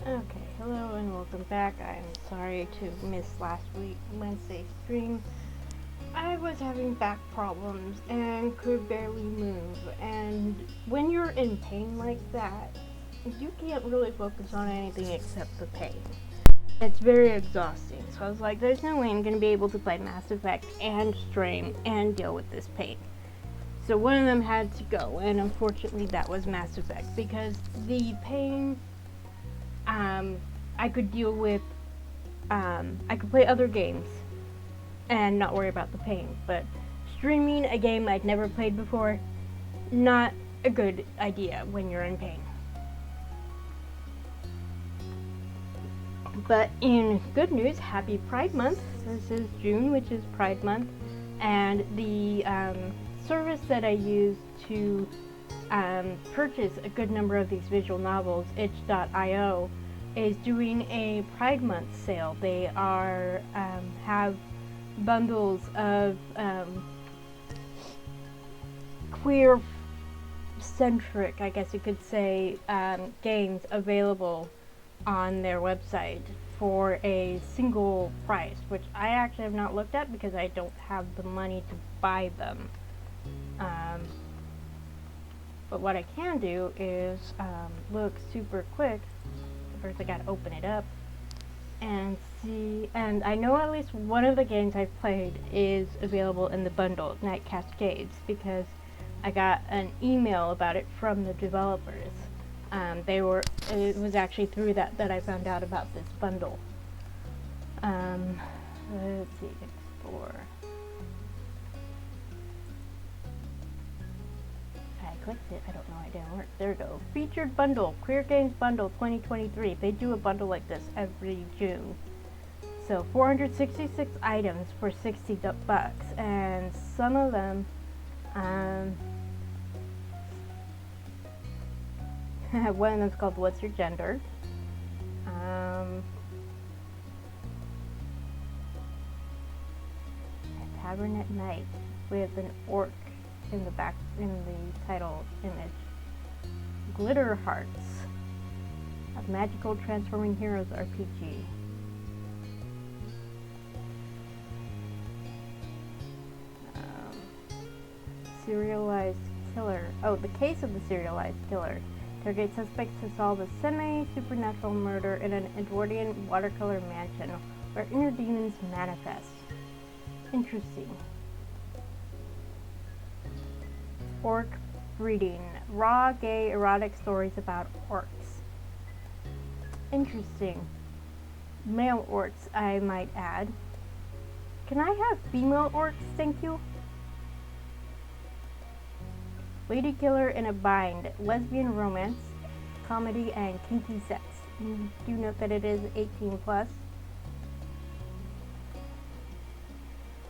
Okay, hello and welcome back. I'm sorry to miss last week Wednesday stream. I was having back problems and could barely move, and when you're in pain like that, you can't really focus on anything except the pain. It's very exhausting. So I was like, there's no way I'm going to be able to play Mass Effect and stream and deal with this pain. So one of them had to go, and unfortunately that was Mass Effect because the pain I could deal with, I could play other games and not worry about the pain. But streaming a game I'd never played before, not a good idea when you're in pain. But in good news, happy Pride Month. This is June, which is Pride Month. And the service that I use to purchase a good number of these visual novels, itch.io, is doing a Pride Month sale. They are have bundles of queer-centric, I guess you could say, games available on their website for a single price, which I actually have not looked at because I don't have the money to buy them. But what I can do is look super quick. First I gotta open it up and see, and I know at least one of the games I've played is available in the bundle, Night Cascades, because I got an email about it from the developers. It was actually through that I found out about this bundle. Let's see, explore. I clicked it, I don't know why it didn't work. There we go. Featured bundle, Queer Games Bundle 2023. They do a bundle like this every June. So 466 items for $60, and some of them, one of them's called What's Your Gender? A Tavern at Night with an orc in the title image. Glitter Hearts, a magical transforming heroes RPG. Serialized killer. Oh, the case of the serialized killer. Target suspects to solve a semi-supernatural murder in an Edwardian watercolor mansion where inner demons manifest. Interesting. Orc breeding. Raw, gay, erotic stories about orcs. Interesting. Male orcs, I might add. Can I have female orcs, thank you? Lady Killer in a Bind, lesbian romance, comedy, and kinky sex. Do note that it is 18 plus.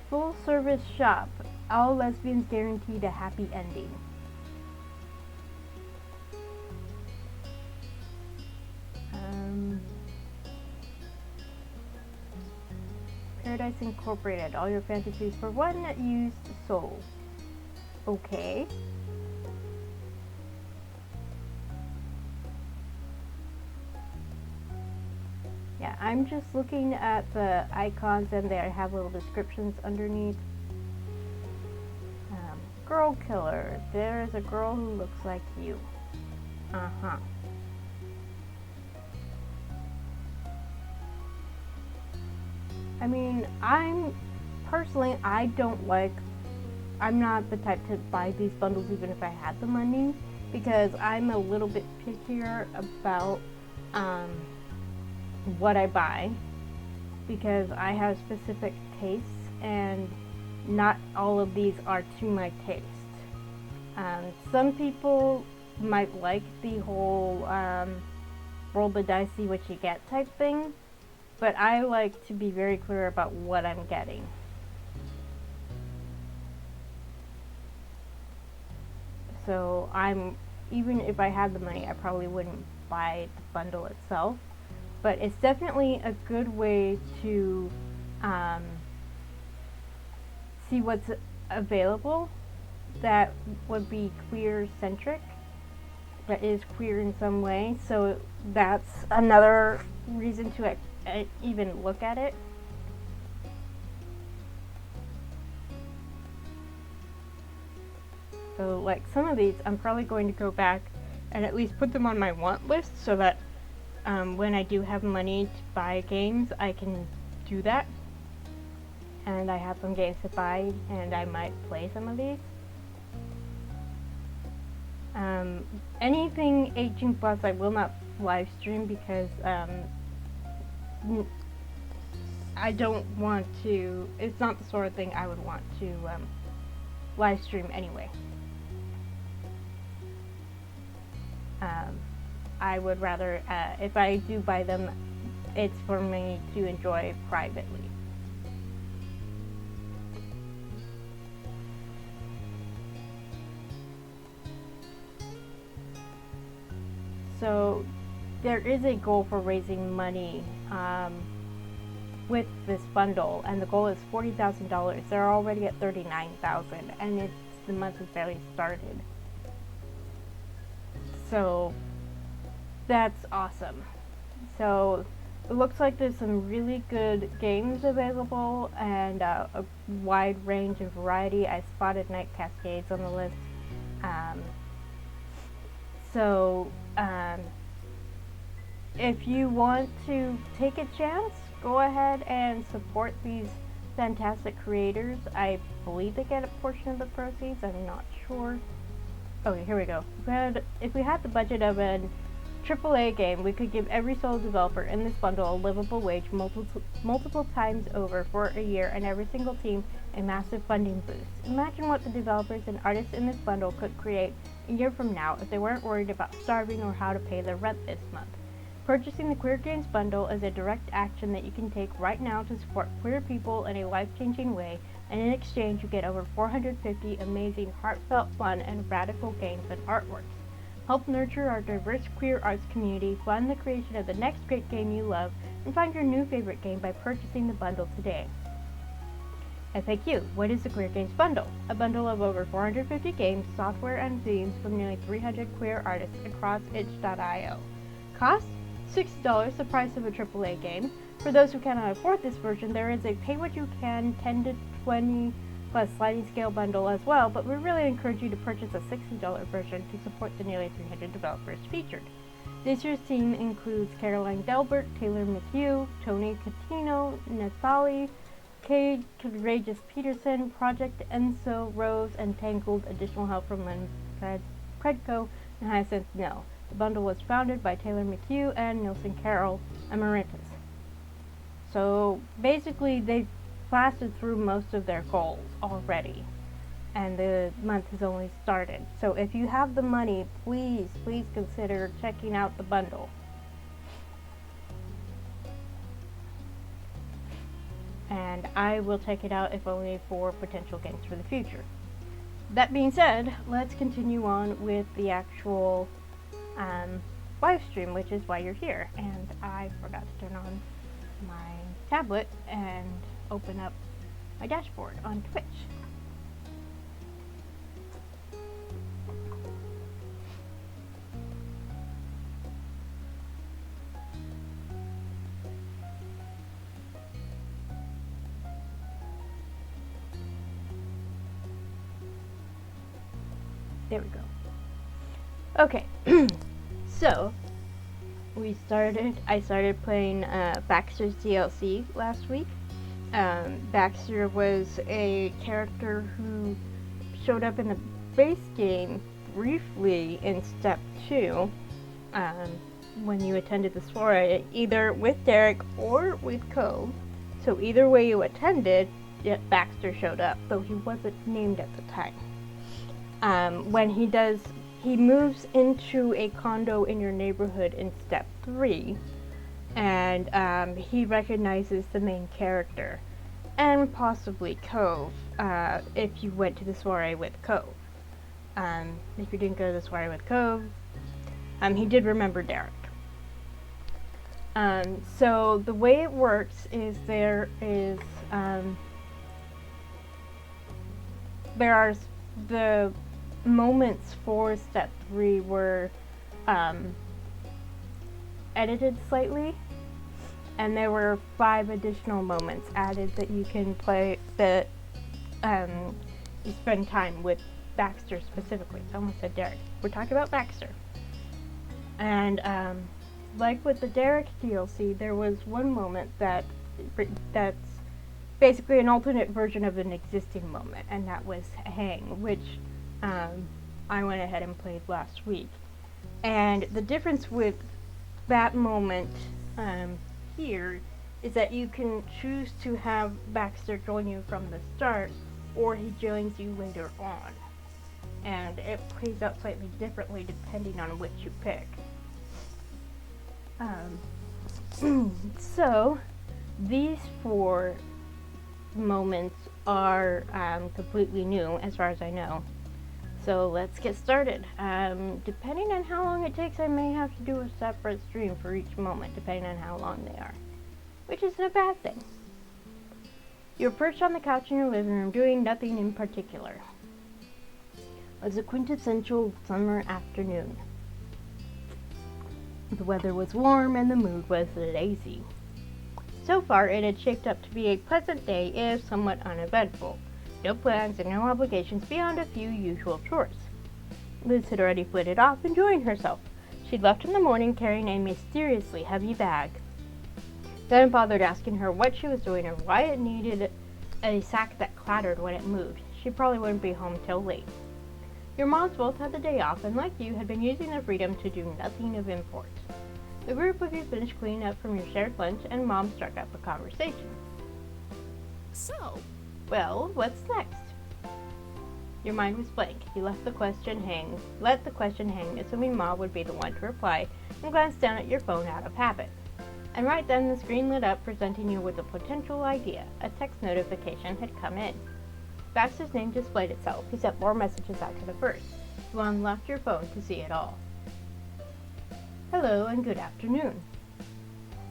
Full service shop, all lesbians guaranteed a happy ending. Paradise Incorporated, all your fantasies for one used soul. Okay. Yeah, I'm just looking at the icons and they have little descriptions underneath. Girl killer. There is a girl who looks like you. Uh-huh. I mean, I I'm not the type to buy these bundles even if I had the money, because I'm a little bit pickier about what I buy, because I have specific tastes and not all of these are to my taste. Some people might like the whole roll the dice, see what you get type thing, but I like to be very clear about what I'm getting. So even if I had the money, I probably wouldn't buy the bundle itself, but it's definitely a good way to see what's available that would be queer centric, that is queer in some way, so that's another reason to even look at it. So like some of these, I'm probably going to go back and at least put them on my want list so that when I do have money to buy games, I can do that. And I have some games to buy, and I might play some of these. Anything 18 plus, I will not live stream because I don't want to. It's not the sort of thing I would want to live stream anyway. I would rather, if I do buy them, it's for me to enjoy privately. So there is a goal for raising money with this bundle, and the goal is $40,000. They're already at $39,000, and the month has barely started. So that's awesome. So it looks like there's some really good games available and a wide range and variety. I spotted Night Cascades on the list. If you want to take a chance, go ahead and support these fantastic creators. I believe they get a portion of the proceeds. I'm not sure. Okay, here we go. If we had the budget of an AAA game, we could give every sole developer in this bundle a livable wage multiple times over for a year, and every single team a massive funding boost. Imagine what the developers and artists in this bundle could create a year from now if they weren't worried about starving or how to pay their rent this month. Purchasing the Queer Games bundle is a direct action that you can take right now to support queer people in a life-changing way, and in exchange you get over 450 amazing, heartfelt, fun, and radical games and artworks. Help nurture our diverse queer arts community, fund the creation of the next great game you love, and find your new favorite game by purchasing the bundle today. FAQ, what is the Queer Games bundle? A bundle of over 450 games, software, and zines from nearly 300 queer artists across itch.io. Cost? $60, the price of a AAA game. For those who cannot afford this version, there is a pay-what-you-can 10 to 20 plus sliding scale bundle as well, but we really encourage you to purchase a $60 version to support the nearly 300 developers featured. This year's team includes Caroline Delbert, Taylor McHugh, Tony Catino, Nathalie, Cade, Courageous Peterson, Project Enso, Rose, and Tangled. Additional help from Lynn Predko and Hyacinth Nell. The bundle was founded by Taylor McHugh and Nilsen Carroll Emeritus. So basically they've blasted through most of their goals already, and the month has only started. So if you have the money, please consider checking out the bundle. And I will check it out if only for potential games for the future. That being said, let's continue on with the actual live stream, which is why you're here. And I forgot to turn on my tablet and open up my dashboard on Twitch. There we go. Okay, so I started playing Baxter's DLC last week. Baxter was a character who showed up in the base game briefly in Step 2 when you attended the soiree, either with Derek or with Cove. So either way you attended, Baxter showed up, though he wasn't named at the time. When he moves into a condo in your neighborhood in Step 3, and he recognizes the main character, and possibly Cove, if you went to the soiree with Cove. If you didn't go to the soiree with Cove, he did remember Derek. So the way it works is there are the moments for Step 3 were um, edited slightly, and there were 5 additional moments added that you can play that you spend time with Baxter specifically. I almost said Derek. We're talking about Baxter. And like with the Derek DLC, there was one moment that's basically an alternate version of an existing moment, and that was Hang, which I went ahead and played last week. And the difference with that moment here is that you can choose to have Baxter join you from the start, or he joins you later on. And it plays out slightly differently depending on which you pick. So, these 4 moments are completely new as far as I know. So let's get started. Depending on how long it takes, I may have to do a separate stream for each moment, depending on how long they are, which isn't a bad thing. You're perched on the couch in your living room doing nothing in particular. It was a quintessential summer afternoon. The weather was warm and the mood was lazy. So far, it had shaped up to be a pleasant day, if somewhat uneventful. No plans and no obligations beyond a few usual chores. Liz had already flitted off, enjoying herself. She'd left in the morning carrying a mysteriously heavy bag. No one bothered asking her what she was doing or why it needed a sack that clattered when it moved. She probably wouldn't be home till late. Your moms both had the day off and, like you, had been using their freedom to do nothing of import. The group of you finished cleaning up from your shared lunch, and Mom struck up a conversation. So, Well, what's next? Your mind was blank. You let the question hang, assuming Mom would be the one to reply, and glanced down at your phone out of habit. And right then the screen lit up, presenting you with a potential idea. A text notification had come in. Baxter's name displayed itself. He sent more messages after the first. You unlocked your phone to see it all. Hello and good afternoon.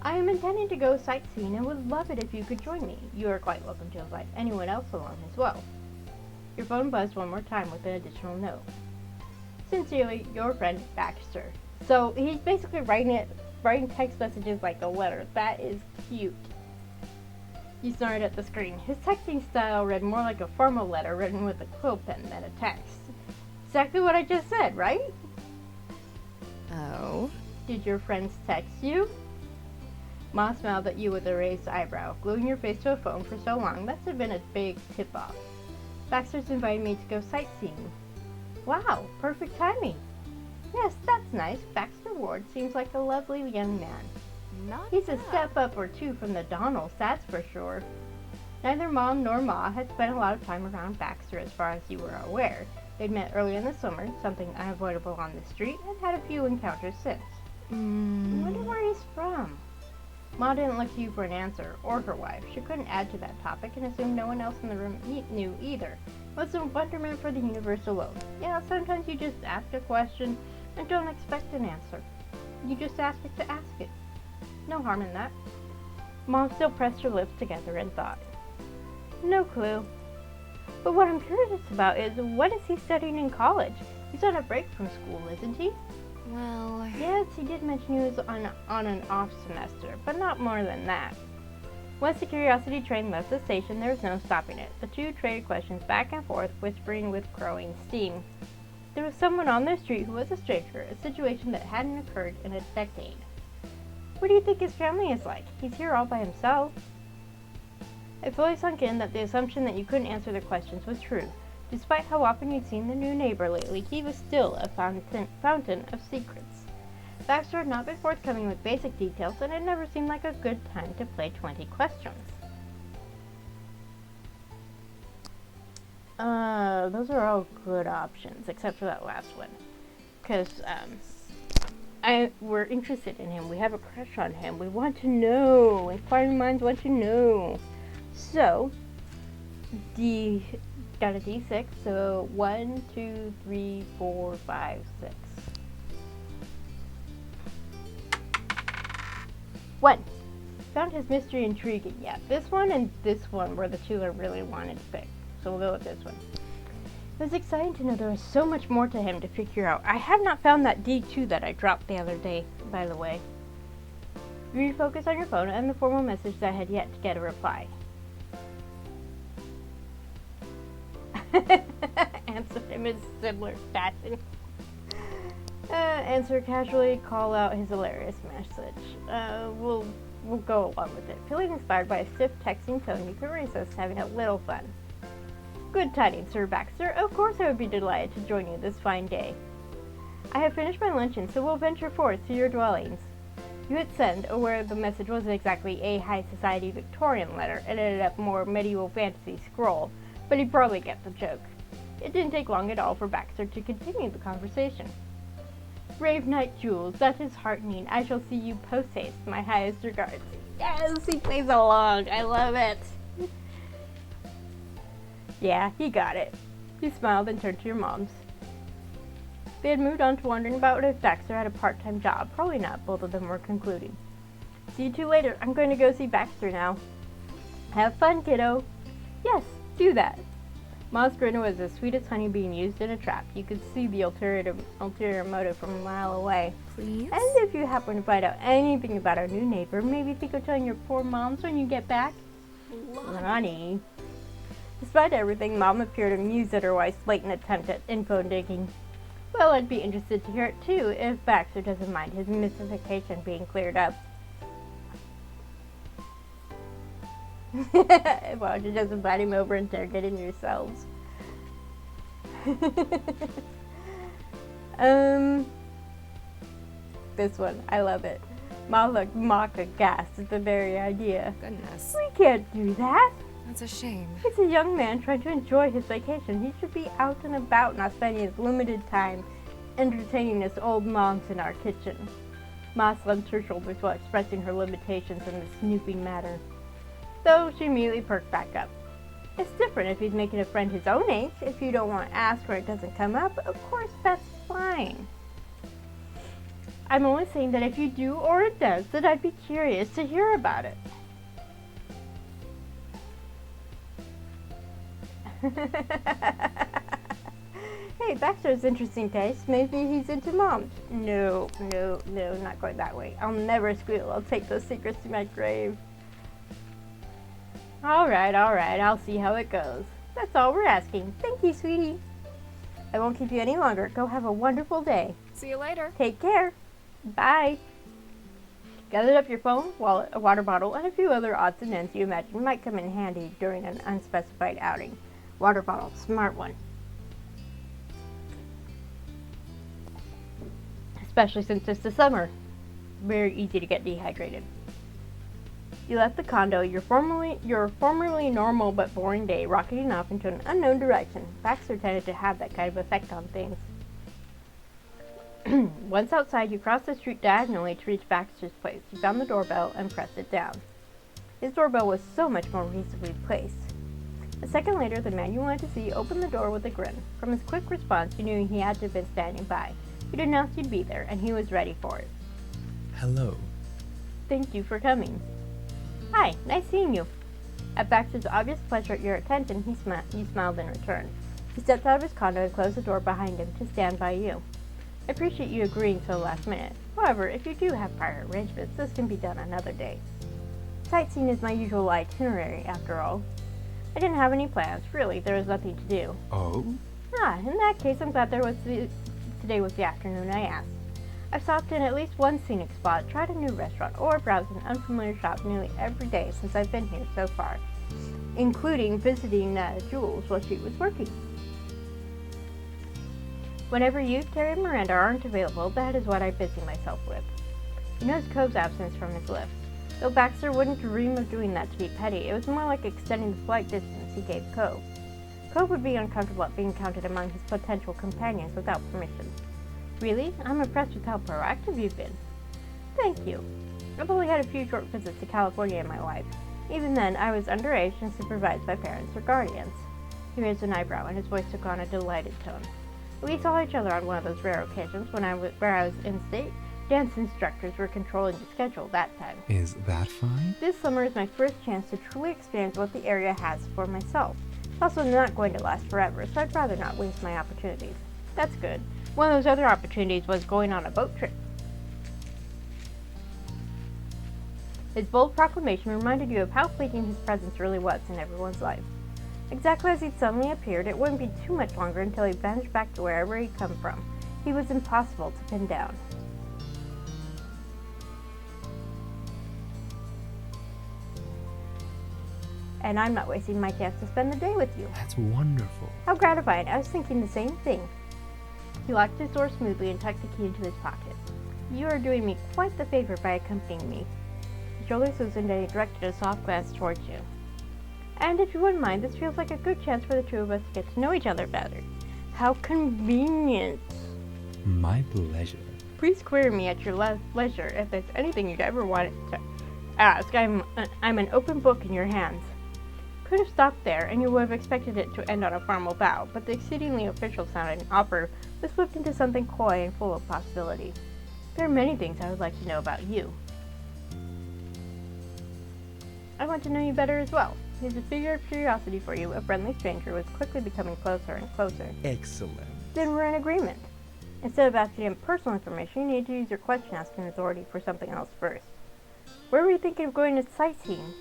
I am intending to go sightseeing and would love it if you could join me. You are quite welcome to invite anyone else along as well. Your phone buzzed one more time with an additional note. Sincerely, your friend Baxter. So he's basically writing text messages like a letter. That is cute. You stared at the screen. His texting style read more like a formal letter written with a quill pen than a text. Exactly what I just said, right? oh, Did your friends text you? Ma smiled at you with a raised eyebrow. Gluing your face to a phone for so long must have been a big tip-off. Baxter's invited me to go sightseeing. Wow, perfect timing. Yes, that's nice. Baxter Ward seems like a lovely young man. not He's a bad. step up or two from the Donalds, that's for sure. Neither Mom nor Ma had spent a lot of time around Baxter as far as you were aware. They'd met early in the summer, something unavoidable on the street, and had a few encounters since. I wonder where he's from. Ma didn't look to you for an answer, or her wife. She couldn't add to that topic and assumed no one else in the room knew either. It was a wonderment for the universe alone. Yeah, sometimes you just ask a question and don't expect an answer. You just ask it to ask it. No harm in that. Mom still pressed her lips together and thought. No clue. But what I'm curious about is, what is he studying in college? He's on a break from school, isn't he? Well, Yes, he did mention he was on an off semester, but not more than that. Once the curiosity train left the station, there was no stopping it. The two traded questions back and forth, whispering with growing steam. There was someone on their street who was a stranger, a situation that hadn't occurred in a decade. What do you think his family is like? He's here all by himself. It fully sunk in that the assumption that you couldn't answer the questions was true. Despite how often you'd seen the new neighbor lately, he was still a fountain of secrets. Baxter had not been forthcoming with basic details, and it never seemed like a good time to play 20 questions. Those are all good options, except for that last one. Because, we're interested in him. We have a crush on him. We want to know. Inquiring minds want to know. So, got a D6, so 1, 2, 3, 4, 5, 6. 1. Found his mystery intriguing. Yeah, this one and this one were the two I really wanted to pick. So we'll go with this one. It was exciting to know there was so much more to him to figure out. I have not found that D2 that I dropped the other day, by the way. You refocus on your phone and the formal message that had yet to get a reply. Answer him in similar fashion. Answer casually, call out his hilarious message. We'll go along with it. Feeling inspired by a stiff texting tone, you can resist having a little fun. Good tidings, Sir Baxter. Of course I would be delighted to join you this fine day. I have finished my luncheon, so we'll venture forth to your dwellings. You hit send, aware the message wasn't exactly a high society Victorian letter. It ended up more medieval fantasy scroll, but he'd probably get the joke. It didn't take long at all for Baxter to continue the conversation. Brave Knight Jules, that is heartening. I shall see you post-haste. My highest regards. Yes, he plays along. I love it. Yeah, he got it. He smiled and turned to your moms. They had moved on to wondering about if Baxter had a part-time job. Probably not. Both of them were concluding. See you two later. I'm going to go see Baxter now. Have fun, kiddo. Yes, do that. Ma's grin was as sweet as honey being used in a trap. You could see the ulterior motive from a mile away. Please? And if you happen to find out anything about our new neighbor, maybe think of telling your poor moms when you get back. Honey. Despite everything, Mom appeared amused at her wife's blatant attempt at info digging. Well, I'd be interested to hear it too, if Baxter doesn't mind his mystification being cleared up. Why don't you just invite him over and interrogate him yourselves? This one, I love it. Ma looked mock aghast at the very idea. Goodness. We can't do that. That's a shame. He's a young man trying to enjoy his vacation. He should be out and about, not spending his limited time entertaining us old moms in our kitchen. Ma slumped her shoulders while expressing her limitations in the snooping matter. Though she immediately perked back up. It's different if he's making a friend his own age. If you don't want to ask or it doesn't come up, of course that's fine. I'm only saying that if you do or it does, that I'd be curious to hear about it. Hey, Baxter has interesting taste. Maybe he's into moms. No, not going that way. I'll never squeal. I'll take those secrets to my grave. All right, I'll see how it goes. That's all we're asking. Thank you, sweetie. I won't keep you any longer. Go have a wonderful day. See you later. Take care. Bye. Gathered up your phone, wallet, a water bottle, and a few other odds and ends you imagine might come in handy during an unspecified outing. Water bottle, smart one. Especially since it's the summer. Very easy to get dehydrated. You left the condo, your formerly normal but boring day rocketing off into an unknown direction. Baxter tended to have that kind of effect on things. Once outside, you crossed the street diagonally to reach Baxter's place. You found the doorbell and pressed it down. His doorbell was so much more reasonably placed. A second later, the man you wanted to see opened the door with a grin. From his quick response, you knew he had to have been standing by. You'd announced you'd be there, and he was ready for it. Hello. Thank you for coming. Hi, nice seeing you. At Baxter's obvious pleasure at your attention, you smiled in return. He stepped out of his condo and closed the door behind him to stand by you. I appreciate you agreeing so last minute. However, if you do have prior arrangements, this can be done another day. Sightseeing is my usual itinerary, after all. I didn't have any plans. Really, there was nothing to do. Oh? In that case, I'm glad today was the afternoon I asked. I've stopped in at least one scenic spot, tried a new restaurant, or browsed an unfamiliar shop nearly every day since I've been here so far, including visiting Jules while she was working. Whenever you, Terry, and Miranda aren't available, that is what I busy myself with. You noticed Cove's absence from his list. Though Baxter wouldn't dream of doing that to be petty, it was more like extending the flight distance he gave Cove. Cove would be uncomfortable at being counted among his potential companions without permission. Really? I'm impressed with how proactive you've been. Thank you. I've only had a few short visits to California in my life. Even then, I was underage and supervised by parents or guardians. He raised an eyebrow, and his voice took on a delighted tone. We saw each other on one of those rare occasions where I was in state. Dance instructors were controlling the schedule that time. Is that fine? This summer is my first chance to truly experience what the area has for myself. It's also not going to last forever, so I'd rather not waste my opportunities. That's good. One of those other opportunities was going on a boat trip. His bold proclamation reminded you of how fleeting his presence really was in everyone's life. Exactly as he'd suddenly appeared, it wouldn't be too much longer until he vanished back to wherever he'd come from. He was impossible to pin down. And I'm not wasting my chance to spend the day with you. That's wonderful. How gratifying. I was thinking the same thing. He locked his door smoothly and tucked the key into his pocket. You are doing me quite the favor by accompanying me. His shoulders loosened and he directed a soft glance towards you. And if you wouldn't mind, this feels like a good chance for the two of us to get to know each other better. How convenient. My pleasure. Please query me at your leisure if there's anything you'd ever want to ask. I'm an open book in your hands. Could have stopped there, and you would have expected it to end on a formal bow, but the exceedingly official-sounding offer was flipped into something coy and full of possibility. There are many things I would like to know about you. I want to know you better as well. He's a figure of curiosity for you, a friendly stranger who was quickly becoming closer and closer. Excellent. Then we're in agreement. Instead of asking him personal information, you need to use your question-asking authority for something else first. Where were you thinking of going to sightseeing?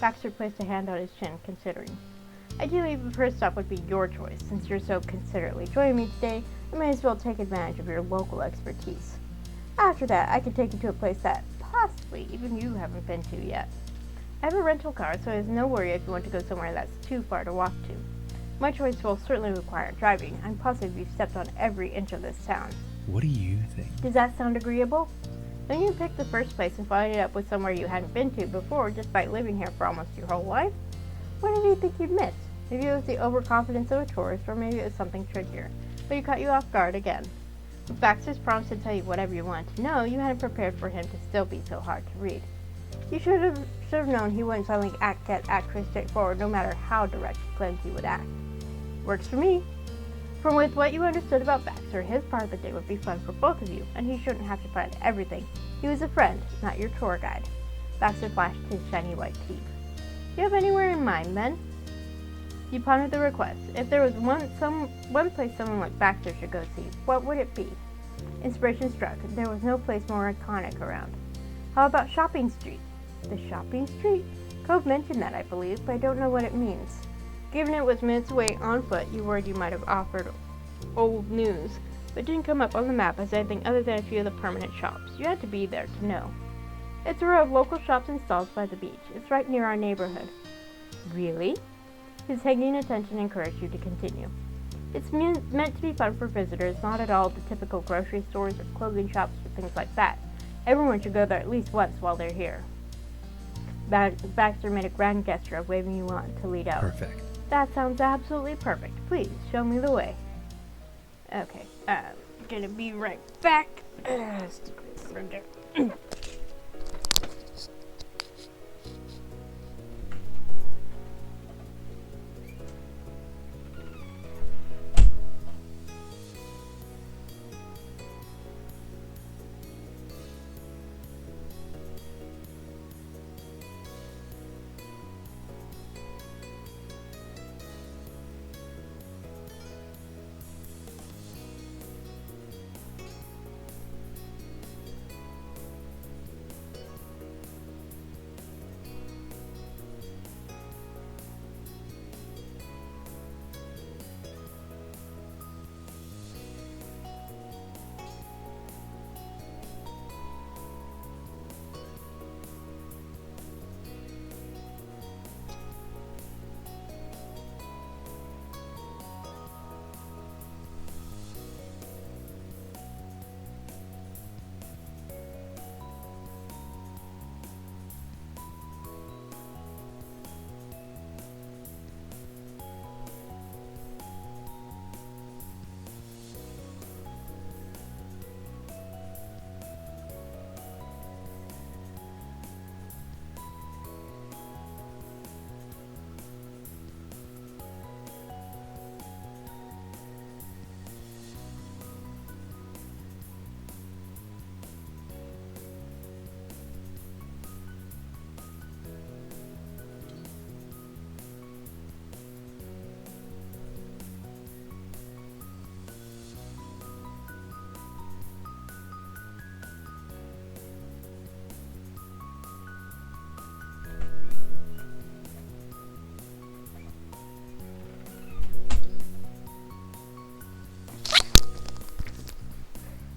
Baxter placed a hand on his chin, considering. Ideally, the first stop would be your choice. Since you're so considerately joining me today, I may as well take advantage of your local expertise. After that, I can take you to a place that possibly even you haven't been to yet. I have a rental car, so there's no worry if you want to go somewhere that's too far to walk to. My choice will certainly require driving. I'm positive you've stepped on every inch of this town. What do you think? Does that sound agreeable? Then you pick the first place and follow it up with somewhere you hadn't been to before, despite living here for almost your whole life? What did you think you'd miss? Maybe it was the overconfidence of a tourist, or maybe it was something trickier. But he caught you off guard again. With Baxter's promise to tell you whatever you wanted to know, you hadn't prepared for him to still be so hard to read. You should have known he wouldn't suddenly get actually straightforward, no matter how direct he claimed he would act. Works for me. From with what you understood about Baxter, his part of the day would be fun for both of you, and he shouldn't have to find everything. He was a friend, not your tour guide. Baxter flashed his shiny white teeth. Do you have anywhere in mind, then? You pondered the request. If there was one place someone like Baxter should go see, what would it be? Inspiration struck. There was no place more iconic around. How about Shopping Street? The Shopping Street? Cove mentioned that, I believe, but I don't know what it means. Given it was minutes away on foot, you worried you might have offered old news, but didn't come up on the map as anything other than a few of the permanent shops. You had to be there to know. It's a row of local shops and stalls by the beach. It's right near our neighborhood. Really? His hanging attention encouraged you to continue. It's meant to be fun for visitors, not at all the typical grocery stores or clothing shops or things like that. Everyone should go there at least once while they're here. Baxter made a grand gesture of waving you on to lead out. Perfect. That sounds absolutely perfect. Please, show me the way. Okay, I'm gonna be right back.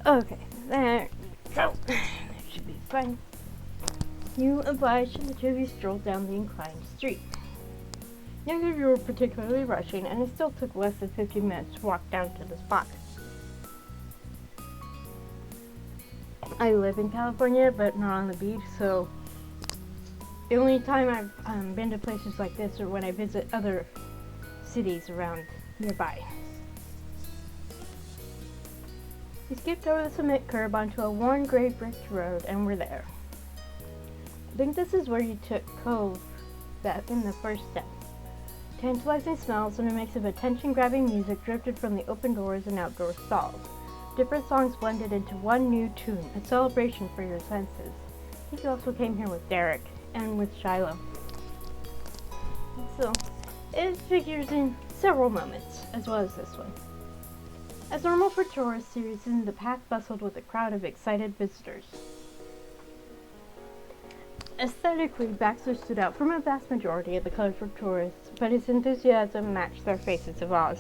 Okay, there we go. That should be fine. You obliged, and the two of you strolled down the inclined street. Neither of you were particularly rushing, and it still took less than 15 minutes to walk down to the spot. I live in California, but not on the beach, so the only time I've been to places like this are when I visit other cities around nearby. We skipped over the cement curb onto a worn gray bricked road, and we're there. I think this is where you took Cove that in the first step. Tantalizing smells and a mix of attention-grabbing music drifted from the open doors and outdoor stalls. Different songs blended into one new tune, a celebration for your senses. I think you also came here with Derek and with Shiloh. So, it figures in several moments, as well as this one. As normal for tourist season, the path bustled with a crowd of excited visitors. Aesthetically, Baxter stood out from a vast majority of the colorful tourists, but his enthusiasm matched their faces of awe.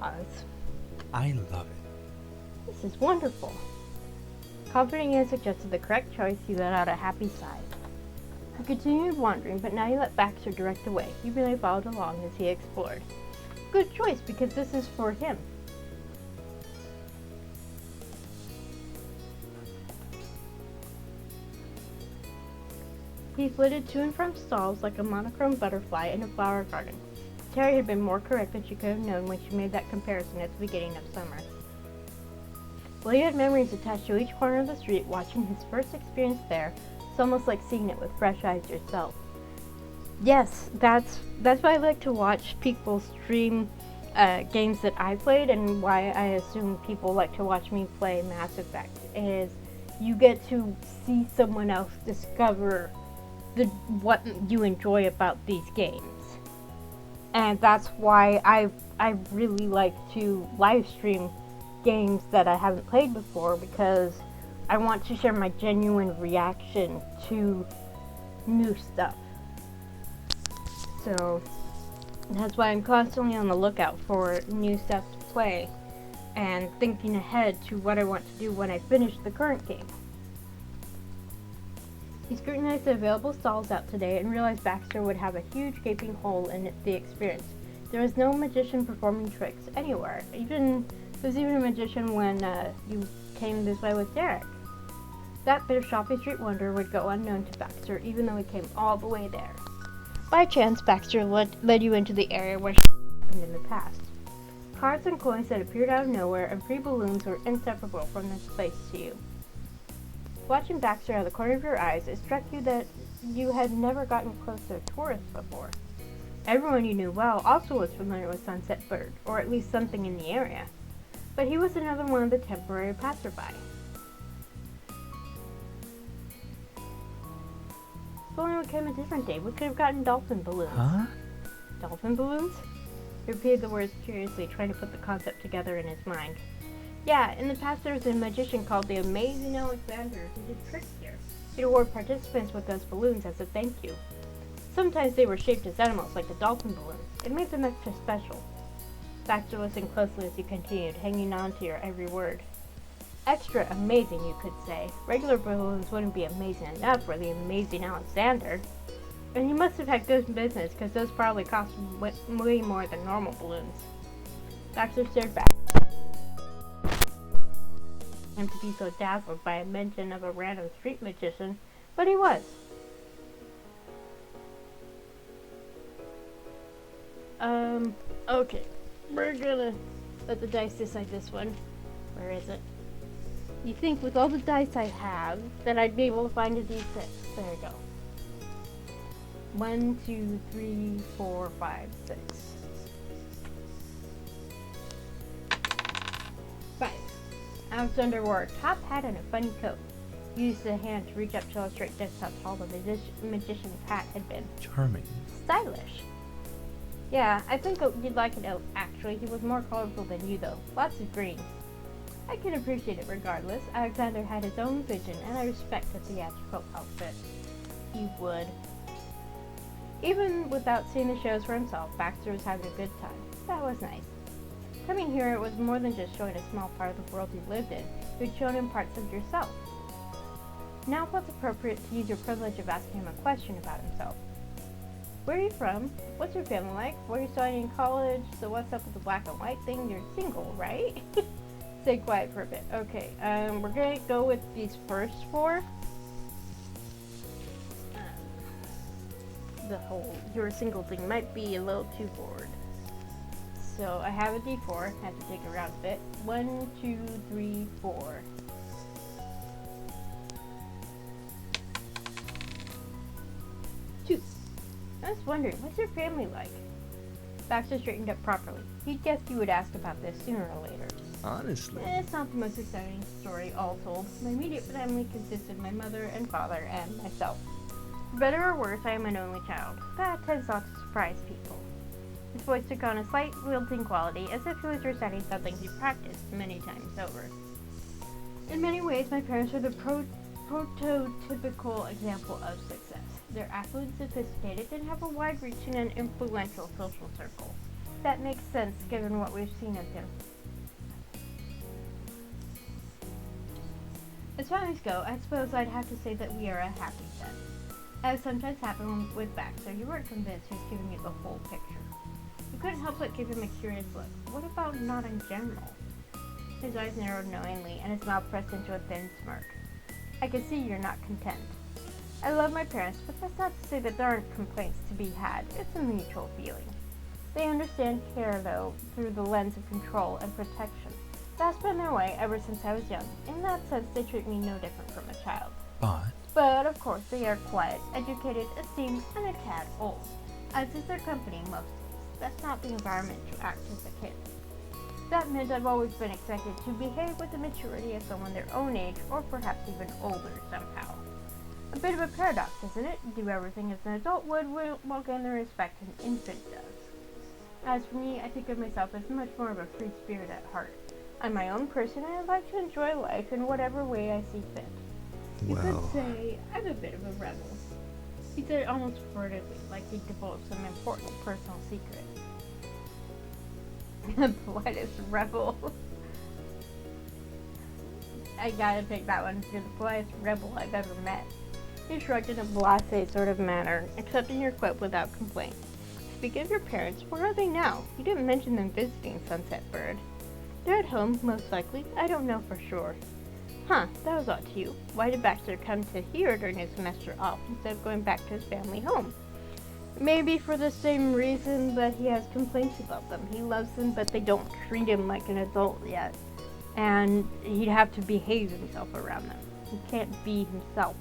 Oz. I love it. This is wonderful. Confident you had suggested the correct choice, he let out a happy sigh. He continued wandering, but now he let Baxter direct the way. He merely followed along as he explored. Good choice, because this is for him. He flitted to and from stalls like a monochrome butterfly in a flower garden. Terry had been more correct than she could have known when she made that comparison at the beginning of summer. Well, he had memories attached to each corner of the street. Watching his first experience there, it's almost like seeing it with fresh eyes yourself. Yes, that's why I like to watch people stream games that I played, and why I assume people like to watch me play Mass Effect, is you get to see someone else discover what you enjoy about these games. And that's why I really like to live stream games that I haven't played before, because I want to share my genuine reaction to new stuff. So that's why I'm constantly on the lookout for new stuff to play and thinking ahead to what I want to do when I finish the current game. He scrutinized the available stalls out today and realized Baxter would have a huge gaping hole in the experience. There was no magician performing tricks anywhere. There was even a magician when you came this way with Derek. That bit of shopping street wonder would go unknown to Baxter, even though he came all the way there. By chance, Baxter led you into the area where happened in the past. Cards and coins that appeared out of nowhere and free balloons were inseparable from this place to you. Watching Baxter out of the corner of your eyes, it struck you that you had never gotten close to a tourist before. Everyone you knew well also was familiar with Sunset Bird, or at least something in the area. But he was another one of the temporary passerby. If only it came a different day, we could have gotten dolphin balloons. Huh? Dolphin balloons? He repeated the words curiously, trying to put the concept together in his mind. Yeah, in the past there was a magician called the Amazing Alexander who did tricks here. He'd reward participants with those balloons as a thank you. Sometimes they were shaped as animals, like the dolphin balloons. It made them extra special. Baxter listened closely as he continued, hanging on to your every word. Extra amazing, you could say. Regular balloons wouldn't be amazing enough for the Amazing Alexander. And you must have had good business, because those probably cost way more than normal balloons. Baxter stared back. Him to be so dazzled by a mention of a random street magician, but he was. Okay. We're gonna let the dice decide this one. Where is it? You think with all the dice I have that I'd be able to find a D6. There we go. 1, 2, 3, 4, 5, 6. 5. Alexander wore a top hat and a funny coat. He used a hand to reach up to illustrate just how tall the magician's hat had been. Charming. Stylish. Yeah, I think you'd like it actually. He was more colorful than you though. Lots of green. I can appreciate it regardless. Alexander had his own vision, and I respect a theatrical outfit. He would. Even without seeing the shows for himself, Baxter was having a good time. That was nice. Coming here, it was more than just showing a small part of the world you lived in. You had shown him parts of yourself. Now it felt appropriate to use your privilege of asking him a question about himself. Where are you from? What's your family like? What are you studying in college? So what's up with the black and white thing? You're single, right? Stay quiet for a bit. Okay, we're gonna go with these first four. The whole you're single thing might be a little too bored. So I have a D4. I have to dig around a bit. 1, 2, 3, 4. Two. I was wondering, what's your family like? Baxter straightened up properly. He'd guessed you would ask about this sooner or later. Honestly. It's not the most exciting story, all told. My immediate family consisted of my mother and father and myself. For better or worse, I am an only child. That tends not to surprise people. His voice took on a slight lilting quality, as if he was reciting something he practiced many times over. In many ways, my parents were the prototypical example of success. They're affluent, sophisticated, and have a wide-reaching and influential social circle. That makes sense, given what we've seen of him. As families go, I suppose I'd have to say that we are a happy set. As sometimes happened with Baxter, you weren't convinced he was giving you the whole picture. You couldn't help but give him a curious look. What about not in general? His eyes narrowed knowingly, and his mouth pressed into a thin smirk. I can see you're not content. I love my parents, but that's not to say that there aren't complaints to be had. It's a mutual feeling. They understand care, though, through the lens of control and protection. That's been their way ever since I was young. In that sense, they treat me no different from a child. But, of course, they are quiet, educated, esteemed, and a tad old. As is their company most days. That's not the environment to act as a kid. That meant I've always been expected to behave with the maturity of someone their own age, or perhaps even older somehow. A bit of a paradox, isn't it? Do everything as an adult would while gain the respect an infant does. As for me, I think of myself as much more of a free spirit at heart. I'm my own person, and I like to enjoy life in whatever way I see fit. You could say I'm a bit of a rebel. He said it almost furtively, like he'd divulged some important personal secret. The politest rebel. I gotta pick that one. You're the politest rebel I've ever met. He shrugged in a blasé sort of manner, accepting your quip without complaint. Speaking of your parents, where are they now? You didn't mention them visiting Sunset Bird. They're at home, most likely. I don't know for sure. Huh, that was odd to you. Why did Baxter come to here during his semester off instead of going back to his family home? Maybe for the same reason that he has complaints about them. He loves them, but they don't treat him like an adult yet. And he'd have to behave himself around them. He can't be himself.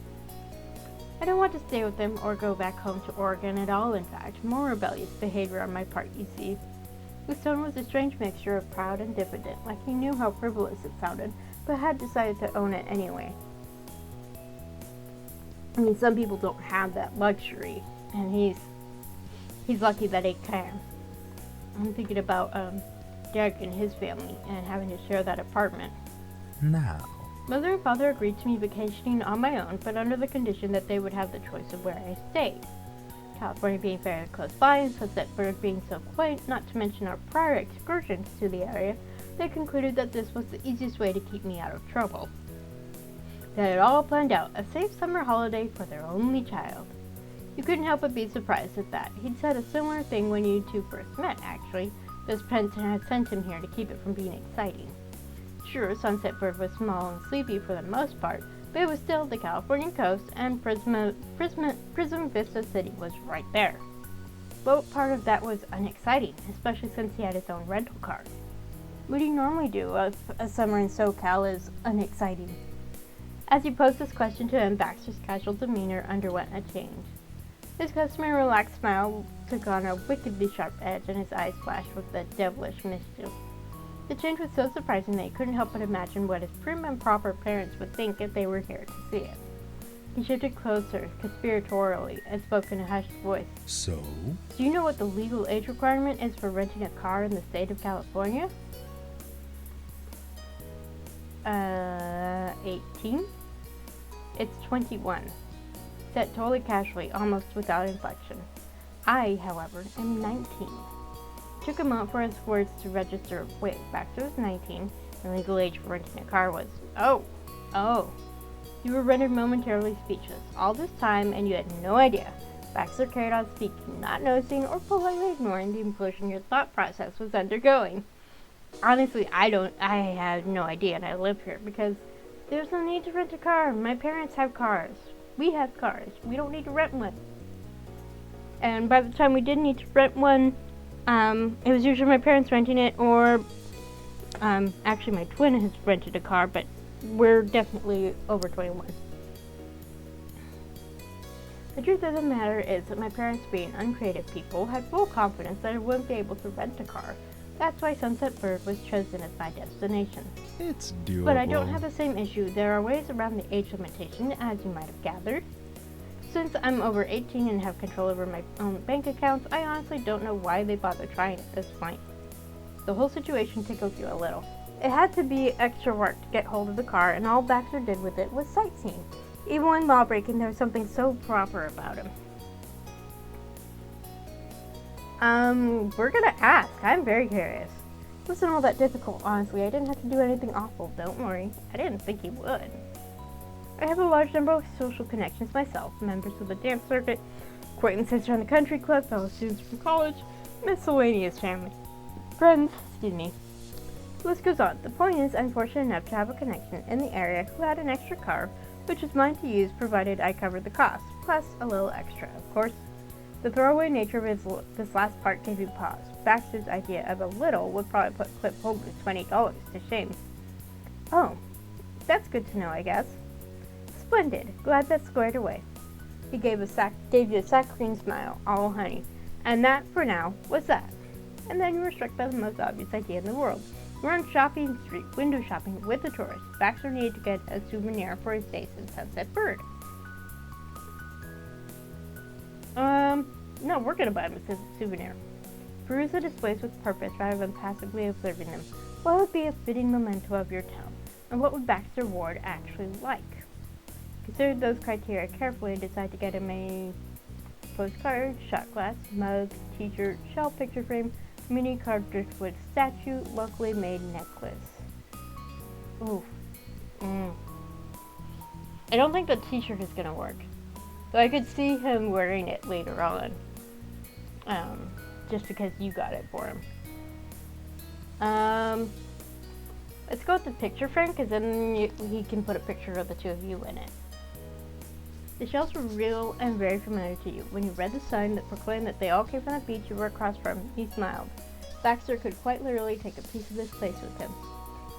I don't want to stay with him or go back home to Oregon at all, in fact. More rebellious behavior on my part, you see. His tone was a strange mixture of proud and diffident, like he knew how frivolous it sounded, but had decided to own it anyway. I mean, some people don't have that luxury, and he's lucky that he can. I'm thinking about Derek and his family and having to share that apartment. Now. Mother and father agreed to me vacationing on my own, but under the condition that they would have the choice of where I stayed. California being very close by and Sunset Bird being so quaint, not to mention our prior excursions to the area, they concluded that this was the easiest way to keep me out of trouble. They had all planned out a safe summer holiday for their only child. You couldn't help but be surprised at that. He'd said a similar thing when you two first met, actually. This Princeton had sent him here to keep it from being exciting. Sure, Sunset Bird was small and sleepy for the most part, but it was still the California coast, and Prism Vista City was right there. But part of that was unexciting, especially since he had his own rental car. What do you normally do if a summer in SoCal is unexciting? As he posed this question to him, Baxter's casual demeanor underwent a change. His customary relaxed smile took on a wickedly sharp edge, and his eyes flashed with a devilish mischief. The change was so surprising that he couldn't help but imagine what his prim and proper parents would think if they were here to see it. He shifted closer, conspiratorially, and spoke in a hushed voice. So? Do you know what the legal age requirement is for renting a car in the state of California? 18? It's 21. Said totally casually, almost without inflection. I, however, am 19. Took a moment for his words to register. Wait, Baxter was 19, and legal age for renting a car was... Oh. You were rendered momentarily speechless. All this time, and you had no idea. Baxter carried on speaking, not noticing or politely ignoring the implosion your thought process was undergoing. Honestly, I have no idea, and I live here, because there's no need to rent a car. My parents have cars. We have cars. We don't need to rent one. And by the time we did need to rent one, it was usually my parents renting it, or actually my twin has rented a car, but we're definitely over 21. The truth of the matter is that my parents, being uncreative people, had full confidence that I wouldn't be able to rent a car. That's why Sunset Bird was chosen as my destination. It's doable. But I don't have the same issue. There are ways around the age limitation, as you might have gathered. Since I'm over 18 and have control over my own bank accounts, I honestly don't know why they bother trying at this point. The whole situation tickles you a little. It had to be extra work to get hold of the car, and all Baxter did with it was sightseeing. Even when law-breaking, there was something so proper about him. We're gonna ask. I'm very curious. It wasn't all that difficult, honestly. I didn't have to do anything awful, don't worry. I didn't think he would. I have a large number of social connections myself, members of the dance circuit, acquaintances from the country club, fellow students from college, miscellaneous family, friends, excuse me. The list goes on. The point is, I'm fortunate enough to have a connection in the area who had an extra car, which is mine to use provided I covered the cost, plus a little extra, of course. The throwaway nature of this last part gave you pause. Baxter's idea of a little would probably put Clip Holder's $20 to shame. Oh, that's good to know, I guess. Splendid. Glad that's squared away. He gave you a saccharine smile, all honey. And that, for now, was that. And then you were struck by the most obvious idea in the world. You were on shopping street, window shopping with a tourist. Baxter needed to get a souvenir for his days in Sunset Bird. No, we're gonna buy him a souvenir. Peruse the displays with purpose rather than passively observing them. What would be a fitting memento of your town? And what would Baxter Ward actually like? Consider those criteria carefully and decide to get him a postcard, shot glass, mug, t-shirt, shell picture frame, mini carved driftwood statue, locally made necklace. Ooh. I don't think the t-shirt is gonna work. So I could see him wearing it later on. Just because you got it for him. Let's go with the picture frame, because then he can put a picture of the two of you in it. The shells were real and very familiar to you. When you read the sign that proclaimed that they all came from the beach you were across from, he smiled. Baxter could quite literally take a piece of this place with him.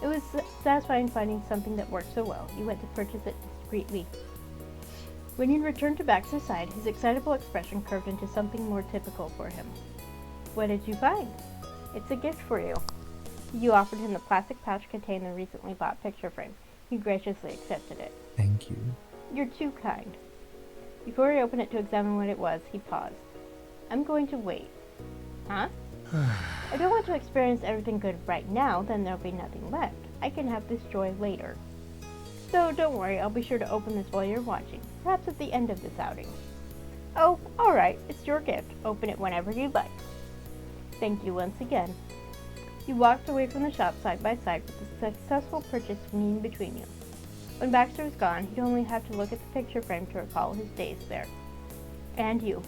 It was satisfying finding something that worked so well. You went to purchase it discreetly. When you returned to Baxter's side, his excitable expression curved into something more typical for him. What did you find? It's a gift for you. You offered him the plastic pouch containing the recently bought picture frame. He graciously accepted it. Thank you. You're too kind. Before he opened it to examine what it was, he paused. I'm going to wait. Huh? I don't want to experience everything good right now, then there'll be nothing left. I can have this joy later. So don't worry, I'll be sure to open this while you're watching. Perhaps at the end of this outing. Oh, alright, it's your gift. Open it whenever you'd like. Thank you once again. You walked away from the shop side by side with the successful purchase swinging between you. When Baxter was gone, you'd only have to look at the picture frame to recall his days there. And you.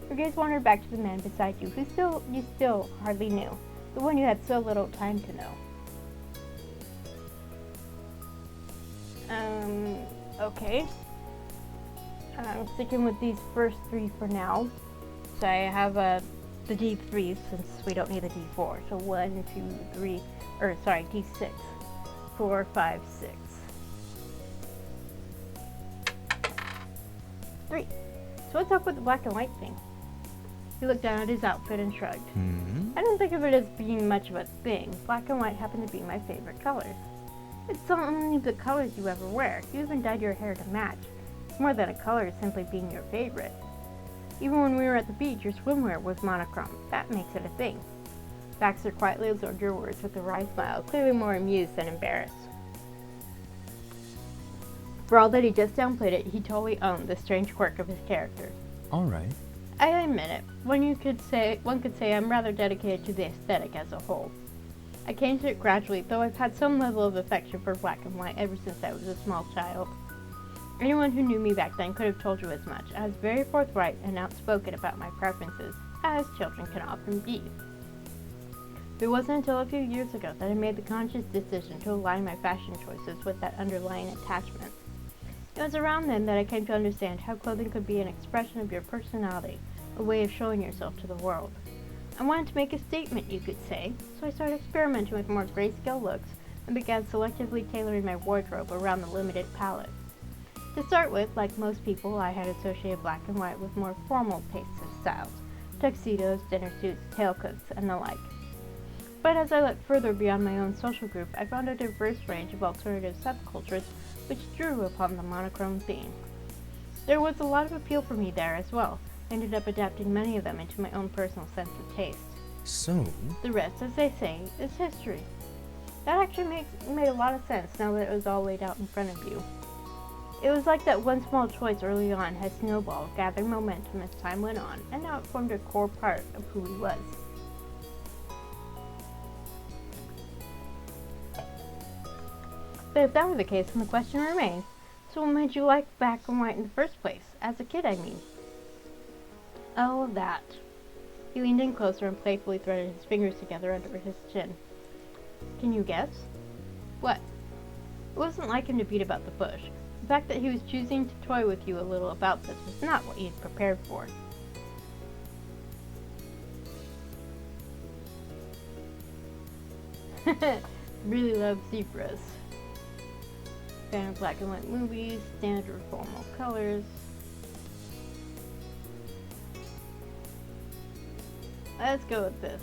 Your gaze wandered back to the man beside you, who you still hardly knew, the one you had so little time to know. Okay. I'm sticking with these first three for now. So I have the D3 since we don't need the D4. So 1, 2, 3, D6. 4, 5, 6. 3. So what's up with the black and white thing? He looked down at his outfit and shrugged. I don't think of it as being much of a thing. Black and white happen to be my favorite colors. It's only the colors you ever wear. You even dyed your hair to match. It's more than a color, simply being your favorite. Even when we were at the beach, your swimwear was monochrome. That makes it a thing. Baxter quietly absorbed your words with a wry smile, clearly more amused than embarrassed. For all that he just downplayed it, he totally owned the strange quirk of his character. All right. I admit it. One could say I'm rather dedicated to the aesthetic as a whole. I came to it gradually, though I've had some level of affection for black and white ever since I was a small child. Anyone who knew me back then could have told you as much. I was very forthright and outspoken about my preferences, as children can often be. It wasn't until a few years ago that I made the conscious decision to align my fashion choices with that underlying attachment. It was around then that I came to understand how clothing could be an expression of your personality, a way of showing yourself to the world. I wanted to make a statement, you could say, so I started experimenting with more grayscale looks and began selectively tailoring my wardrobe around the limited palette. To start with, like most people, I had associated black and white with more formal tastes and styles, tuxedos, dinner suits, tailcoats, and the like. But as I looked further beyond my own social group, I found a diverse range of alternative subcultures which drew upon the monochrome theme. There was a lot of appeal for me there as well. I ended up adapting many of them into my own personal sense of taste. So, The rest, as they say, is history. That actually made a lot of sense now that it was all laid out in front of you. It was like that one small choice early on has snowballed, gathering momentum as time went on, and now it formed a core part of who he was. But if that were the case, then the question remains, so what made you like black and white in the first place? As a kid, I mean. Oh, that. He leaned in closer and playfully threaded his fingers together under his chin. Can you guess? What? It wasn't like him to beat about the bush. The fact that he was choosing to toy with you a little about this was not what you'd prepared for. Really love zebras. Fan of black and white movies, standard formal colors. Let's go with this.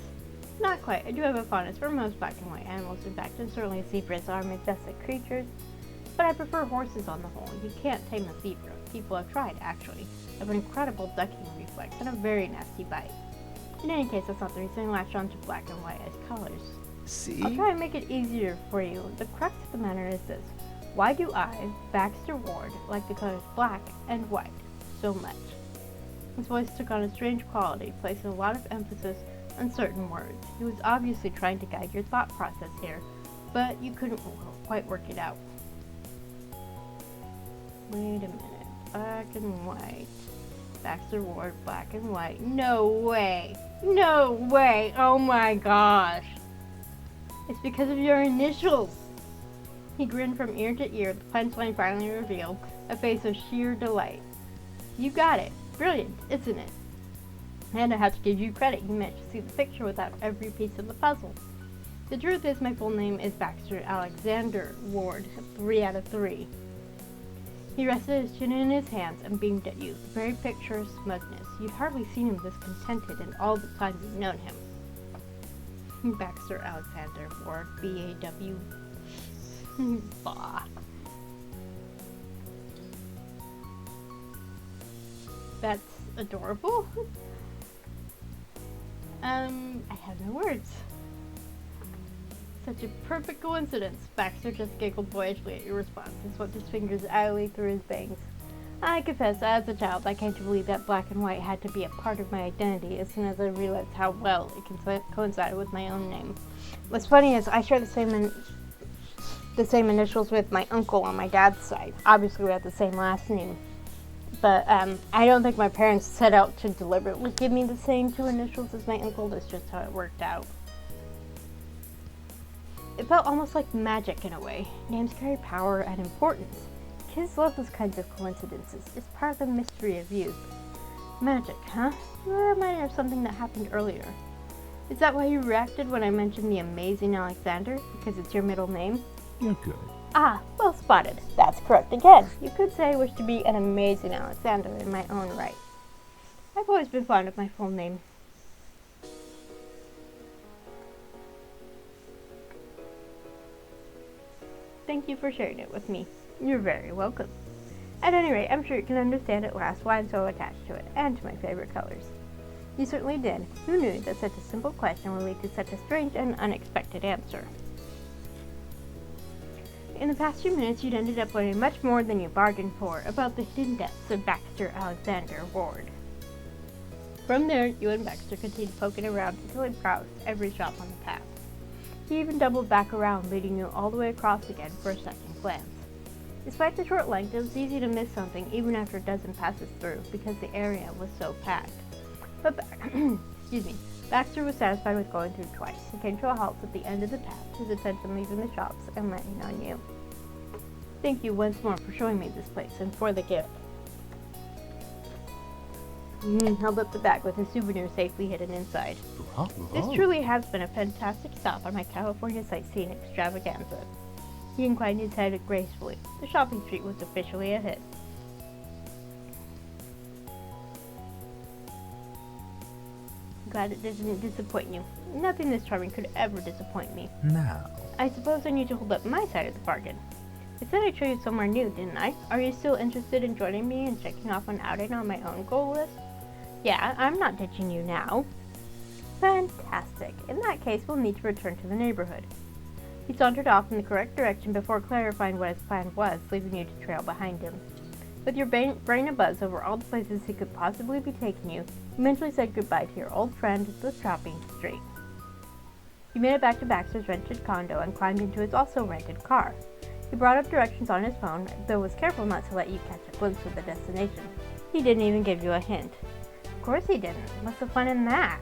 Not quite. I do have a fondness for most black and white animals, in fact, and certainly zebras are majestic creatures. But I prefer horses on the whole. You can't tame a zebra. People have tried, actually. Have an incredible ducking reflex and a very nasty bite. In any case, that's not the reason I latched on to black and white as colors. see? I'll try and make it easier for you. The crux of the matter is this. Why do I, Baxter Ward, like the colors black and white so much? His voice took on a strange quality, placing a lot of emphasis on certain words. He was obviously trying to guide your thought process here, but you couldn't quite work it out. Wait a minute. Black and white. Baxter Ward, black and white. No way! No way! Oh my gosh! It's because of your initials! He grinned from ear to ear, the punchline finally revealed, a face of sheer delight. You got it. Brilliant, isn't it? And I have to give you credit, you managed to see the picture without every piece of the puzzle. The truth is my full name is Baxter Alexander Ward, 3 out of 3. He rested his chin in his hands and beamed at you, the very picture of smugness. You'd hardly seen him this contented in all the time you've known him. Baxter Alexander Ward, B-A-W. Bah. That's adorable. I have no words. Such a perfect coincidence. Baxter just giggled boyishly at your response and swept his fingers idly through his bangs. I confess, as a child, I came to believe that black and white had to be a part of my identity as soon as I realized how well it coincided with my own name. What's funny is I share the same initials with my uncle on my dad's side. Obviously, we have the same last name. But I don't think my parents set out to deliberately give me the same 2 initials as my uncle. That's just how it worked out. It felt almost like magic in a way. Names carry power and importance. Kids love those kinds of coincidences. It's part of the mystery of youth. Magic, huh? You're reminded of something that happened earlier. Is that why you reacted when I mentioned the amazing Alexander? Because it's your middle name? You're good. Ah, well spotted. That's correct again. You could say I wish to be an amazing Alexander in my own right. I've always been fond of my full name. Thank you for sharing it with me. You're very welcome. At any rate, I'm sure you can understand at last why I'm so attached to it, and to my favorite colors. You certainly did. Who knew that such a simple question would lead to such a strange and unexpected answer? In the past few minutes, you'd ended up learning much more than you bargained for about the hidden depths of Baxter Alexander Ward. From there, you and Baxter continued poking around until he browsed every shop on the path. He even doubled back around, leading you all the way across again for a second glance. Despite the short length, it was easy to miss something even after a dozen passes through, because the area was so packed. But Baxter was satisfied with going through twice. He came to a halt at the end of the path, his attention leaving the shops and landing on you. Thank you once more for showing me this place and for the gift. He held up the bag with his souvenir safely hidden inside. This truly has been a fantastic stop on my California sightseeing extravaganza. He inclined his head gracefully. The shopping street was officially a hit. Glad it didn't disappoint you. Nothing this charming could ever disappoint me. Now. I suppose I need to hold up my side of the bargain. I said I'd show you somewhere new, didn't I? Are you still interested in joining me and checking off an outing on my own goal list? Yeah, I'm not ditching you now. Fantastic. In that case, we'll need to return to the neighborhood. He sauntered off in the correct direction before clarifying what his plan was, leaving you to trail behind him. With your brain abuzz over all the places he could possibly be taking you, you mentally said goodbye to your old friend, the shopping street. You made it back to Baxter's rented condo and climbed into his also rented car. He brought up directions on his phone, though was careful not to let you catch a glimpse of the destination. He didn't even give you a hint. Of course he didn't. What's the fun in that?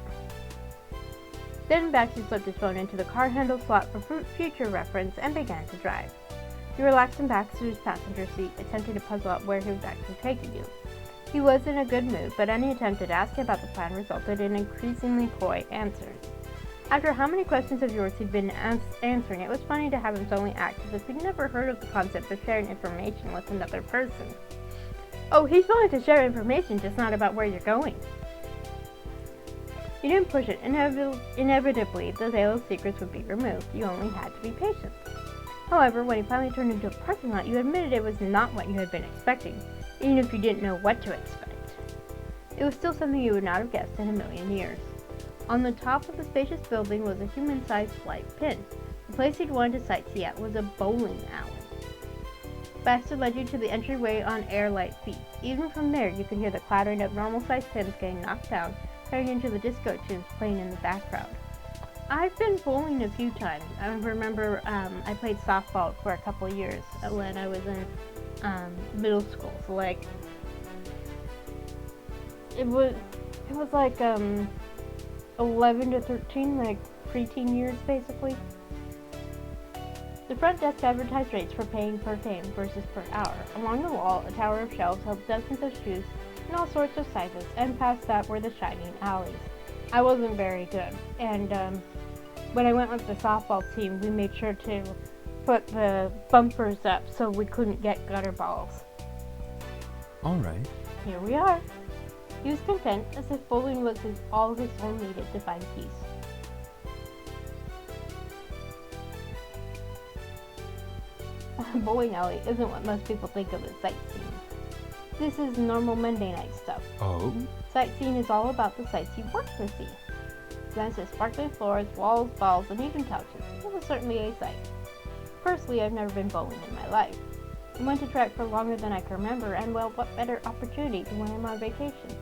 Then Baxter slipped his phone into the car handle slot for future reference and began to drive. You relaxed in Baxter's passenger seat, attempting to puzzle out where he was actually taking you. He was in a good mood, but any attempt at asking about the plan resulted in increasingly coy answers. After how many questions of yours he'd been answering, it was funny to have him suddenly act as if he'd never heard of the concept of sharing information with another person. Oh, he's willing to share information, just not about where you're going. You didn't push it. Inevitably, the veil of secrets would be removed. You only had to be patient. However, when he finally turned into a parking lot, you admitted it was not what you had been expecting, even if you didn't know what to expect. It was still something you would not have guessed in a million years. On the top of the spacious building was a human-sized flight pin. The place you'd wanted to sightsee at was a bowling alley. Baxter led you to the entryway on air-light feet. Even from there, you could hear the clattering of normal-sized pins getting knocked down, turning into the disco tunes playing in the background. I've been bowling a few times. I remember I played softball for a couple years when I was in middle school. So like it was like 11 to 13, like preteen years basically. The front desk advertised rates for paying per game versus per hour. Along the wall, a tower of shelves held dozens of shoes in all sorts of sizes, and past that were the shining alleys. I wasn't very good, and when I went with the softball team, we made sure to put the bumpers up so we couldn't get gutter balls. Alright. Here we are. He was content, as if bowling was all his soul needed to find peace. A bowling alley isn't what most people think of as sightseeing. This is normal Monday night stuff. Oh? Sightseeing is all about the sights you want to see. Glanced at sparkling floors, walls, balls, and even couches. It was certainly a sight. Personally, I've never been bowling in my life. I went to try it for longer than I can remember, and well, what better opportunity than when I'm on vacation?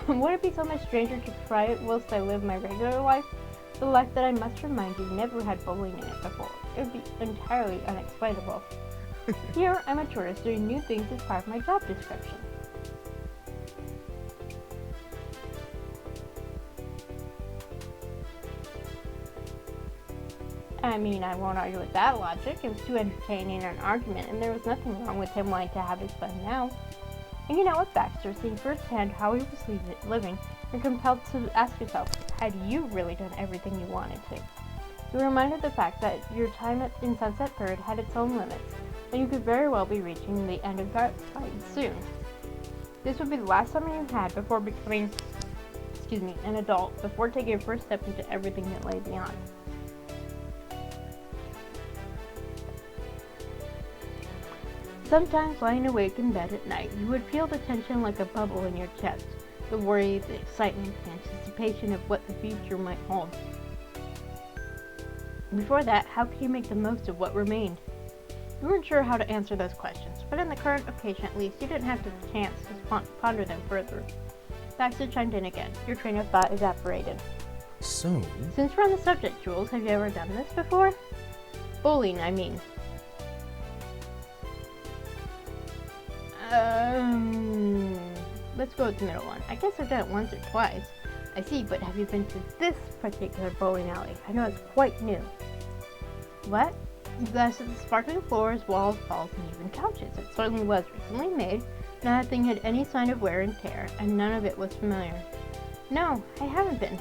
Would it be so much stranger to try it whilst I live my regular life? The life that I must remind you never had bowling in it before. It would be entirely unexplainable. Here, I'm a tourist doing new things as part of my job description. I mean, I won't argue with that logic. It was too entertaining an argument, and there was nothing wrong with him wanting to have his fun now. Hanging out with Baxter, seeing firsthand how he was living, you're compelled to ask yourself, had you really done everything you wanted to? You're reminded of the fact that your time in Sunset Bird had its own limits, and you could very well be reaching the end of that time soon. This would be the last summer you had before becoming, an adult, before taking your first step into everything that lay beyond. Sometimes lying awake in bed at night, you would feel the tension like a bubble in your chest, the worry, the excitement, the anticipation of what the future might hold. Before that, how could you make the most of what remained? You weren't sure how to answer those questions. but on the current occasion at least, you didn't have the chance to ponder them further. Baxter chimed in again. Your train of thought evaporated. So, Since we're on the subject, Jules, have you ever done this before? Bullying, I mean. Let's go with the middle one. I guess I've done it once or twice. I see, but have you been to this particular bowling alley? I know it's quite new. What? You glanced at the sparkling floors, walls, walls, and even couches. It certainly was recently made. Nothing had any sign of wear and tear, and none of it was familiar. No, I haven't been.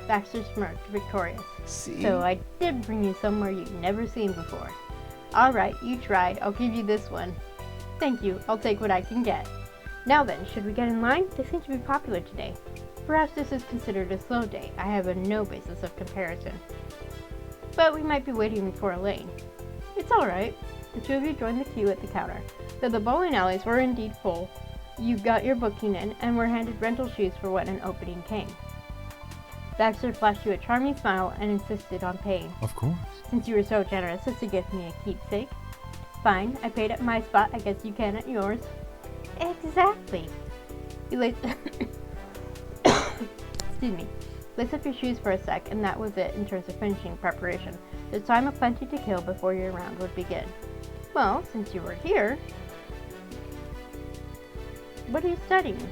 Baxter smirked, victorious. see? So I did bring you somewhere you've never seen before. Alright, you tried. I'll give you this one. Thank you. I'll take what I can get. Now then, should we get in line? They seem to be popular today. Perhaps this is considered a slow day. I have no basis of comparison. But we might be waiting for a lane. It's alright. The two of you joined the queue at the counter. Though the bowling alleys were indeed full, you got your booking in and were handed rental shoes for when an opening came. Baxter flashed you a charming smile and insisted on paying. Of course. Since you were so generous as to give me a keepsake. Fine, I paid at my spot, I guess you can at yours. Exactly. You laced excuse me. Lace up your shoes for a sec, and that was it in terms of finishing preparation. There's time aplenty to kill before your round would begin. Well, since you were here, what are you studying?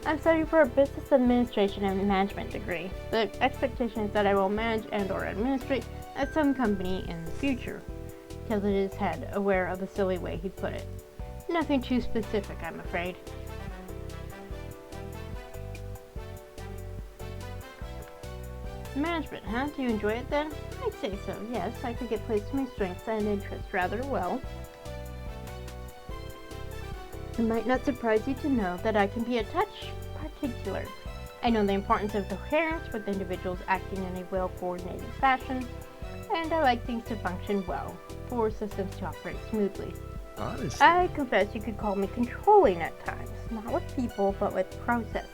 I'm studying for a business administration and management degree. The expectation is that I will manage and or administrate at some company in the future. Tilted his head, aware of the silly way he put it. Nothing too specific, I'm afraid. Management, huh? Do you enjoy it then? I'd say so, yes. I think it plays to my strengths and interests rather well. It might not surprise you to know that I can be a touch particular. I know the importance of coherence with individuals acting in a well-coordinated fashion, and I like things to function well, for systems to operate smoothly. Honestly. I confess you could call me controlling at times, not with people, but with processes.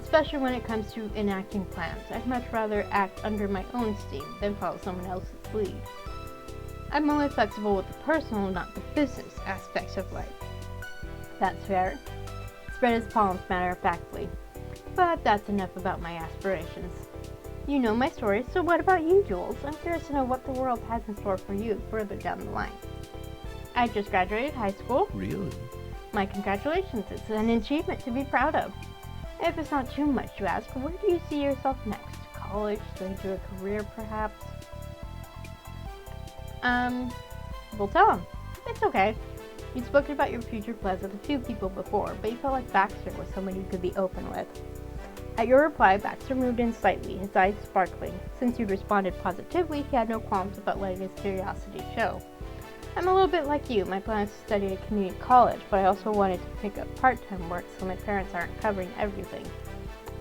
Especially when it comes to enacting plans. I'd much rather act under my own steam than follow someone else's lead. I'm only flexible with the personal, not the business aspects of life. That's fair. Spread his palms matter-of-factly. But that's enough about my aspirations. You know my story, so what about you, Jules? I'm curious to know what the world has in store for you further down the line. I just graduated high school. Really? My congratulations, it's an achievement to be proud of. If it's not too much to ask, where do you see yourself next? College, going through a career, perhaps? Well, tell him. It's okay. You'd spoken about your future plans with a few people before, but you felt like Baxter was someone you could be open with. At your reply, Baxter moved in slightly, his eyes sparkling. Since you'd responded positively, he had no qualms about letting his curiosity show. I'm a little bit like you. My plan is to study at a community college, but I also wanted to pick up part-time work so my parents aren't covering everything.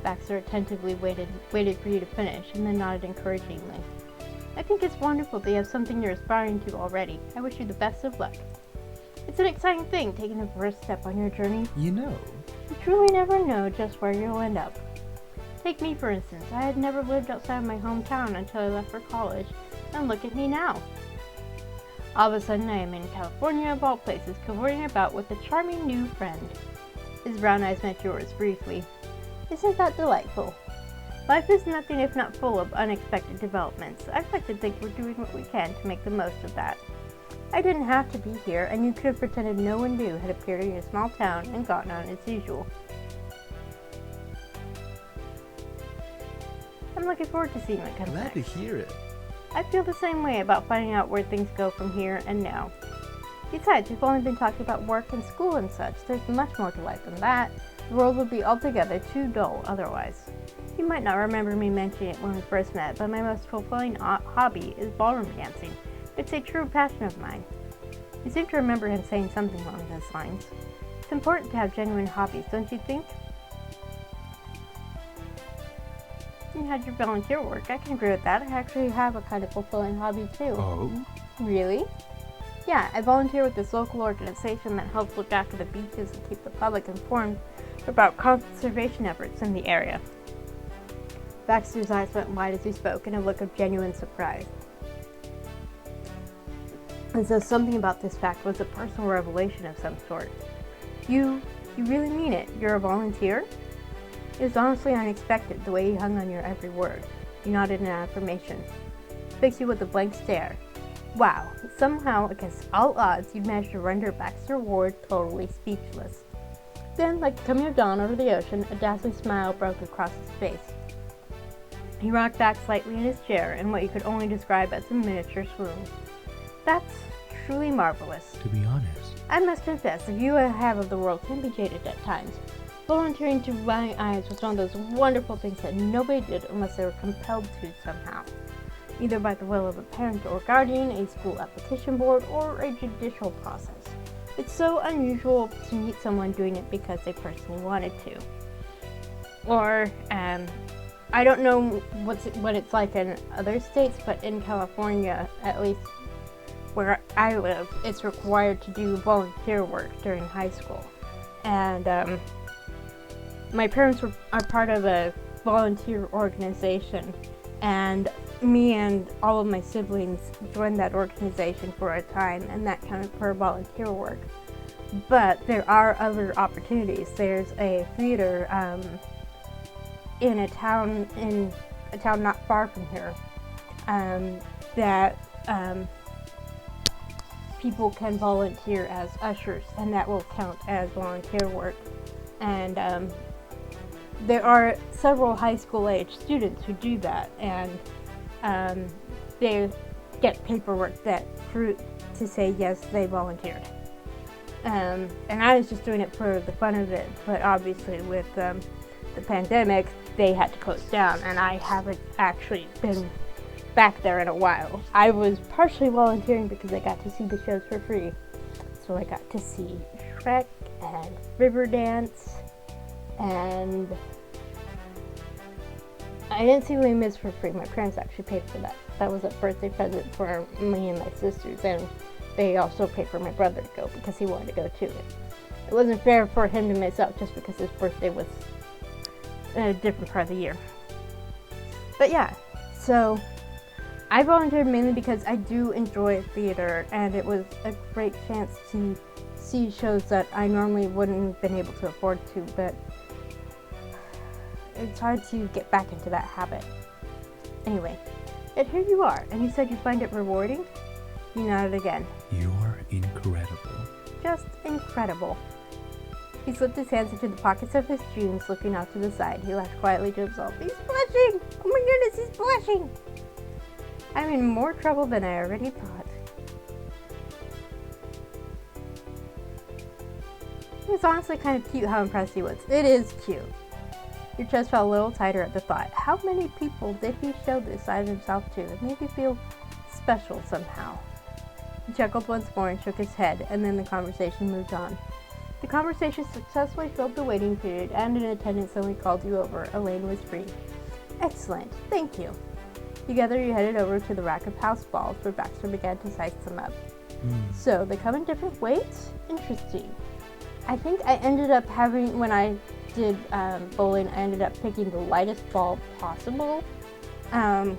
Baxter attentively waited for you to finish, and then nodded encouragingly. I think it's wonderful that you have something you're aspiring to already. I wish you the best of luck. It's an exciting thing, taking the first step on your journey. You know. You truly never know just where you'll end up. Take me, for instance. I had never lived outside of my hometown until I left for college, and look at me now. All of a sudden, I am in California, of all places, cavorting about with a charming new friend. His brown eyes met yours briefly. Isn't that delightful? Life is nothing if not full of unexpected developments. I'd like to think we're doing what we can to make the most of that. I didn't have to be here, and you could have pretended no one new had appeared in your small town and gotten on as usual. I'm looking forward to seeing what comes Glad next. to hear it. I feel the same way about finding out where things go from here and now. Besides, we've only been talking about work and school and such. There's much more to life than that. The world would be altogether too dull otherwise. You might not remember me mentioning it when we first met, but my most fulfilling hobby is ballroom dancing. It's a true passion of mine. You seem to remember him saying something along those lines. It's important to have genuine hobbies, don't you think? You had your volunteer work. I can agree with that. I actually have a kind of fulfilling hobby too. Oh? Really? Yeah, I volunteer with this local organization that helps look after the beaches and keep the public informed about conservation efforts in the area. Baxter's eyes went wide as he spoke in a look of genuine surprise. And so something about this fact was a personal revelation of some sort. You really mean it? You're a volunteer? It was honestly unexpected, the way he hung on your every word. You nodded in affirmation. Fixed you with a blank stare. Wow, somehow, against all odds, you managed to render Baxter Ward totally speechless. Then, like the coming of dawn over the ocean, a dazzling smile broke across his face. He rocked back slightly in his chair in what you could only describe as a miniature swoon. That's truly marvelous. To be honest, I must confess, the view I have of the world can be jaded at times. Volunteering to my eyes was one of those wonderful things that nobody did unless they were compelled to somehow, either by the will of a parent or guardian, a school application board, or a judicial process. It's so unusual to meet someone doing it because they personally wanted to. Or, I don't know what it's like in other states, but in California, at least where I live, it's required to do volunteer work during high school. And my parents are part of a volunteer organization, and me and all of my siblings joined that organization for a time, and that counted for volunteer work. But there are other opportunities. There's a theater in a town not far from here that people can volunteer as ushers, and that will count as volunteer work. And there are several high school age students who do that, and they get paperwork to say yes, they volunteered. And I was just doing it for the fun of it, but obviously with the pandemic, they had to close down, and I haven't actually been back there in a while. I was partially volunteering because I got to see the shows for free. So I got to see Shrek and Riverdance, and I didn't see Les Mis for free. My parents actually paid for that. That was a birthday present for me and my sisters, and they also paid for my brother to go because he wanted to go too. It wasn't fair for him to miss out just because his birthday was in a different part of the year. But yeah, so I volunteered mainly because I do enjoy theater, and it was a great chance to see shows that I normally wouldn't have been able to afford to, but it's hard to get back into that habit. Anyway, and here you are, and you said you find it rewarding? You nodded again. you're incredible. Just incredible. He slipped his hands into the pockets of his jeans, looking off to the side. He laughed quietly to himself. He's blushing! Oh my goodness, he's blushing! I'm in more trouble than I already thought. It was honestly kind of cute how impressed he was. It is cute. Your chest felt a little tighter at the thought. How many people did he show this side of himself to? It made you feel special somehow. He chuckled once more and shook his head, and then the conversation moved on. The conversation successfully filled the waiting period, and an attendant suddenly called you over. Elaine was free. Excellent, thank you. Together you headed over to the rack of house balls, where Baxter began to size them up. So, they come in different weights? Interesting. I think I ended up when I did bowling, I ended up picking the lightest ball possible. And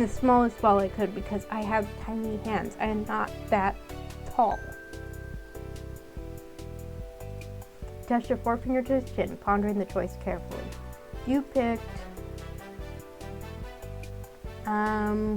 the smallest ball I could because I have tiny hands. I am not that tall. He touched your forefinger to his chin, pondering the choice carefully. You picked a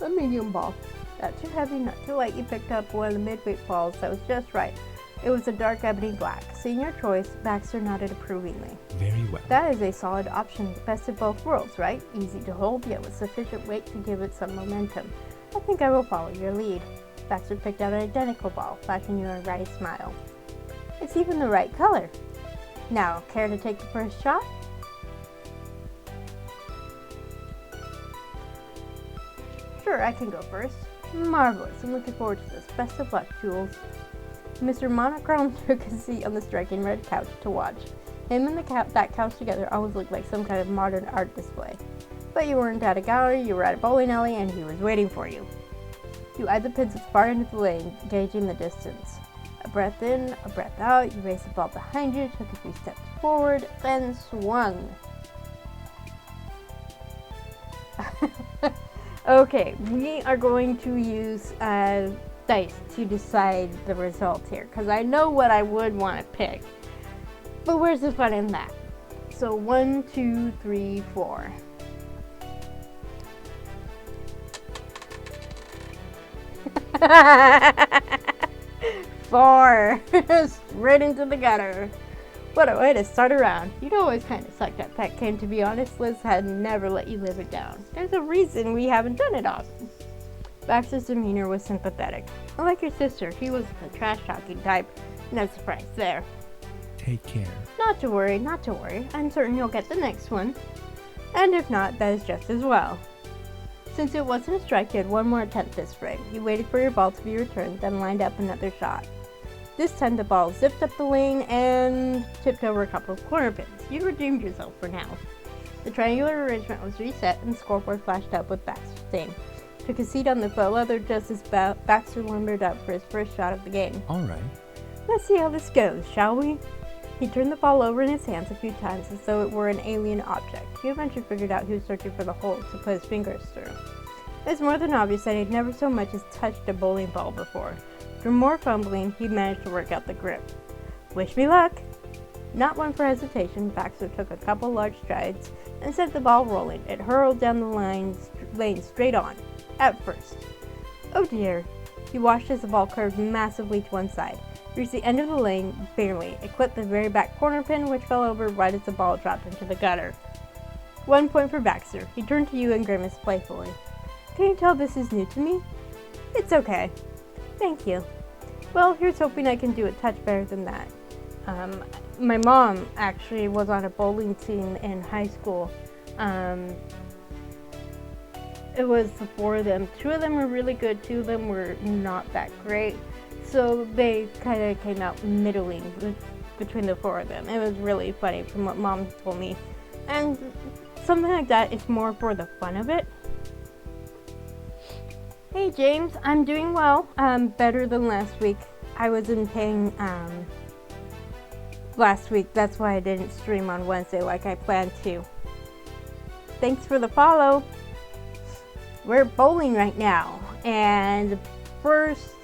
medium ball. Not too heavy, not too light. You picked up one of the midweight balls that was just right. It was a dark ebony black. Seeing your choice, Baxter nodded approvingly. Very well. That is a solid option. The best of both worlds, right? Easy to hold, yet with sufficient weight to give it some momentum. I think I will follow your lead. Baxter picked out an identical ball, flashing you a wry smile. It's even the right color. Now, care to take the first shot? Sure, I can go first. Marvelous. I'm looking forward to this. Best of luck, Jules. Mr. Monochrome took a seat on the striking red couch to watch. Him and that couch together always looked like some kind of modern art display. But you weren't at a gallery, you were at a bowling alley, and he was waiting for you. You eyed the pins as far into the lane, gauging the distance. A breath in, a breath out, you raised the ball behind you, took a few steps forward, then swung. Okay, we are going to use dice to decide the result here, because I know what I would want to pick. But where's the fun in that? So 1, 2, 3, 4. Four. Straight into the gutter. What a way to start a round. You'd always kind of sucked at that game, to be honest. Liz had never let you live it down. There's a reason we haven't done it often. Baxter's demeanor was sympathetic. Unlike your sister, he was the trash-talking type. No surprise there. Take care. Not to worry, not to worry. I'm certain you'll get the next one. And if not, that is just as well. Since it wasn't a strike, you had one more attempt this frame. You waited for your ball to be returned, then lined up another shot. This time the ball zipped up the lane and tipped over a couple of corner pins. You redeemed yourself for now. The triangular arrangement was reset and the scoreboard flashed up with Baxter's name. Took a seat on the faux leather just as Baxter limbered up for his first shot of the game. All right. Let's see how this goes, shall we? He turned the ball over in his hands a few times as though it were an alien object. He eventually figured out he was searching for the hole to put his fingers through. It was more than obvious that he'd never so much as touched a bowling ball before. Through more fumbling, he managed to work out the grip. Wish me luck! Not one for hesitation, Baxter took a couple large strides and sent the ball rolling. It hurled down the lane straight on, at first. Oh dear! He watched as the ball curved massively to one side. Reached the end of the lane, barely. It clipped the very back corner pin, which fell over right as the ball dropped into the gutter. 1 point for Baxter. He turned to you and grimaced playfully. Can you tell this is new to me? It's okay. Thank you. Well, here's hoping I can do a touch better than that. My mom actually was on a bowling team in high school. It was the four of them. 2 of them were really good, 2 of them were not that great. So they kind of came out middling between the 4 of them. It was really funny from what Mom told me. And something like that is more for the fun of it. Hey James, I'm doing well. Better than last week. I was in pain last week. That's why I didn't stream on Wednesday like I planned to. Thanks for the follow. We're bowling right now. And first,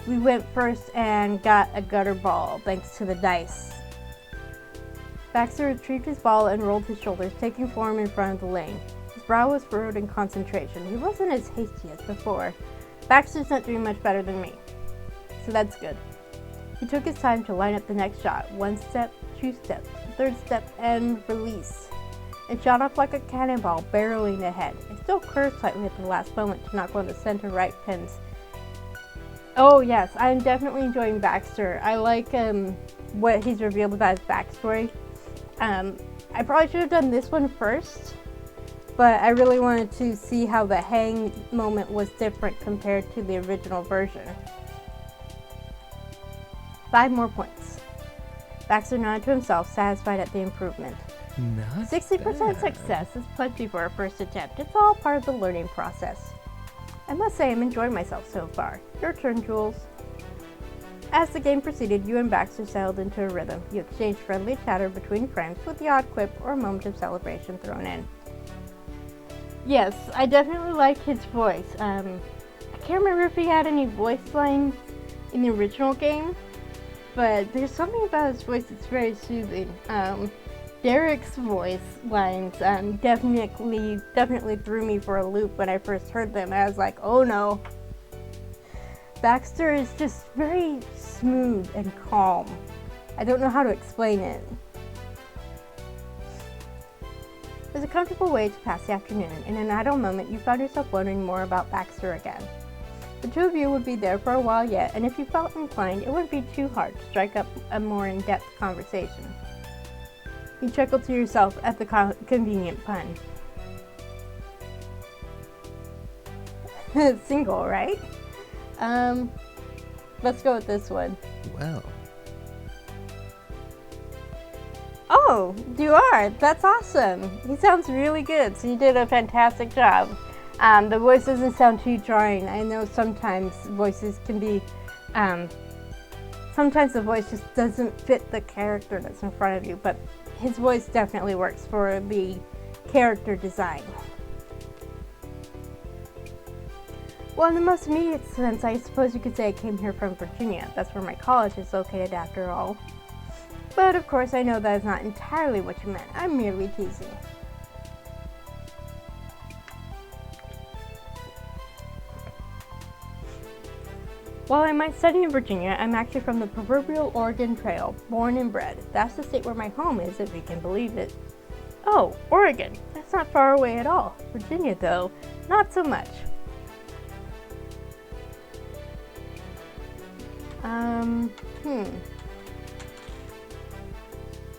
we went first and got a gutter ball thanks to the dice. Baxter retrieved his ball and rolled his shoulders, taking form in front of the lane. His brow was furrowed in concentration. He wasn't as hasty as before. Baxter's not doing much better than me, so that's good. He took his time to line up the next shot. 1 step, 2 steps, 3rd step, and release. It shot off like a cannonball, barreling ahead. It still curved slightly at the last moment to knock one of the center right pins. Oh yes, I'm definitely enjoying Baxter. I like what he's revealed about his backstory. I probably should have done this one first, but I really wanted to see how the hang moment was different compared to the original version. 5 more points. Baxter nodded to himself, satisfied at the improvement. Not 60% bad. success is plenty for a first attempt. It's all part of the learning process. I must say I'm enjoying myself so far. Your turn, Jules. As the game proceeded, you and Baxter settled into a rhythm. You exchanged friendly chatter between friends with the odd quip or moment of celebration thrown in. Yes, I definitely like his voice. I can't remember if he had any voice lines in the original game, but there's something about his voice that's very soothing. Derek's voice lines definitely threw me for a loop when I first heard them. I was like, oh no. Baxter is just very smooth and calm. I don't know how to explain it. It was a comfortable way to pass the afternoon. In an idle moment, you found yourself learning more about Baxter again. The 2 of you would be there for a while yet, and if you felt inclined, it wouldn't be too hard to strike up a more in-depth conversation. You chuckled to yourself at the convenient pun. Single, right? Let's go with this one. Well, Oh, you are? That's awesome. He sounds really good, so you did a fantastic job. The voice doesn't sound too jarring. I know sometimes voices can be sometimes the voice just doesn't fit the character that's in front of you, but his voice definitely works for the character design. Well, in the most immediate sense, I suppose you could say I came here from Virginia. That's where my college is located after all. But of course I know that is not entirely what you meant. I'm merely teasing. While I might study in Virginia, I'm actually from the proverbial Oregon Trail, born and bred. That's the state where my home is, if you can believe it. Oh, Oregon. That's not far away at all. Virginia, though, not so much.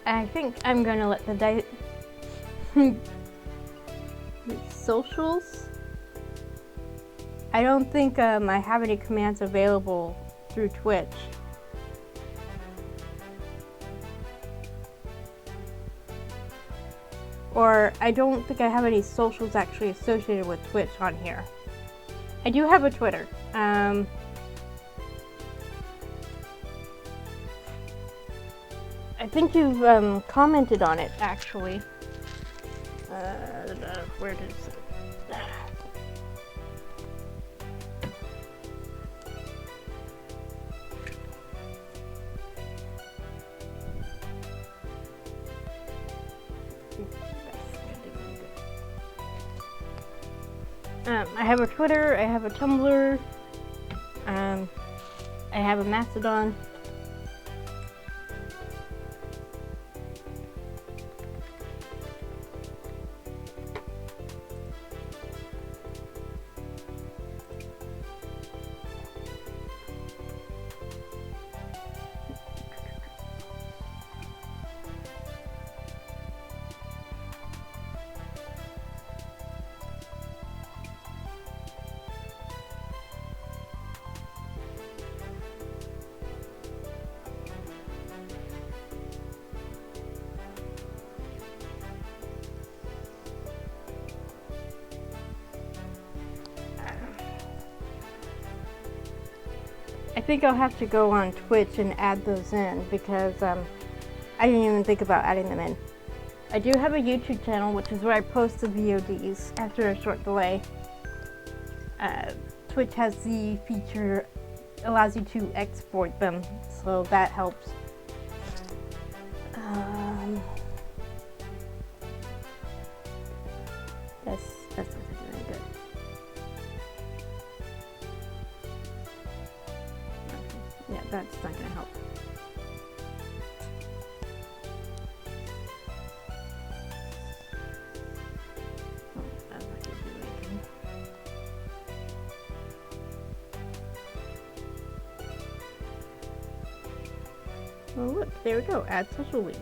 I think I'm gonna let the socials? I don't think I have any commands available through Twitch. Or I don't think I have any socials actually associated with Twitch on here. I do have a Twitter. I think you've commented on it actually. Where does it? I have a Twitter, I have a Tumblr, I have a Mastodon. I think I'll have to go on Twitch and add those in because I didn't even think about adding them in. I do have a YouTube channel, which is where I post the VODs after a short delay. Twitch has the feature, allows you to export them, so that helps. That's not doing good. Yeah, that's not gonna help. Oh, that's not gonna do anything. Oh look, there we go, add social link.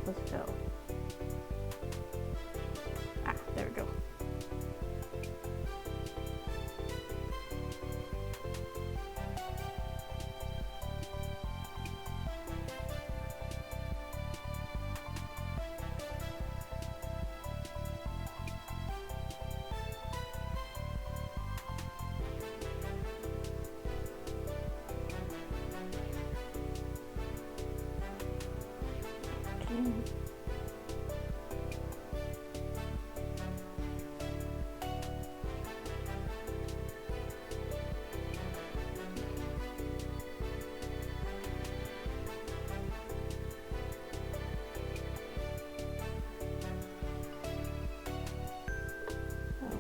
Let's go. There we go.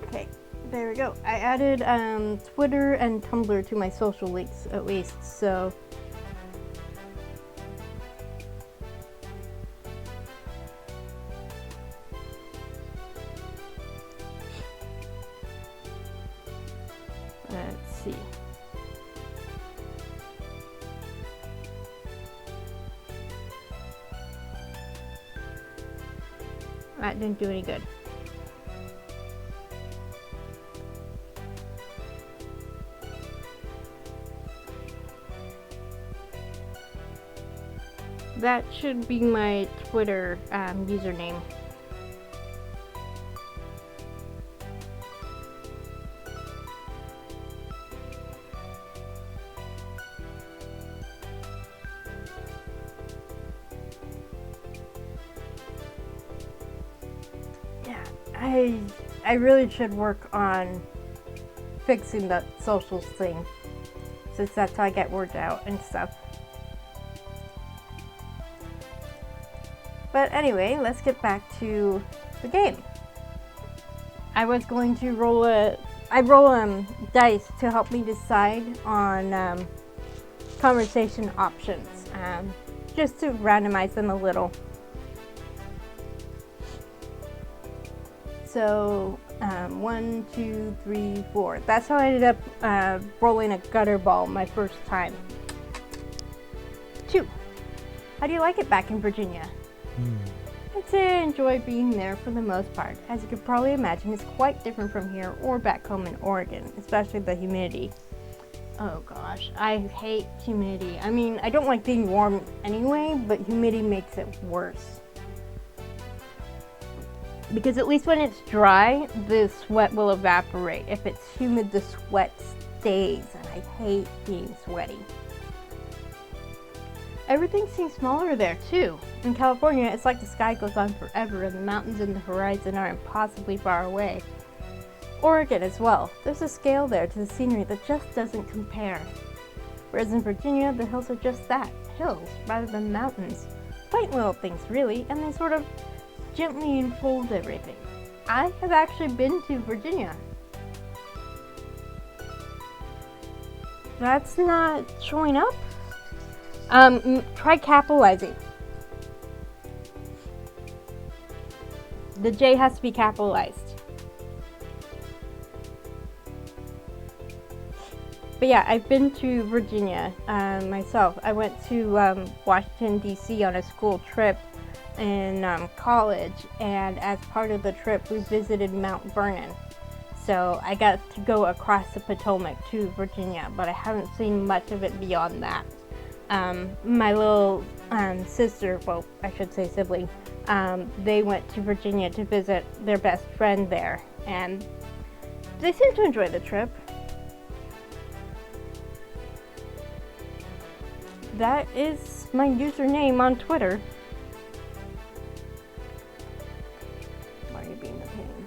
Okay, there we go. I added Twitter and Tumblr to my social links at least, so let's see. That didn't do any good. that should be my Twitter username. Yeah, I really should work on fixing that socials thing, since that's how I get word out and stuff. But anyway, let's get back to the game. I was going to roll dice to help me decide on conversation options, just to randomize them a little. So 1, 2, 3, 4. That's how I ended up rolling a gutter ball my first time. 2. How do you like it back in Virginia? I'd say I enjoy being there for the most part. As you could probably imagine, it's quite different from here or back home in Oregon, especially the humidity. Oh gosh, I hate humidity. I mean, I don't like being warm anyway, but humidity makes it worse. Because at least when it's dry, the sweat will evaporate. If it's humid, the sweat stays, and I hate being sweaty. Everything seems smaller there too. In California, it's like the sky goes on forever and the mountains and the horizon are impossibly far away. Oregon as well. There's a scale there to the scenery that just doesn't compare. Whereas in Virginia, the hills are just that, hills rather than mountains. Quaint little things really, and they sort of gently enfold everything. I have actually been to Virginia. That's not showing up? Try capitalizing. The J has to be capitalized. But yeah, I've been to Virginia myself. I went to Washington, D.C. on a school trip in college, and as part of the trip, we visited Mount Vernon. So I got to go across the Potomac to Virginia, but I haven't seen much of it beyond that. My little sister, well, I should say sibling, they went to Virginia to visit their best friend there, and they seemed to enjoy the trip. That is my username on Twitter. Why are you being a pain?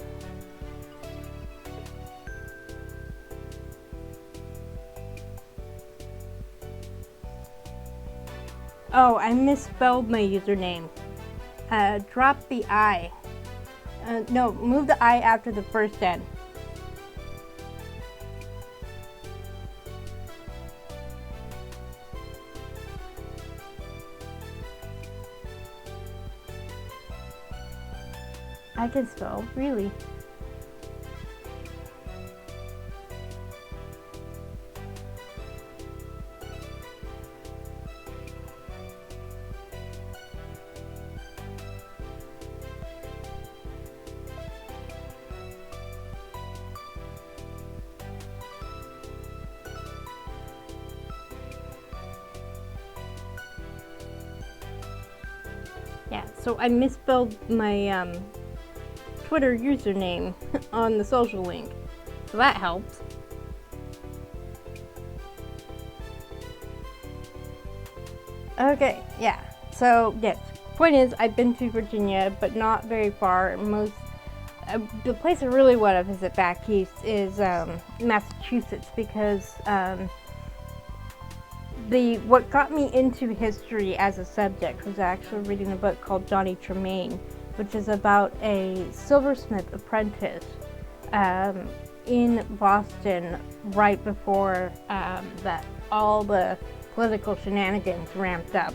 Oh, I misspelled my username. Drop the I. No, move the I after the first N. I can spell, really. Yeah, so I misspelled my Twitter username on the social link, so that helps. Okay, yeah, so yes, point is I've been to Virginia, but not very far. The place I really want to visit back east is Massachusetts, because what got me into history as a subject was actually reading a book called Johnny Tremaine, which is about a silversmith apprentice in Boston right before that all the political shenanigans ramped up,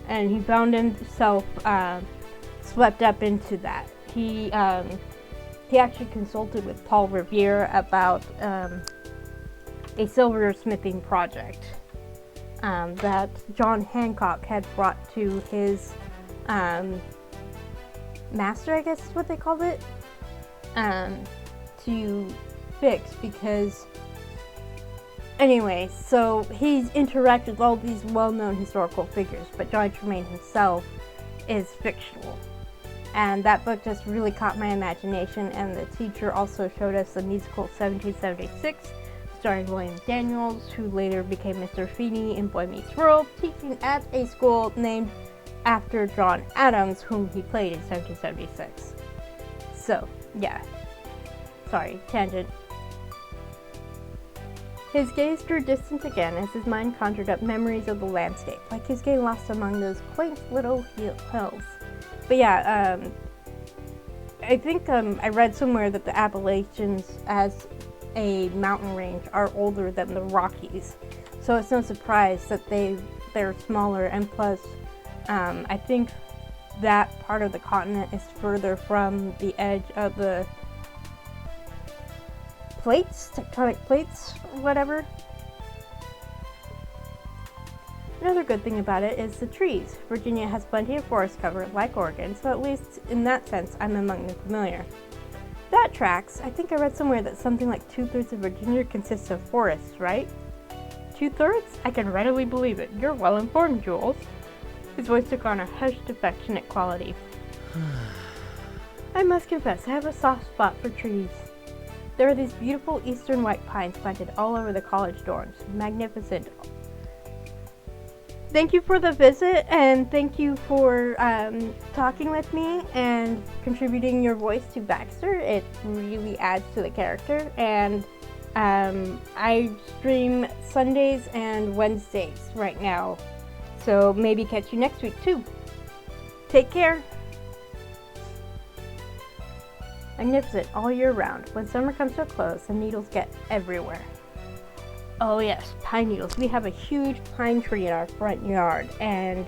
and he found himself swept up into that. He actually consulted with Paul Revere about a silversmithing project that John Hancock had brought to his master, I guess is what they called it, to fix, because Anyway, so he's interacted with all these well-known historical figures, but John Tremaine himself is fictional. And that book just really caught my imagination, and the teacher also showed us the musical 1776, starring William Daniels, who later became Mr. Feeney in Boy Meets World, teaching at a school named after John Adams, whom he played in 1776. So, yeah. Sorry, tangent. His gaze grew distant again as his mind conjured up memories of the landscape, like he's getting lost among those quaint little hills. But yeah, I think I read somewhere that the Appalachians as a mountain range are older than the Rockies. So it's no surprise that they're smaller, and plus I think that part of the continent is further from the edge of the tectonic plates, or whatever. Another good thing about it is the trees. Virginia has plenty of forest cover, like Oregon, so at least in that sense, I'm among the familiar. That tracks. I think I read somewhere that something like 2/3 of Virginia consists of forests, right? 2/3? I can readily believe it. You're well informed, Jules. His voice took on a hushed, affectionate quality. I must confess, I have a soft spot for trees. There are these beautiful eastern white pines planted all over the college dorms. Magnificent. Thank you for the visit, and thank you for talking with me and contributing your voice to Baxter. It really adds to the character, and I stream Sundays and Wednesdays right now, so maybe catch you next week too. Take care. Magnificent all year round. When summer comes to a close, the needles get everywhere. Oh yes, pine needles. We have a huge pine tree in our front yard, and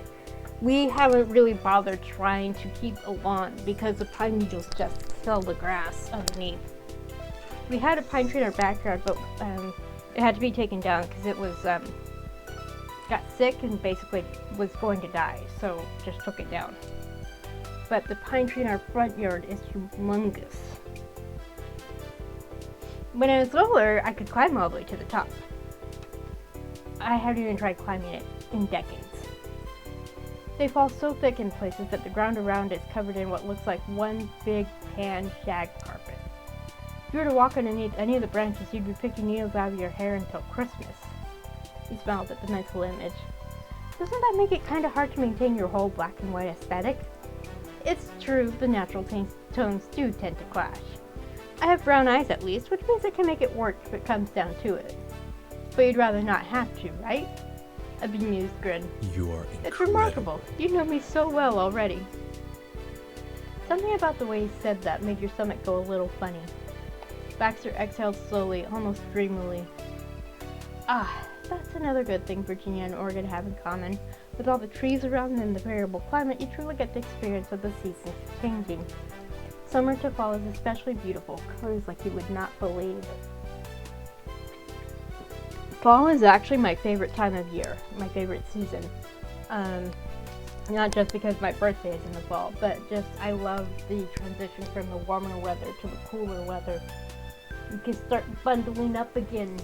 we haven't really bothered trying to keep a lawn because the pine needles just kill the grass underneath. We had a pine tree in our backyard, but it had to be taken down because it was got sick and basically was going to die, so just took it down. But the pine tree in our front yard is humongous. When I was littler, I could climb all the way to the top. I haven't even tried climbing it in decades. They fall so thick in places that the ground around is covered in what looks like one big tan shag carpet. If you were to walk underneath any of the branches, you'd be picking needles out of your hair until Christmas. He smiled at the mental image. Doesn't that make it kind of hard to maintain your whole black and white aesthetic? It's true, the natural tones do tend to clash. I have brown eyes at least, which means I can make it work if it comes down to it. But you'd rather not have to, right? A bemused grin. You are incredible. It's remarkable. You know me so well already. Something about the way he said that made your stomach go a little funny. Baxter exhaled slowly, almost dreamily. Ah, that's another good thing Virginia and Oregon have in common. With all the trees around and the variable climate, you truly get the experience of the seasons changing. Summer to fall is especially beautiful, colors like you would not believe. Fall is actually my favorite time of year, my favorite season. Not just because my birthday is in the fall, but just I love the transition from the warmer weather to the cooler weather. You can start bundling up again,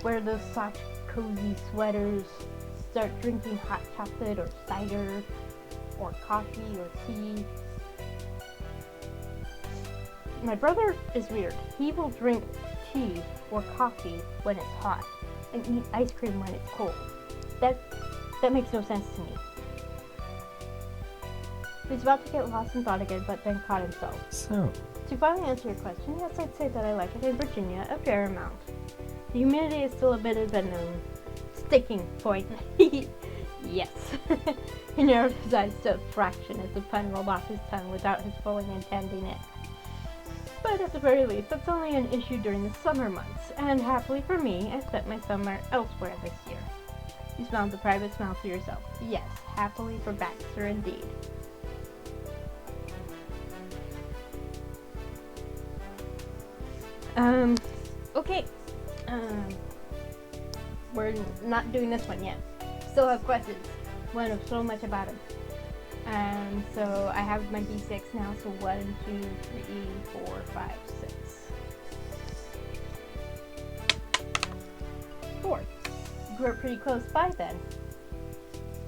wear those soft, cozy sweaters, start drinking hot chocolate or cider or coffee or tea. My brother is weird. He will drink tea or coffee when it's hot and eat ice cream when it's cold. That makes no sense to me. He was about to get lost in thought again, but then caught himself. So, To finally answer your question, yes, I'd say that I like it in Virginia a fair amount. The humidity is still a bit of a sticking point. Yes. He narrowed his eyes to a fraction as the pun rolled off his tongue without his fully intending it. But at the very least, that's only an issue during the summer months, and happily for me, I spent my summer elsewhere this year. You smiled a private smile to yourself. Yes, happily for Baxter indeed. Okay. We're not doing this one yet. Still have questions. Want to know so much about him. So I have my D6 now, so 1, 2, 3, 4, 5, 6. grew up pretty close by then.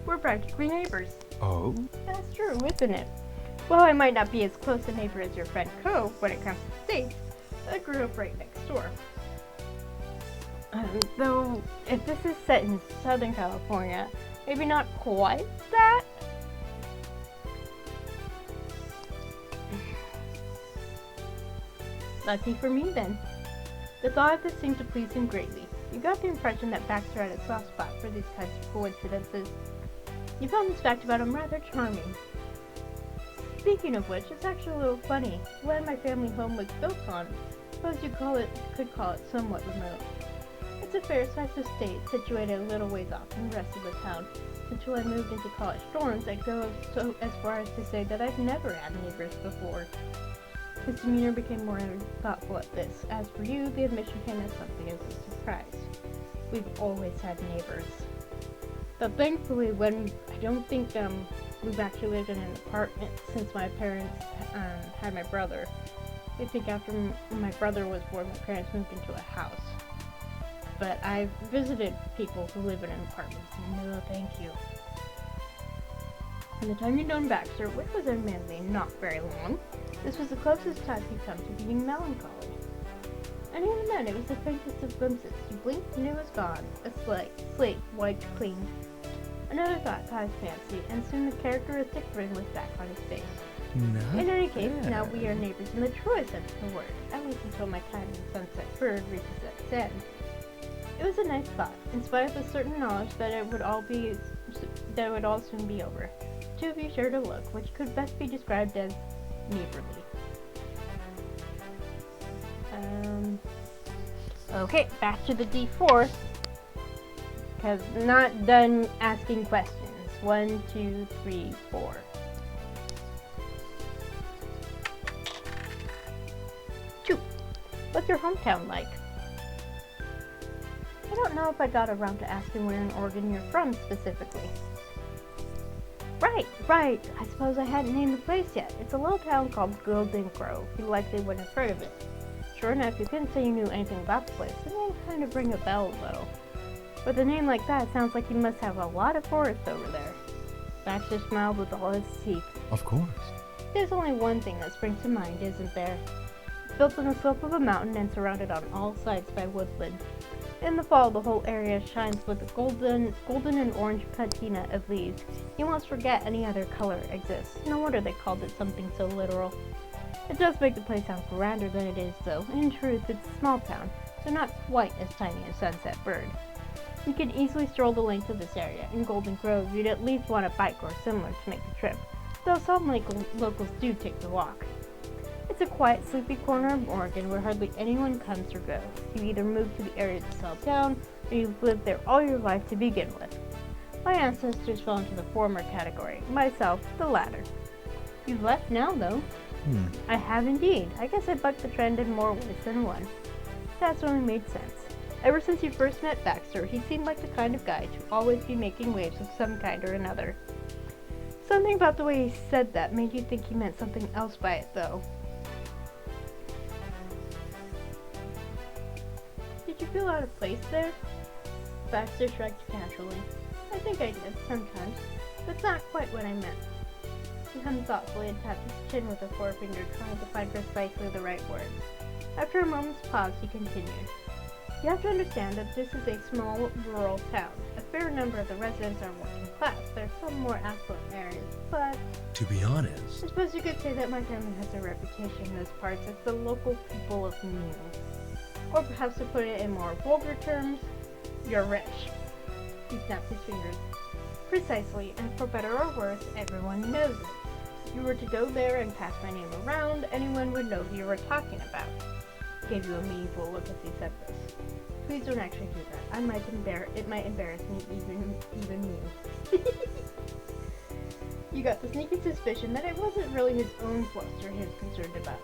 We're practically neighbors. Oh? That's true, isn't it? While I might not be as close a neighbor as your friend Co when it comes to states, I grew up right next door. Though, if this is set in Southern California, maybe not quite that. Lucky for me then. The thought of this seemed to please him greatly. You got the impression that Baxter had a soft spot for these kinds of coincidences. You found this fact about him rather charming. Speaking of which, it's actually a little funny. The land my family home was built on, suppose you could call it somewhat remote. It's a fair-sized estate situated a little ways off from the rest of the town. Until I moved into college dorms, I'd go as far as to say that I'd never had neighbors before. His demeanor became more thoughtful at this. As for you, the admission came as something as a surprise. We've always had neighbors. But thankfully, I don't think we've actually lived in an apartment since my parents had my brother. I think after my brother was born, my parents moved into a house. But I've visited people who live in apartments, and no thank you. In the time you'd known Baxter, which was admittedly not very long, this was the closest time he'd come to being melancholy. And even then, it was the faintest of glimpses. You blinked and it was gone. A slate wiped clean. Another thought caught his fancy, and soon the characteristic grin was back on his face. Not In any case, bad. now we are neighbors in the truest sense of the word, at least until my time in Sunset Bird reaches its end. It was a nice thought, in spite of the certain knowledge that it would all soon be over. To be sure to look, which could best be described as neighborly. Okay, back to the D4. Because not done asking questions. 1, 2, 3, 4. Two. What's your hometown like? I don't know if I got around to asking where in Oregon you're from specifically. Right. I suppose I hadn't named the place yet. It's a little town called Golden Grove. You likely wouldn't have heard of it. Sure enough, you couldn't say you knew anything about the place. It didn't kind of ring a bell, though. With a name like that, it sounds like you must have a lot of forest over there. Baxter smiled with all his teeth. Of course. There's only one thing that springs to mind, isn't there? It's built on the slope of a mountain and surrounded on all sides by woodland. In the fall, the whole area shines with a golden and orange patina of leaves. You almost forget any other color exists. No wonder they called it something so literal. It does make the place sound grander than it is, though. In truth, it's a small town, so not quite as tiny as Sunset Bird. You can easily stroll the length of this area. In Golden Grove, you'd at least want a bike or similar to make the trip, though some locals do take the walk. It's a quiet, sleepy corner of Oregon where hardly anyone comes or goes. You either move to the area to settle down, or you've lived there all your life to begin with. My ancestors fell into the former category, myself, the latter. You've left now, though. I have indeed. I guess I bucked the trend in more ways than one. That's only made sense. Ever since you first met Baxter, he seemed like the kind of guy to always be making waves of some kind or another. Something about the way he said that made you think he meant something else by it, though. Did you feel out of place there? Baxter shrugged casually. I think I did, sometimes. That's not quite what I meant. He hummed thoughtfully and tapped his chin with a forefinger, trying to find precisely the right words. After a moment's pause, he continued. You have to understand that this is a small, rural town. A fair number of the residents are working class. There are some more affluent areas, but To be honest, I suppose you could say that my family has a reputation in those parts as the local people of means. Or perhaps to put it in more vulgar terms, you're rich. He snapped his fingers. Precisely, and for better or worse, everyone knows it. If you were to go there and pass my name around, anyone would know who you were talking about. Gave you a meaningful look as he said this. Please don't actually do that. It might embarrass me, even me. You got the sneaking suspicion that it wasn't really his own bluster he was concerned about.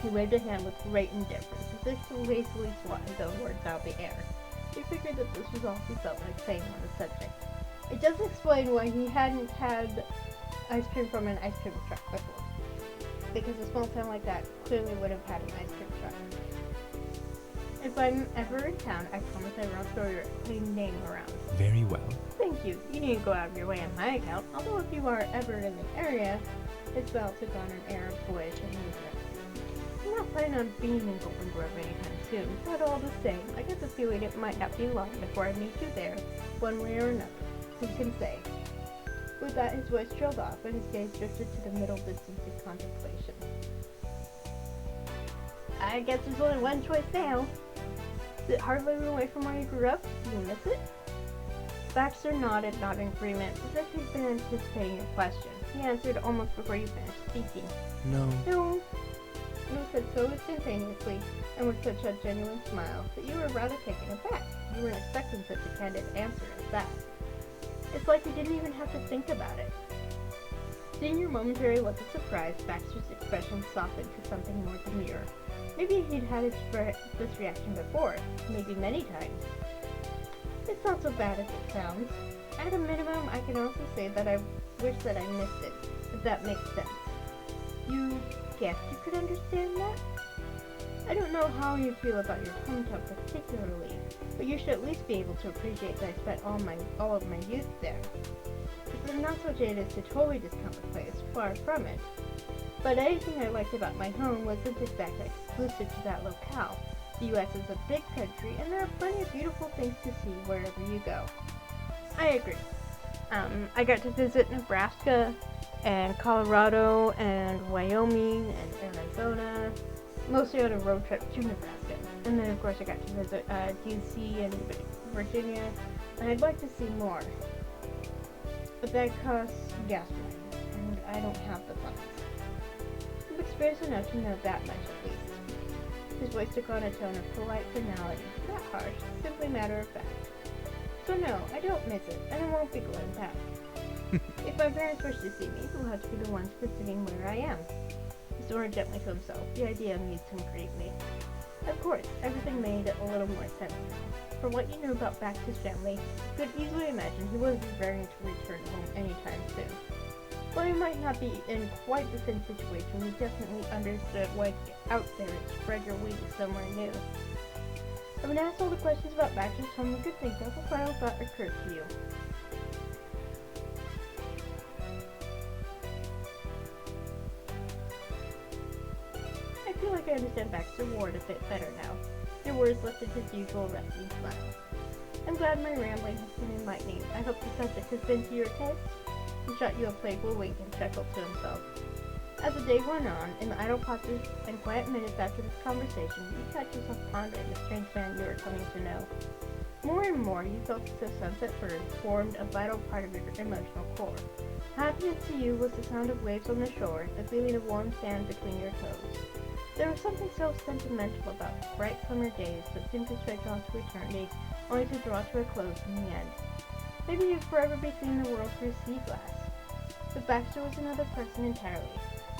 He waved a hand with great indifference, as if to lazily swat his own words out of the air. He figured that this was all he felt like saying on the subject. It does explain why he hadn't had ice cream from an ice cream truck before. Because a small town like that clearly would have had an ice cream truck. If I'm ever in town, I promise I won't throw your clean name around. Very well. Thank you. You needn't go out of your way on my account. Although if you are ever in the area, his smile took on an air of boyish amusement. I'm not planning on being in Golden Grove anytime soon, but all the same, I get the feeling it might not be long before I meet you there, one way or another. Who can say? With that, his voice trailed off, and his gaze drifted to the middle distance in contemplation. I guess there's only one choice now. Is it hard living away from where you grew up? Do you miss it? Baxter nodded, not in agreement, as if he'd been anticipating your question. He answered almost before you finished speaking. No. No. You said so instantaneously, and with such a genuine smile, that you were rather taken aback. You weren't expecting such a candid answer as that. It's like you didn't even have to think about it. Seeing your momentary look of surprise, Baxter's expression softened to something more demure. Maybe he'd had this reaction before, maybe many times. It's not so bad as it sounds. At a minimum, I can also say that I wish that I missed it, if that makes sense. You guessed you could understand that? I don't know how you feel about your hometown particularly, but you should at least be able to appreciate that I spent all of my youth there. I'm not so jaded to totally discount the place, far from it. But anything I liked about my home wasn't exactly exclusive to that locale. The U.S. is a big country, and there are plenty of beautiful things to see wherever you go. I agree. I got to visit Nebraska, and Colorado, and Wyoming, and Arizona, mostly on a road trip to Nebraska. And then, of course, I got to visit D.C. and Virginia, and I'd like to see more. But that costs gas money, and I don't have the funds. I'm experienced enough to know that much at least. His voice took on a tone of polite finality, not harsh, simply matter of fact. So no, I don't miss it, and I won't be going back. If my parents wish to see me, they'll have to be the ones visiting where I am. He snorted gently to himself. The idea amused him greatly. Of course, everything made a little more sense now. For what you knew about Baxter's family, you could easily imagine he wasn't preparing to return home anytime soon. While he might not be in quite the same situation, he definitely understood why to get out there and spread your wings somewhere new. I've been asked all the questions about Baxter's home you could think of, a final thought occurred to you. I feel like I understand Baxter Ward a bit better now. Your words lifted his usual resting smile. I'm glad my rambling has been enlightening. I hope the subject has been to your taste. He shot you a playful wink and chuckled to himself. As the day went on, in the idle pauses and quiet minutes after this conversation, you catch yourself pondering the strange man you were coming to know. More and more, you felt as if sunset birds formed a vital part of your emotional core. Happiness to you was the sound of waves on the shore, the feeling of warm sand between your toes. There was something so sentimental about bright summer days that seemed to stretch on to eternity, only to draw to a close in the end. Maybe you'd forever be seeing the world through sea glass. But Baxter was another person entirely.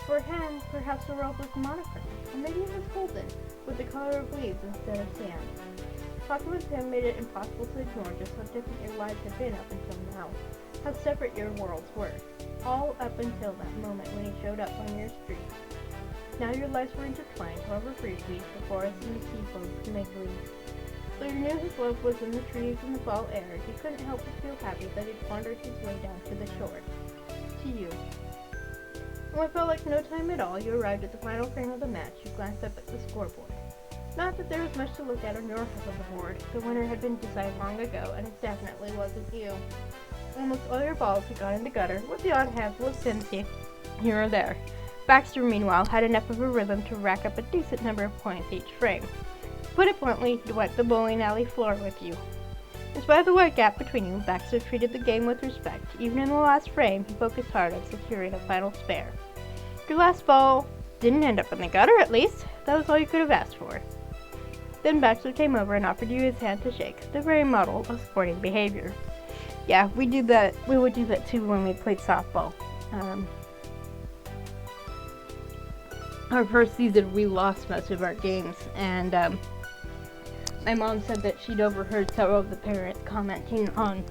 For him, perhaps the world was monochrome, or maybe it was golden, with the color of leaves instead of sand. Talking with him made it impossible to ignore just how different your lives had been up until now, how separate your worlds were, all up until that moment when he showed up on your street. Now your lives were intertwined, however briefly, the forest and the sea both mingling. Though you knew his love was in the trees and the fall air, you couldn't help but feel happy that he'd wandered his way down to the shore. To you. And what felt like no time at all, you arrived at the final frame of the match. You glanced up at the scoreboard. Not that there was much to look at on your half of the board. The winner had been decided long ago, and it definitely wasn't you. Almost all your balls had gone in the gutter, with the odd handful of pins here or there. Baxter, meanwhile, had enough of a rhythm to rack up a decent number of points each frame. To put it bluntly, he'd wipe the bowling alley floor with you. In spite of the wide gap between you, Baxter treated the game with respect. Even in the last frame, he focused hard on securing a final spare. Your last ball didn't end up in the gutter, at least. That was all you could have asked for. Then Baxter came over and offered you his hand to shake, the very model of sporting behavior. Yeah, we would do that too when we played softball. Our first season, we lost most of our games, and my mom said that she'd overheard several of the parents commenting on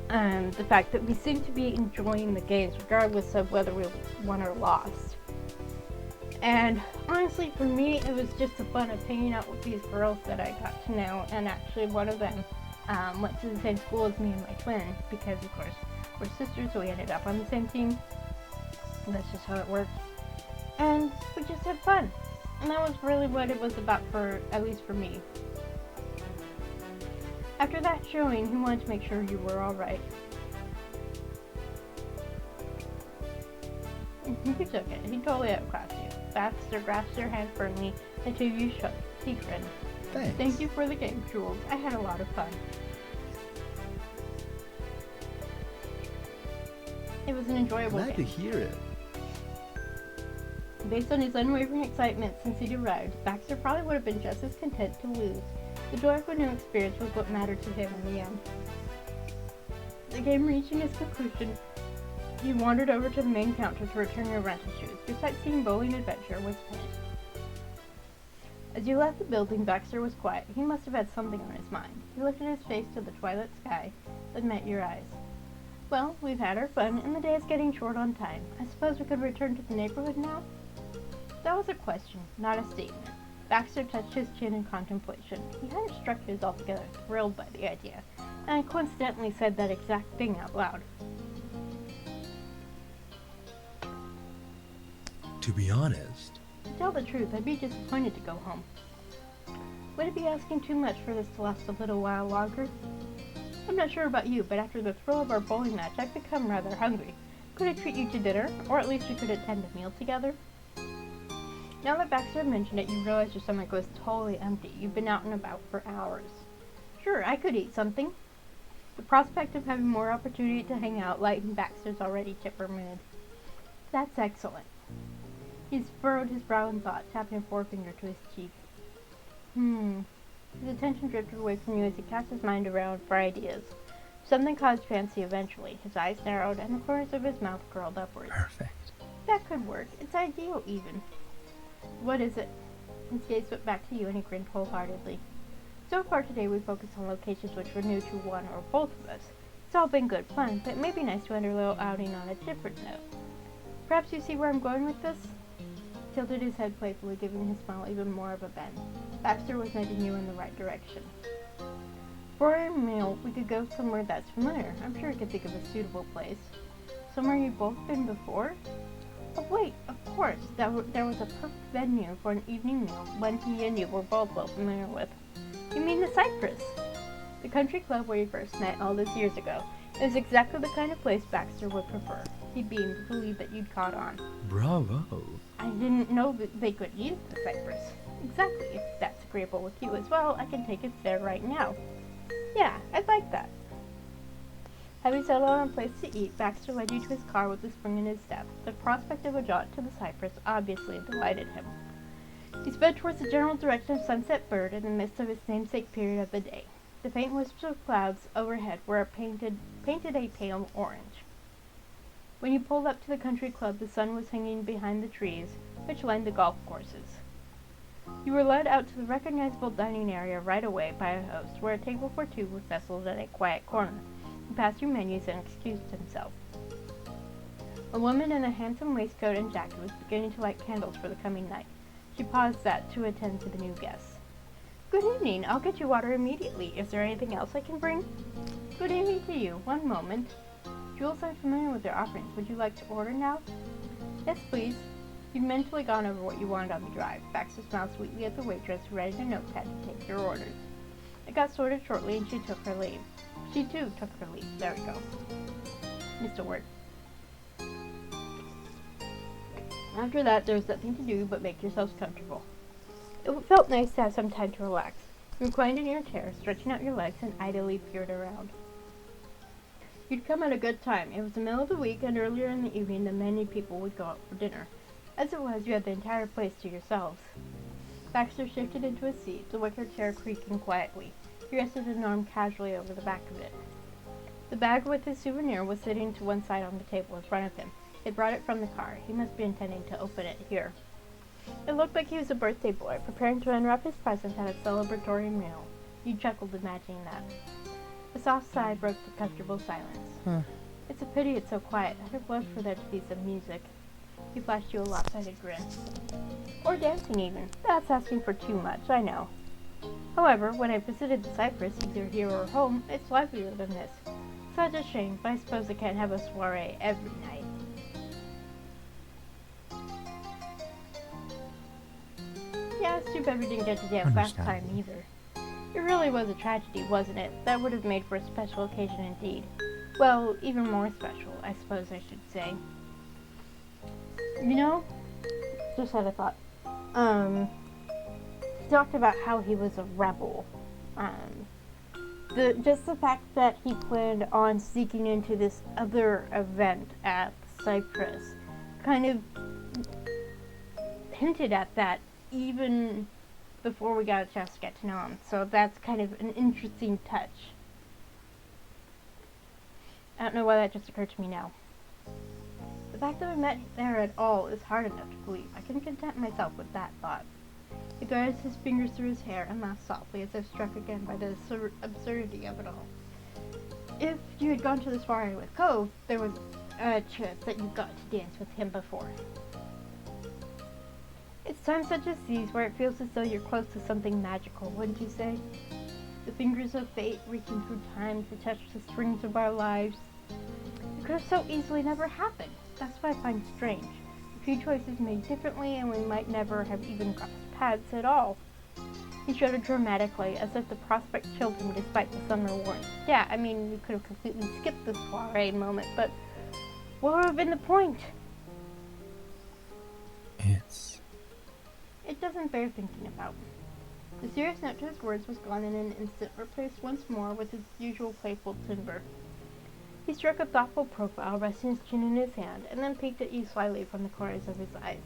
the fact that we seemed to be enjoying the games regardless of whether we won or lost. And honestly, for me, it was just the fun of hanging out with these girls that I got to know. And actually, one of them went to the same school as me and my twin because, of course, we're sisters, so we ended up on the same team. That's just how it worked. And we just had fun. And that was really what it was about, for at least for me. After that showing, he wanted to make sure you were alright. He took it. He totally outclassed you. Baxter grasped your hand firmly. The two of you shook. He grinned. Thanks. Thank you for the game, Jules. I had a lot of fun. It was an enjoyable Glad to game. hear it. Based on his unwavering excitement since he'd arrived, Baxter probably would have been just as content to lose. The joy of a new experience was what mattered to him in the end. The game reaching its conclusion, he wandered over to the main counter to return your rental shoes. Your sightseeing bowling adventure was finished. As you left the building, Baxter was quiet. He must have had something on his mind. He lifted his face to the twilight sky that met your eyes. Well, we've had our fun, and the day is getting short on time. I suppose we could return to the neighborhood now? That was a question, not a statement. Baxter touched his chin in contemplation. He hadn't struck his altogether thrilled by the idea, and I coincidentally said that exact thing out loud. To be honest, To tell the truth, I'd be disappointed to go home. Would it be asking too much for this to last a little while longer? I'm not sure about you, but after the thrill of our bowling match, I've become rather hungry. Could I treat you to dinner, or at least we could attend a meal together? Now that Baxter mentioned it, you realize your stomach was totally empty. You've been out and about for hours. Sure, I could eat something. The prospect of having more opportunity to hang out lightened Baxter's already chipper mood. That's excellent. He furrowed his brow in thought, tapping a forefinger to his cheek. His attention drifted away from you as he cast his mind around for ideas. Something caused fancy eventually. His eyes narrowed, and the corners of his mouth curled upwards. perfect. That could work. It's ideal, even. What is it? His gaze went back to you, and he grinned wholeheartedly. So far today, we focused on locations which were new to one or both of us. It's all been good fun, but it may be nice to end our little outing on a different note. Perhaps you see where I'm going with this? He tilted his head playfully, giving his smile even more of a bend. Baxter was nudging you in the right direction. For our meal, we could go somewhere that's familiar. I'm sure we could think of a suitable place. Somewhere you've both been before? Oh wait, of course. There was a perfect venue for an evening meal, one he and you were both well familiar with. You mean the Cypress? The country club where you first met all those years ago. It was exactly the kind of place Baxter would prefer. He beamed to believe that you'd caught on. Bravo. I didn't know that they could use the Cypress. Exactly. If that's agreeable with you as well, I can take it there right now. Yeah, I'd like that. Having settled on a place to eat, Baxter led you to his car with a spring in his step. The prospect of a jaunt to the Cypress obviously delighted him. He sped towards the general direction of Sunset Bird in the midst of his namesake period of the day. The faint wisps of clouds overhead were painted a pale orange. When you pulled up to the country club, the sun was hanging behind the trees, which lined the golf courses. You were led out to the recognizable dining area right away by a host, where a table for two was nestled in a quiet corner. He passed through menus and excused himself. A woman in a handsome waistcoat and jacket was beginning to light candles for the coming night. She paused that to attend to the new guests. Good evening. I'll get you water immediately. Is there anything else I can bring? Good evening to you. One moment. Jules, I'm familiar with their offerings. Would you like to order now? Yes, please. You've mentally gone over what you wanted on the drive. Baxter smiled sweetly at the waitress who read a notepad to take your orders. It got sorted shortly and she took her leave. She too took her leave. There we go. Mr. Word. After that, there was nothing to do but make yourselves comfortable. It felt nice to have some time to relax. You reclined in your chair, stretching out your legs, and idly peered around. You'd come at a good time. It was the middle of the week, and earlier in the evening, many people would go out for dinner. As it was, you had the entire place to yourselves. Baxter shifted into his seat, the wicker chair creaking quietly. He rested his arm casually over the back of it. The bag with his souvenir was sitting to one side on the table in front of him. He brought it from the car. He must be intending to open it here. It looked like he was a birthday boy, preparing to unwrap his present at a celebratory meal. You chuckled, imagining that. A soft sigh broke the comfortable silence. It's a pity it's so quiet. I'd have loved for there to be some music. He flashed you a lopsided grin. Or dancing even. That's asking for too much, I know. However, when I visited the Cypress, either here or home, it's livelier than this. Such a shame, but I suppose I can't have a soiree every night. Yeah, it's too bad we didn't get to dance last time either. It really was a tragedy, wasn't it? That would have made for a special occasion indeed. Well, even more special, I suppose I should say. You know, just had a thought. He talked about how he was a rebel. Just the fact that he planned on sneaking into this other event at Cyprus kind of hinted at that even before we got a chance to get to know him. So that's kind of an interesting touch. I don't know why that just occurred to me now. The fact that we met there at all is hard enough to believe. I can content myself with that thought. He guided his fingers through his hair and laughed softly as if struck again by the absurdity of it all. If you had gone to the soiree with Cove, there was a chance that you got to dance with him before. It's times such as these where it feels as though you're close to something magical, wouldn't you say? The fingers of fate reaching through time to touch the strings of our lives. It could have so easily never happened. That's what I find strange. A few choices made differently and we might never have even crossed paths at all. He shuddered dramatically, as if the prospect chilled him despite the summer warmth. Yeah, I mean, we could have completely skipped the soiree moment, but what would have been the point? It doesn't bear thinking about. The serious note to his words was gone in an instant, replaced once more with his usual playful timbre. He struck a thoughtful profile, resting his chin in his hand, and then peeked at you slyly from the corners of his eyes.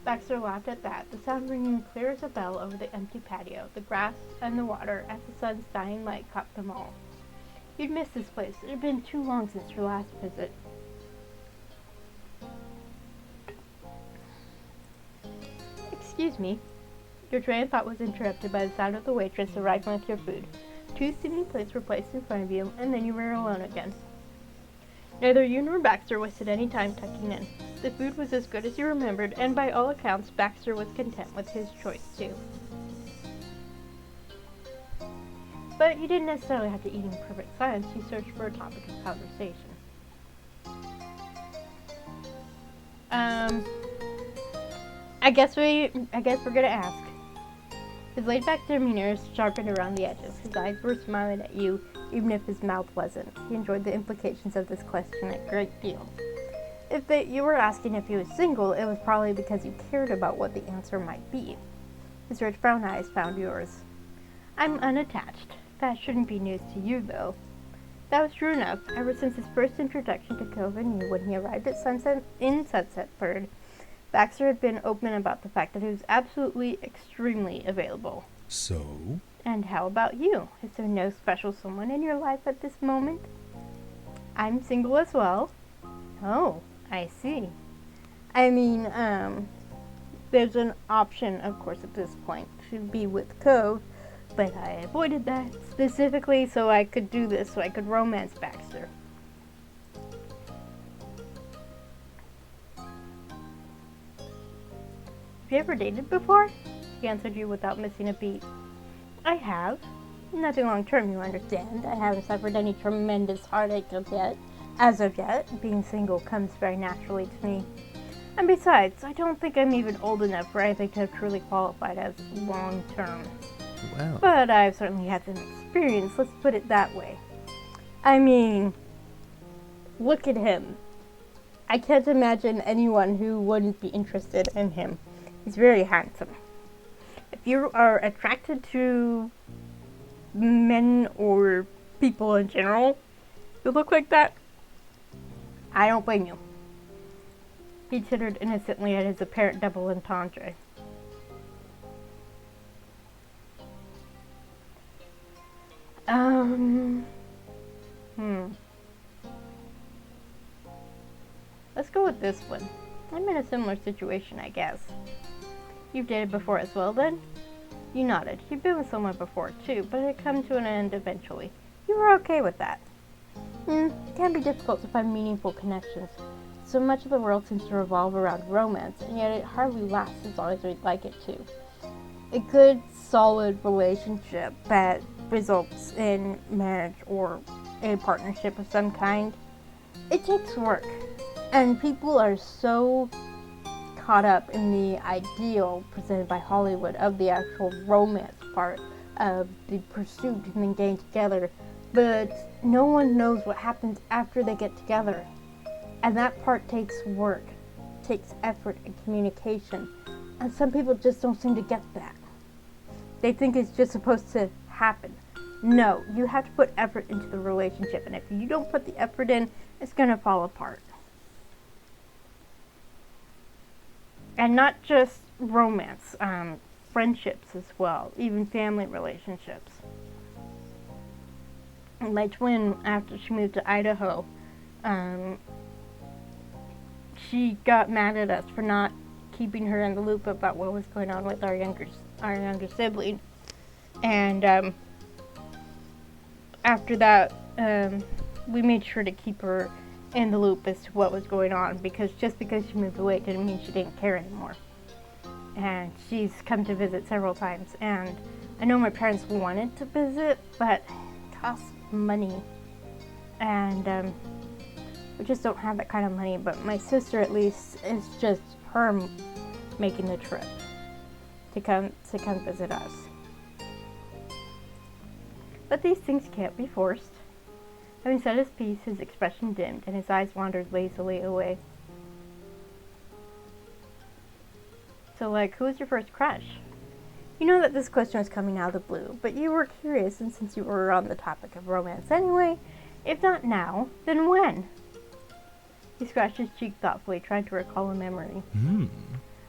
Baxter laughed at that, the sound ringing clear as a bell over the empty patio, the grass and the water, as the sun's dying light caught them all. You'd missed this place. It had been too long since your last visit. Excuse me. Your train of thought was interrupted by the sound of the waitress arriving with your food. 2 steaming plates were placed in front of you, and then you were alone again. Neither you nor Baxter wasted any time tucking in. The food was as good as you remembered, and by all accounts, Baxter was content with his choice too. But you didn't necessarily have to eat in perfect silence. You searched for a topic of conversation. I guess we're gonna ask. His laid-back demeanor sharpened around the edges. His eyes were smiling at you, even if his mouth wasn't. He enjoyed the implications of this question a great deal. If you were asking if he was single, it was probably because you cared about what the answer might be. His rich brown eyes found yours. I'm unattached. That shouldn't be news to you, though. That was true enough. Ever since his first introduction to Cove and you when he arrived at Sunsetford, Baxter had been open about the fact that he was absolutely, extremely available. So? And how about you? Is there no special someone in your life at this moment? I'm single as well. Oh, I see. I mean, there's an option, of course, at this point to be with Cove, but I avoided that specifically so I could do this, so I could romance Baxter. Have you ever dated before? He answered you without missing a beat. I have. Nothing long-term, you understand. I haven't suffered any tremendous heartache as of yet. Being single comes very naturally to me. And besides, I don't think I'm even old enough for anything to have truly qualified as long-term. Well. But I've certainly had some experience, let's put it that way. I mean, look at him. I can't imagine anyone who wouldn't be interested in him. He's very handsome. If you are attracted to men or people in general who look like that, I don't blame you. He tittered innocently at his apparent double entendre. Let's go with this one. I'm in a similar situation, I guess. You've dated before as well, then? You nodded. You've been with someone before, too, but it had come to an end eventually. You were okay with that. It can be difficult to find meaningful connections, So much of the world seems to revolve around romance, and yet it hardly lasts as long as we'd like it to. A good, solid relationship that results in marriage or a partnership of some kind, it takes work. And people are so caught up in the ideal presented by Hollywood of the actual romance part of the pursuit and then getting together, but no one knows what happens after they get together. And that part takes work, takes effort and communication, and some people just don't seem to get that. They think it's just supposed to happen. No, you have to put effort into the relationship, and if you don't put the effort in, it's going to fall apart. And not just romance, friendships as well, even family relationships. My twin, after she moved to Idaho, she got mad at us for not keeping her in the loop about what was going on with our younger sibling. And after that, we made sure to keep her in the loop as to what was going on, because just because she moved away didn't mean she didn't care anymore. And she's come to visit several times, and I know my parents wanted to visit, but it costs money, and we just don't have that kind of money. But my sister, at least, it's just her making the trip to come visit us. But these things can't be forced. Having said his piece, his expression dimmed, and his eyes wandered lazily away. So, who was your first crush? You know that this question was coming out of the blue, but you were curious, and since you were on the topic of romance anyway, if not now, then when? He scratched his cheek thoughtfully, trying to recall a memory.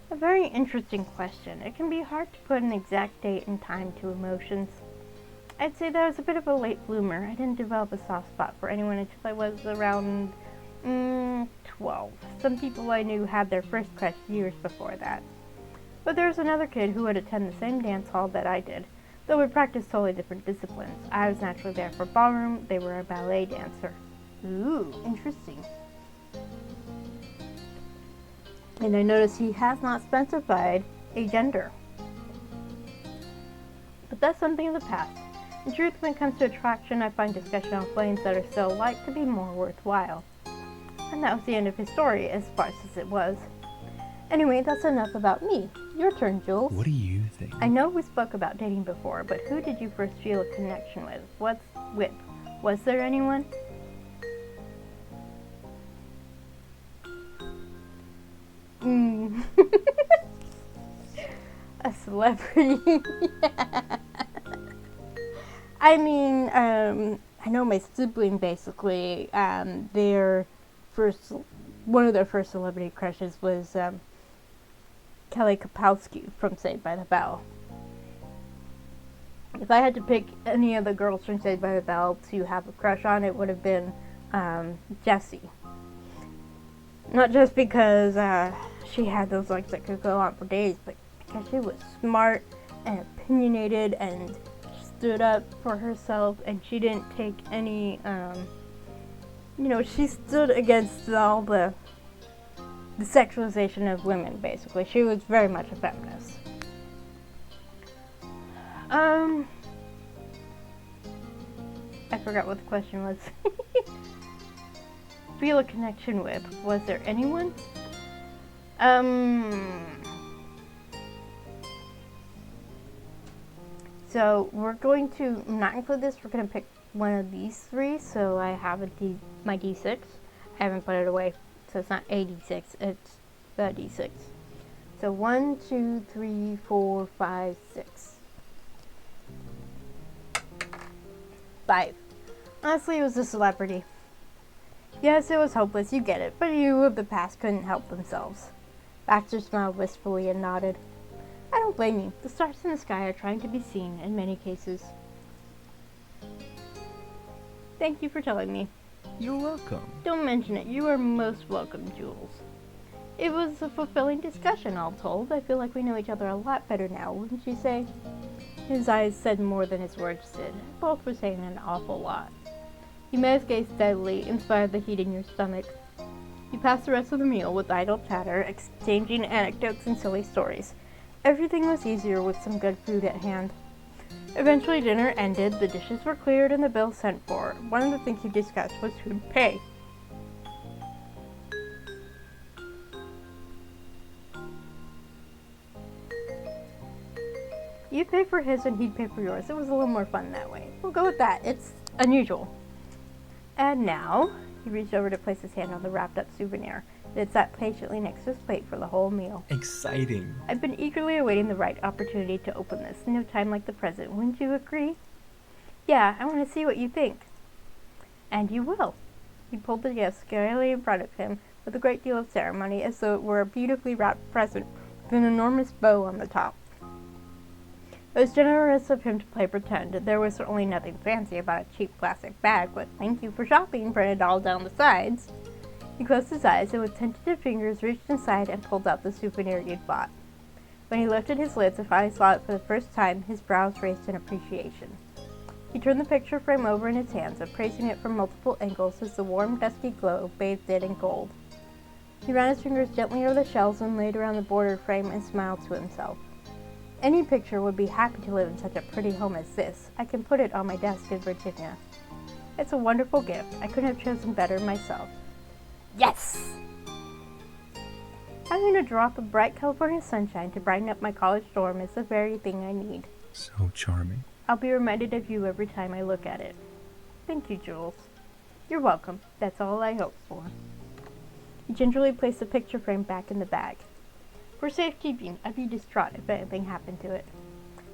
A very interesting question. It can be hard to put an exact date and time to emotions. I'd say that I was a bit of a late bloomer. I didn't develop a soft spot for anyone until I was around 12. Some people I knew had their first crush years before that. But there was another kid who would attend the same dance hall that I did, though we practiced totally different disciplines. I was naturally there for ballroom, they were a ballet dancer. Ooh, interesting. And I notice he has not specified a gender. But that's something of the past. In truth, when it comes to attraction, I find discussion on planes that are so alike to be more worthwhile. And that was the end of his story, as sparse as it was. Anyway, that's enough about me. Your turn, Jules. What do you think? I know we spoke about dating before, but who did you first feel a connection with? What's with? Was there anyone? A celebrity. I mean, I know my sibling basically, one of their first celebrity crushes was Kelly Kapowski from Saved by the Bell. If I had to pick any of the girls from Saved by the Bell to have a crush on, it would have been Jessie. Not just because she had those legs that could go on for days, but because she was smart and opinionated and stood up for herself, and she didn't take any, she stood against all the sexualization of women, basically. She was very much a feminist. I forgot what the question was. Feel a connection with. Was there anyone? So we're going to not include this. We're going to pick one of these three. So I have my D6. I haven't put it away, so it's not a D6. It's the D6. So 1, 2, 3, 4, 5, 6. 5. Honestly, it was a celebrity. Yes, it was hopeless, you get it, but you of the past couldn't help themselves. Baxter smiled wistfully and nodded. I don't blame you. The stars in the sky are trying to be seen in many cases. Thank you for telling me. You're welcome. Don't mention it. You are most welcome, Jules. It was a fulfilling discussion, all told. I feel like we know each other a lot better now, wouldn't you say? His eyes said more than his words did. Both were saying an awful lot. You may have gazed steadily, in spite of the heat in your stomach. You passed the rest of the meal with idle chatter, exchanging anecdotes and silly stories. Everything was easier with some good food at hand. Eventually dinner ended, the dishes were cleared, and the bill sent for. One of the things you discussed was who'd pay. You'd pay for his and he'd pay for yours. It was a little more fun that way. We'll go with that. It's unusual. And now, he reached over to place his hand on the wrapped up souvenir. It had sat patiently next to his plate for the whole meal. Exciting. I've been eagerly awaiting the right opportunity to open this. No time like the present. Wouldn't you agree? Yeah, I want to see what you think. And you will. He pulled the gift scarily in front of him with a great deal of ceremony, as though it were a beautifully wrapped present with an enormous bow on the top. It was generous of him to play pretend. There was certainly nothing fancy about a cheap plastic bag, but "Thank you for shopping" printed all down the sides. He closed his eyes and with tentative fingers reached inside and pulled out the souvenir he'd bought. When he lifted his lids and finally saw it for the first time, his brows raised in appreciation. He turned the picture frame over in his hands, appraising it from multiple angles as the warm, dusky glow bathed it in gold. He ran his fingers gently over the shells and laid around the bordered frame and smiled to himself. Any picture would be happy to live in such a pretty home as this. I can put it on my desk in Virginia. It's a wonderful gift. I couldn't have chosen better myself. Yes! Having a drop of bright California sunshine to brighten up my college dorm is the very thing I need. So charming. I'll be reminded of you every time I look at it. Thank you, Jules. You're welcome. That's all I hoped for. He gingerly placed the picture frame back in the bag. For safekeeping, I'd be distraught if anything happened to it.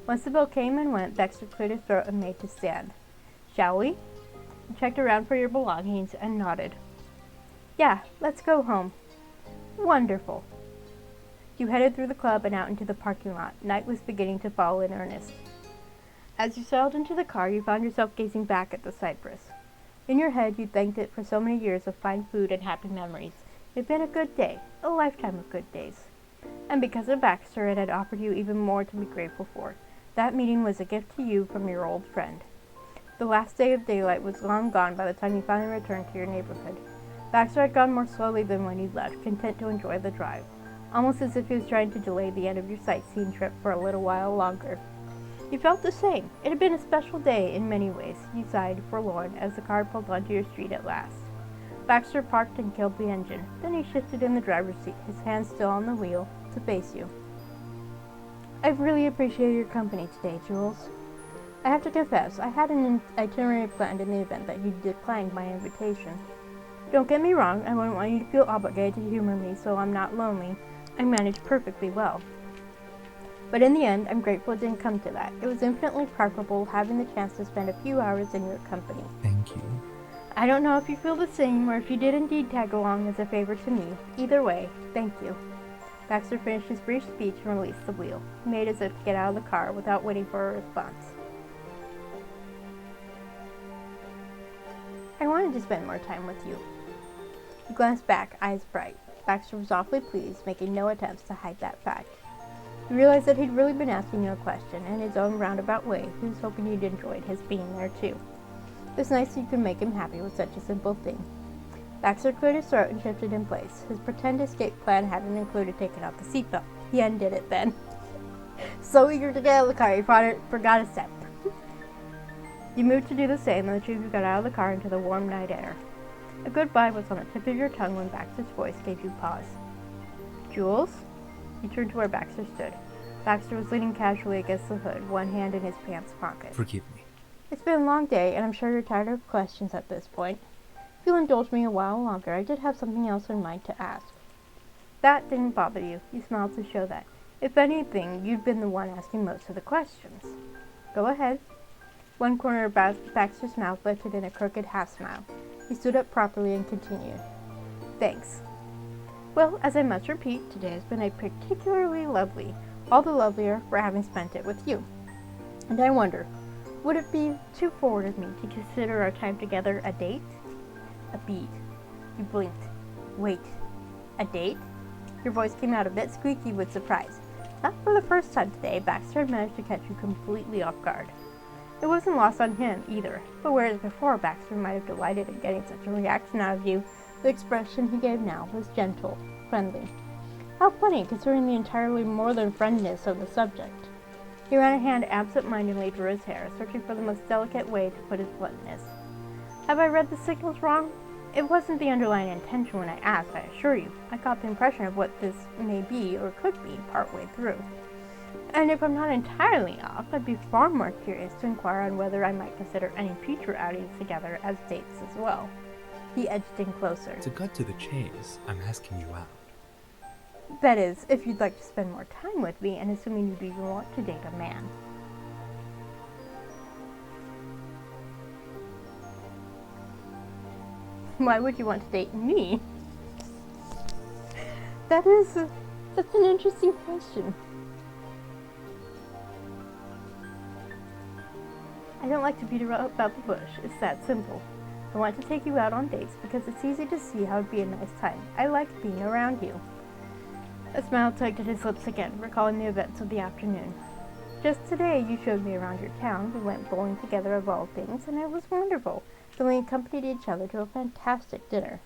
Once the bill came and went, Baxter cleared his throat and made to stand. Shall we? He checked around for your belongings and nodded. Yeah, let's go home. Wonderful. You headed through the club and out into the parking lot. Night was beginning to fall in earnest. As you settled into the car, you found yourself gazing back at the cypress. In your head, you thanked it for so many years of fine food and happy memories. It had been a good day, a lifetime of good days. And because of Baxter, it had offered you even more to be grateful for. That meeting was a gift to you from your old friend. The last day of daylight was long gone by the time you finally returned to your neighborhood. Baxter had gone more slowly than when you left, content to enjoy the drive, almost as if he was trying to delay the end of your sightseeing trip for a little while longer. You felt the same. It had been a special day in many ways. You sighed, forlorn, as the car pulled onto your street at last. Baxter parked and killed the engine. Then he shifted in the driver's seat, his hands still on the wheel, to face you. I've really appreciated your company today, Jules. I have to confess, I had an itinerary planned in the event that you declined my invitation. Don't get me wrong, I wouldn't want you to feel obligated to humor me so I'm not lonely. I managed perfectly well. But in the end, I'm grateful it didn't come to that. It was infinitely preferable having the chance to spend a few hours in your company. Thank you. I don't know if you feel the same or if you did indeed tag along as a favor to me. Either way, thank you. Baxter finished his brief speech and released the wheel. He made as if to get out of the car without waiting for a response. I wanted to spend more time with you. He glanced back, eyes bright. Baxter was awfully pleased, making no attempts to hide that fact. He realized that he'd really been asking you a question, in his own roundabout way. He was hoping you'd enjoyed his being there, too. It was nice that you could make him happy with such a simple thing. Baxter cleared his throat and shifted in place. His pretend escape plan hadn't included taking off the seatbelt. He undid it then. So eager to get out of the car, he forgot a step. You moved to do the same, and the two of you got out of the car into the warm night air. A goodbye was on the tip of your tongue when Baxter's voice gave you pause. Jules? You turned to where Baxter stood. Baxter was leaning casually against the hood, one hand in his pants pocket. Forgive me. It's been a long day, and I'm sure you're tired of questions at this point. If you'll indulge me a while longer, I did have something else in mind to ask. That didn't bother you. You smiled to show that. If anything, you'd been the one asking most of the questions. Go ahead. One corner of Baxter's mouth lifted in a crooked half-smile. He stood up properly and continued. Thanks. Well, as I must repeat, today has been a particularly lovely, all the lovelier for having spent it with you. And I wonder, would it be too forward of me to consider our time together a date? A bead. You blinked. Wait. A date? Your voice came out a bit squeaky with surprise. Not for the first time today, Baxter had managed to catch you completely off guard. It wasn't lost on him, either, but whereas before Baxter might have delighted in getting such a reaction out of you, The expression he gave now was gentle, friendly. How funny, considering the entirely more than friendness of the subject. He ran a hand absent-mindedly through his hair, searching for the most delicate way to put his bluntness. Have I read the signals wrong? It wasn't the underlying intention when I asked, I assure you. I got the impression of what this may be or could be partway through. And if I'm not entirely off, I'd be far more curious to inquire on whether I might consider any future outings together as dates as well. He edged in closer. To cut to the chase, I'm asking you out. That is, if you'd like to spend more time with me, and assuming you'd even want to date a man. Why would you want to date me? That's an interesting question. I don't like to beat about the bush. It's that simple. I want to take you out on dates because it's easy to see how it'd be a nice time. I like being around you. A smile tugged at his lips again, recalling the events of the afternoon. Just today you showed me around your town. We went bowling together of all things, and it was wonderful. Then we accompanied each other to a fantastic dinner.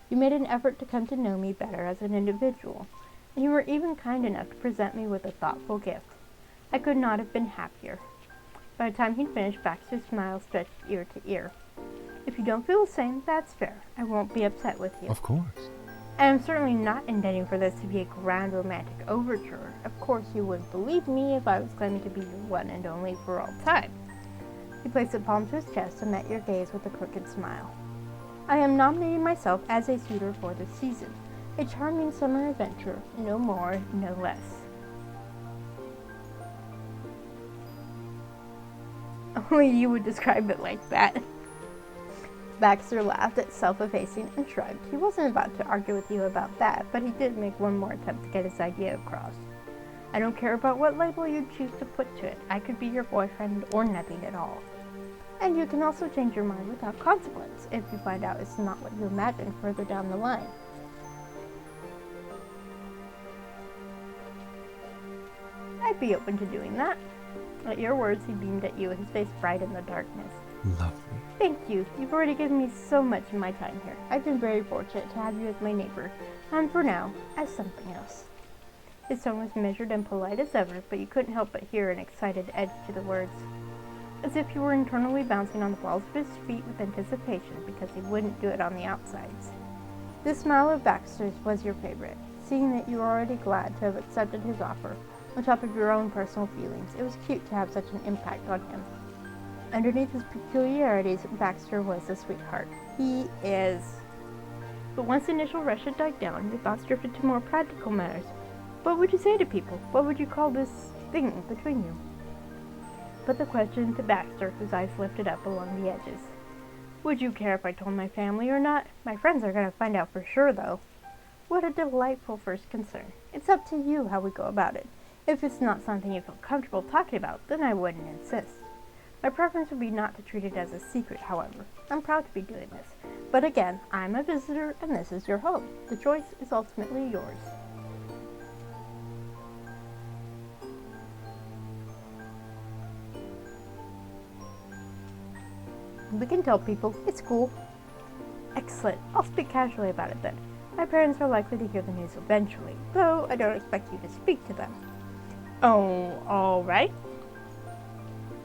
You made an effort to come to know me better as an individual, and you were even kind enough to present me with a thoughtful gift. I could not have been happier. By the time he'd finished, Baxter's smile stretched ear to ear. If you don't feel the same, that's fair. I won't be upset with you. Of course. And I'm certainly not intending for this to be a grand romantic overture. Of course, you wouldn't believe me if I was claiming to be your one and only for all time. He placed a palm to his chest and met your gaze with a crooked smile. I am nominating myself as a suitor for this season. A charming summer adventure, no more, no less. Only you would describe it like that. Baxter laughed at self-effacing and shrugged. He wasn't about to argue with you about that, but he did make one more attempt to get his idea across. I don't care about what label you choose to put to it. I could be your boyfriend or nothing at all. And you can also change your mind without consequence if you find out it's not what you imagined further down the line. I'd be open to doing that. At your words, he beamed at you, his face bright in the darkness. Lovely. Thank you. You've already given me so much in my time here. I've been very fortunate to have you as my neighbor, and for now, as something else. His tone was measured and polite as ever, but you couldn't help but hear an excited edge to the words, as if you were internally bouncing on the balls of his feet with anticipation because he wouldn't do it on the outsides. This smile of Baxter's was your favorite. Seeing that you were already glad to have accepted his offer, on top of your own personal feelings, it was cute to have such an impact on him. Underneath his peculiarities, Baxter was a sweetheart. He is. But once the initial rush had died down, your thoughts drifted to more practical matters. What would you say to people? What would you call this thing between you? Put the question to Baxter, whose eyes lifted up along the edges. Would you care if I told my family or not? My friends are going to find out for sure, though. What a delightful first concern. It's up to you how we go about it. If it's not something you feel comfortable talking about, then I wouldn't insist. My preference would be not to treat it as a secret, however. I'm proud to be doing this. But again, I'm a visitor and this is your home. The choice is ultimately yours. We can tell people. It's cool. Excellent. I'll speak casually about it then. My parents are likely to hear the news eventually, though I don't expect you to speak to them. Oh, all right.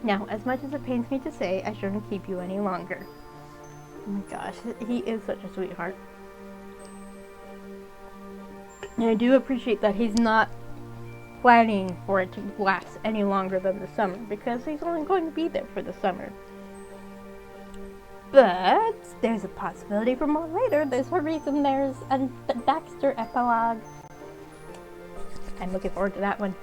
Now, as much as it pains me to say, I shouldn't keep you any longer. Oh my gosh, he is such a sweetheart. And I do appreciate that he's not planning for it to last any longer than the summer, because he's only going to be there for the summer. But there's a possibility for more later. There's a reason there's a Baxter epilogue. I'm looking forward to that one.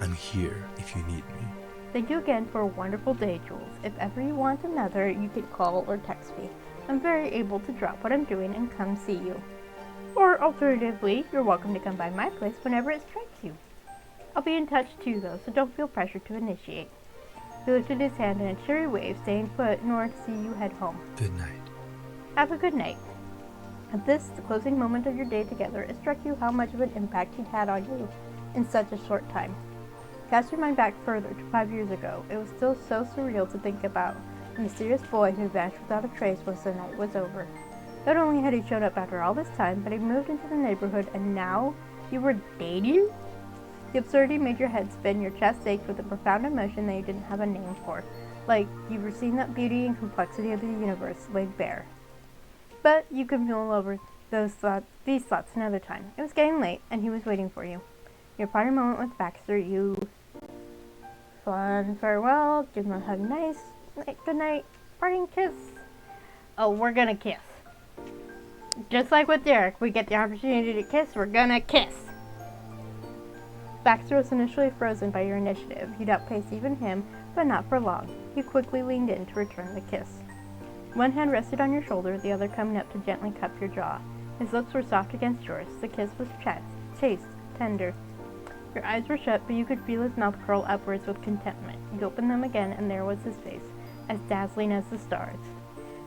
I'm here if you need me. Thank you again for a wonderful day, Jules. If ever you want another, you can call or text me. I'm very able to drop what I'm doing and come see you. Or alternatively, you're welcome to come by my place whenever it strikes you. I'll be in touch too, though, so don't feel pressured to initiate. He lifted his hand in a cheery wave, staying put in order to see you head home. Good night. Have a good night. At this, the closing moment of your day together, it struck you how much of an impact he'd had on you in such a short time. Cast your mind back further to 5 years ago. It was still so surreal to think about the mysterious boy who vanished without a trace once the night was over. Not only had he shown up after all this time, but he moved into the neighborhood and now you were dating? The absurdity made your head spin, your chest ached with a profound emotion that you didn't have a name for. Like you were seeing that beauty and complexity of the universe laid bare. But you could mull over these thoughts another time. It was getting late, and he was waiting for you. Your parting moment with Baxter, you fond farewell, give him a hug, nice, good night, parting kiss. Oh, we're gonna kiss. Just like with Derek, we get the opportunity to kiss, we're gonna kiss. Baxter was initially frozen by your initiative. You'd outpace even him, but not for long. He quickly leaned in to return the kiss. One hand rested on your shoulder, the other coming up to gently cup your jaw. His lips were soft against yours. The kiss was chaste, tender. Your eyes were shut, but you could feel his mouth curl upwards with contentment. You opened them again, and there was his face, as dazzling as the stars.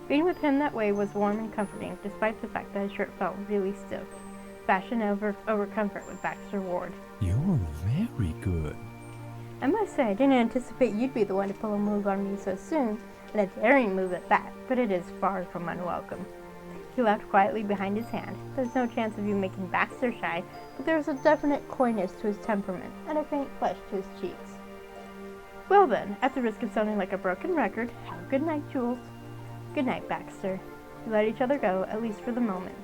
Being with him that way was warm and comforting, despite the fact that his shirt felt really stiff. Fashion over comfort with Baxter Ward. You're very good. I must say, I didn't anticipate you'd be the one to pull a move on me so soon, and a daring move at that, but it is far from unwelcome. He laughed quietly behind his hand. There's no chance of you making Baxter shy, but there was a definite coyness to his temperament, and a faint flush to his cheeks. Well then, at the risk of sounding like a broken record, have a good night, Jules. Good night, Baxter. You let each other go, at least for the moment.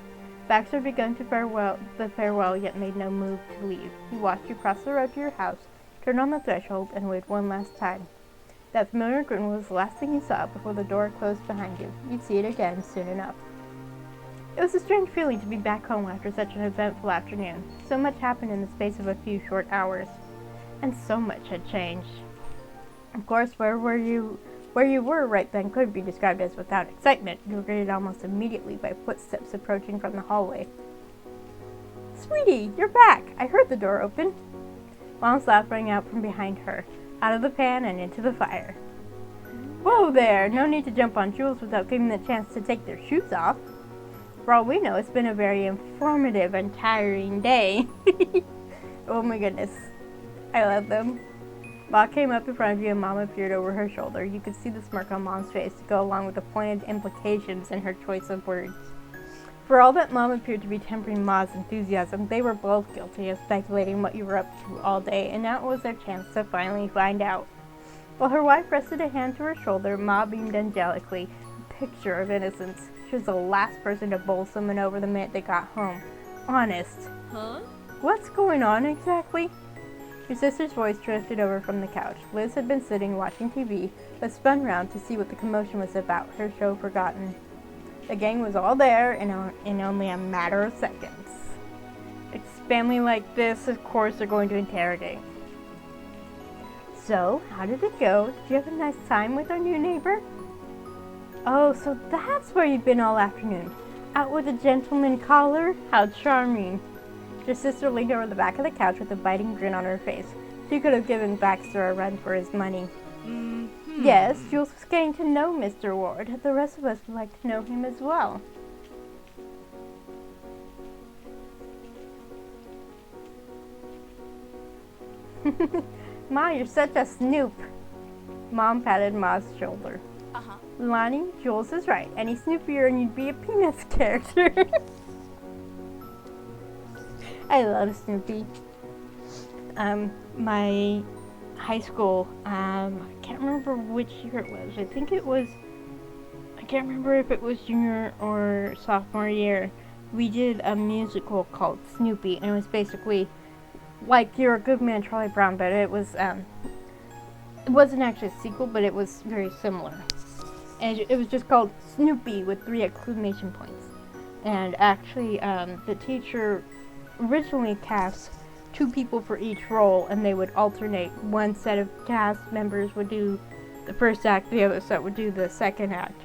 Baxter had begun to farewell, yet made no move to leave. He watched you cross the road to your house, turned on the threshold, and waved one last time. That familiar grin was the last thing you saw before the door closed behind you. You'd see it again soon enough. It was a strange feeling to be back home after such an eventful afternoon. So much happened in the space of a few short hours, and so much had changed. Of course, where you were right then could be described as without excitement. You were greeted almost immediately by footsteps approaching from the hallway. Sweetie, you're back! I heard the door open. Mom's laugh rang out from behind her, out of the pan and into the fire. Whoa there! No need to jump on Jules without giving them the chance to take their shoes off. For all we know, it's been a very informative and tiring day. Oh my goodness. I love them. Ma came up in front of you and Mom appeared over her shoulder. You could see the smirk on Mom's face to go along with the pointed implications in her choice of words. For all that Mom appeared to be tempering Ma's enthusiasm, they were both guilty of speculating what you were up to all day, and now it was their chance to finally find out. While her wife rested a hand to her shoulder, Ma beamed angelically, a picture of innocence. She was the last person to bowl someone over the minute they got home. Honest. Huh? What's going on exactly? Your sister's voice drifted over from the couch. Liz had been sitting watching TV, but spun round to see what the commotion was about, her show forgotten. The gang was all there in only a matter of seconds. It's family like this, of course, they're going to interrogate. So, how did it go? Did you have a nice time with our new neighbor? Oh, so that's where you've been all afternoon. Out with a gentleman caller? How charming. Your sister leaned over the back of the couch with a biting grin on her face. She could have given Baxter a run for his money. Mm-hmm. Yes, Jules was getting to know Mr. Ward. The rest of us would like to know him as well. Ma, you're such a snoop. Mom patted Ma's shoulder. Uh-huh. Lonnie, Jules is right. Any snoopier and you'd be a Peanuts character. I love Snoopy. My high school, I can't remember which year it was. I can't remember if it was junior or sophomore year. We did a musical called Snoopy, and it was basically like You're a Good Man, Charlie Brown, but it wasn't actually a sequel, but it was very similar. And it was just called Snoopy with 3 exclamation points. And actually, the teacher originally cast 2 people for each role, and they would alternate. One set of cast members would do the first act, the other set would do the second act.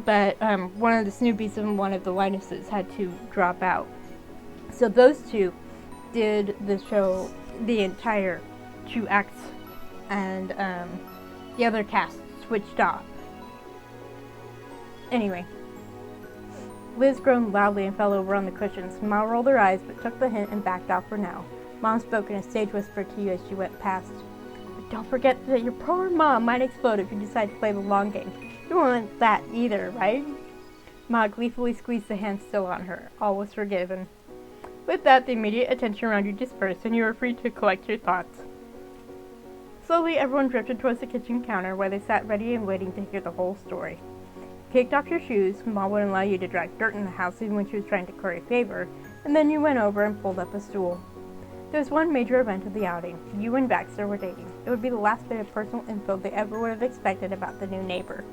But one of the Snoopies and one of the Linuses had to drop out. So those 2 did the show, the entire 2 acts, and the other cast switched off. Anyway, Liz groaned loudly and fell over on the cushions. Ma rolled her eyes, but took the hint and backed off for now. Mom spoke in a stage whisper to you as she went past. But don't forget that your poor mom might explode if you decide to play the long game. You won't want that either, right? Ma gleefully squeezed the hand still on her. All was forgiven. With that, the immediate attention around you dispersed, and you were free to collect your thoughts. Slowly, everyone drifted towards the kitchen counter, where they sat ready and waiting to hear the whole story. Kicked off your shoes, Ma wouldn't allow you to drag dirt in the house even when she was trying to curry favor, and then you went over and pulled up a stool. There was one major event of the outing. You and Baxter were dating. It would be the last bit of personal info they ever would have expected about the new neighbor.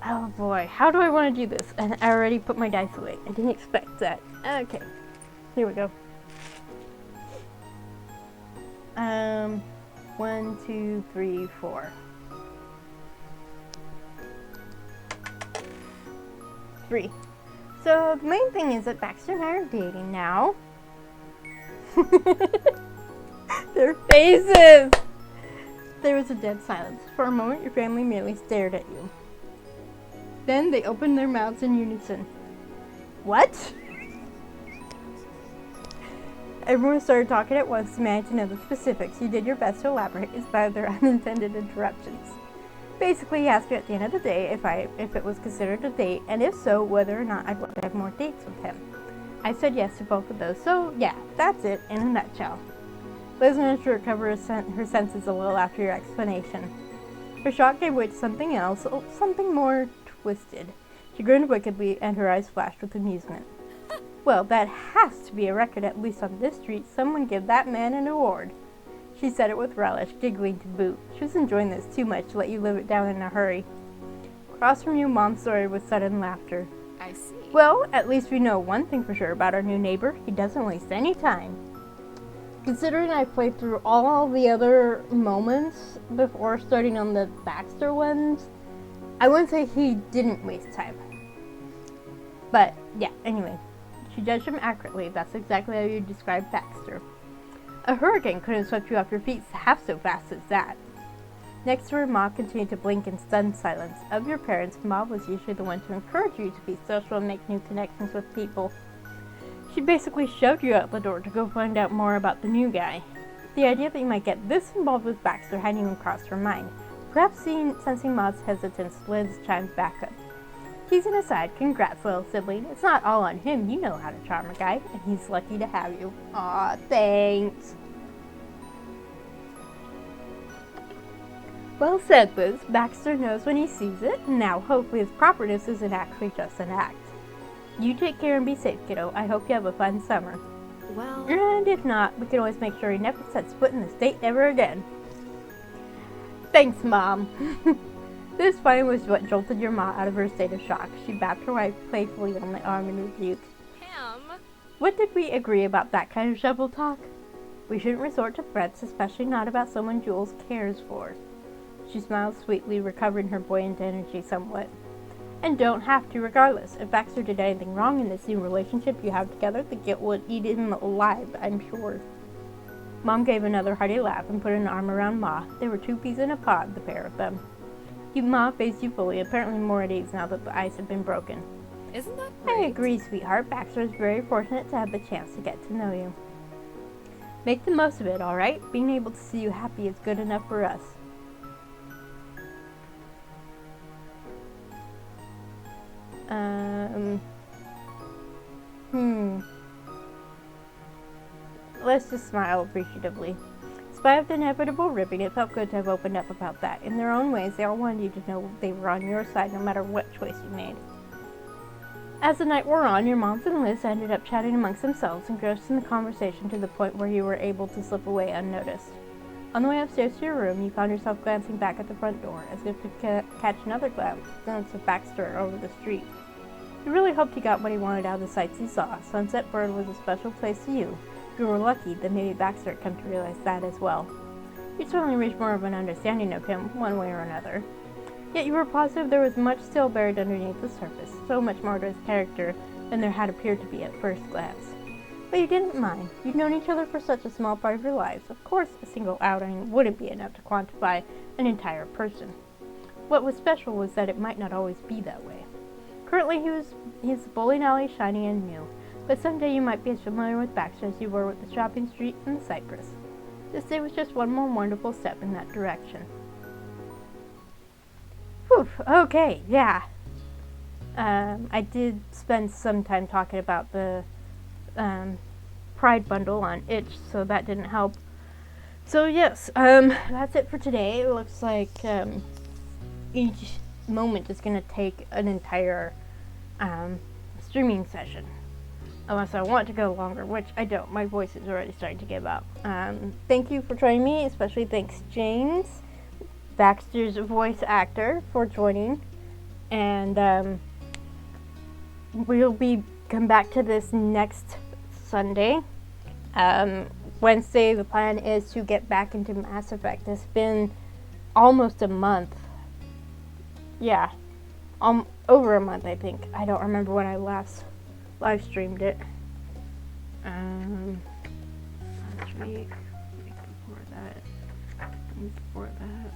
Oh boy, how do I want to do this? And I already put my dice away. I didn't expect that. Okay, here we go. 1, 2, 3, 4. 3. So the main thing is that Baxter and I are dating now. Their faces! There was a dead silence. For a moment, your family merely stared at you. Then they opened their mouths in unison. What? Everyone started talking at once, demanding to know the specifics. You did your best to elaborate in spite of their unintended interruptions. Basically, he asked you at the end of the day if it was considered a date, and if so, whether or not I'd want to have more dates with him. I said yes to both of those, so yeah, that's it in a nutshell. Liz managed to recover her senses a little after your explanation. Her shock gave way to something else, something more twisted. She grinned wickedly, and her eyes flashed with amusement. Well, that has to be a record, at least on this street. Someone give that man an award. She said it with relish, giggling to boot. She was enjoying this too much to let you live it down in a hurry. Across from you, Mom started with sudden laughter. I see. Well, at least we know one thing for sure about our new neighbor. He doesn't waste any time. Considering I played through all the other moments before starting on the Baxter ones, I wouldn't say he didn't waste time. But, yeah, anyway. She judged him accurately. That's exactly how you describe Baxter. A hurricane couldn't have swept you off your feet half so fast as that. Next to her, Ma continued to blink in stunned silence. Of your parents, Ma was usually the one to encourage you to be social and make new connections with people. She basically shoved you out the door to go find out more about the new guy. The idea that you might get this involved with Baxter hadn't even crossed her mind. Perhaps sensing Ma's hesitance, Liz chimed back up. Teasing aside, congrats, little sibling. It's not all on him. You know how to charm a guy, and he's lucky to have you. Aw, thanks. Well said, Liz. Baxter knows when he sees it. Now, hopefully his properness isn't actually just an act. You take care and be safe, kiddo. I hope you have a fun summer. Well... And if not, we can always make sure he never sets foot in the state ever again. Thanks, Mom. This finally was what jolted your Ma out of her state of shock. She bapped her wife playfully on the arm in rebuke. Pam! What did we agree about that kind of shovel talk? We shouldn't resort to threats, especially not about someone Jules cares for. She smiled sweetly, recovering her buoyant energy somewhat. And don't have to, regardless. If Baxter did anything wrong in this new relationship you have together, the guilt would eat him alive, I'm sure. Mom gave another hearty laugh and put an arm around Ma. They were 2 peas in a pod, the pair of them. Ma faced you fully, apparently more at ease now that the ice had been broken. Isn't that great? I agree, sweetheart. Baxter is very fortunate to have the chance to get to know you. Make the most of it, alright? Being able to see you happy is good enough for us. Let's just smile appreciatively. In spite of the inevitable ribbing, it felt good to have opened up about that. In their own ways, they all wanted you to know they were on your side no matter what choice you made. As the night wore on, your moms and Liz ended up chatting amongst themselves, engrossed in the conversation to the point where you were able to slip away unnoticed. On the way upstairs to your room, you found yourself glancing back at the front door, as if to catch another glance of Baxter over the street. You really hoped he got what he wanted out of the sights he saw. Sunset Bird was a special place to you. You were lucky that maybe Baxter had come to realize that as well. You'd certainly reached more of an understanding of him, one way or another. Yet you were positive there was much still buried underneath the surface, so much more to his character than there had appeared to be at first glance. But you didn't mind. You'd known each other for such a small part of your lives. Of course, a single outing wouldn't be enough to quantify an entire person. What was special was that it might not always be that way. Currently, he's the bowling alley shiny and new, but someday you might be as familiar with Baxter as you were with the shopping street and the cypress. this day was just one more wonderful step in that direction. Whew, okay, yeah. I did spend some time talking about the Pride bundle on Itch, so that didn't help. So yes, that's it for today. It looks like each moment is going to take an entire streaming session. Unless I want to go longer, which I don't. My voice is already starting to give out. Thank you for joining me, especially thanks James, Baxter's voice actor, for joining. And we'll be come back to this next Sunday. Wednesday, the plan is to get back into Mass Effect. It's been almost a month. Yeah, over a month, I think. I don't remember when I last live streamed it. Last week before that, before that.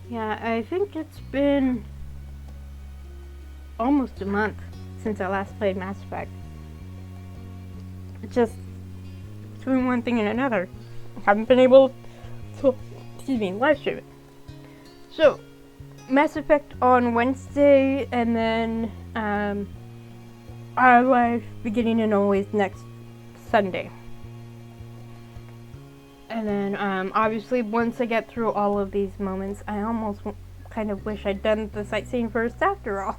Yeah, I think it's been almost a month since I last played Mass Effect. It's just doing one thing and another. I haven't been able to, live stream it. So, Mass Effect on Wednesday, and then our live beginning and always next Sunday. And then, obviously, once I get through all of these moments, I almost kind of wish I'd done the sightseeing first after all.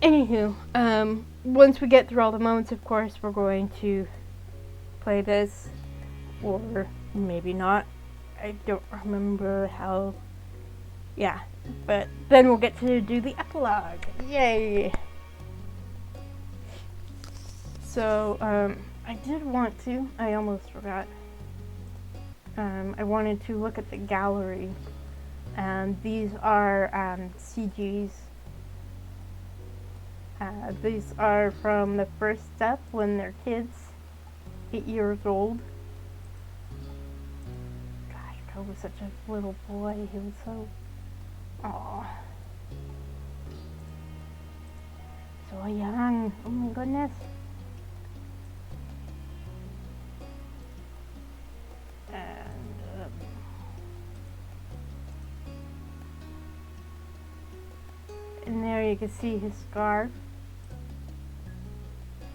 Anywho, once we get through all the moments, of course, we're going to play this, or maybe not. I don't remember how. Yeah, but then we'll get to do the epilogue. Yay! So, I did want to, I almost forgot. I wanted to look at the gallery. These are CGs. These are from the first step when they're kids, 8 years old. Gosh, Poe was such a little boy. He was so, aww, so young. Oh my goodness. And there you can see his scarf.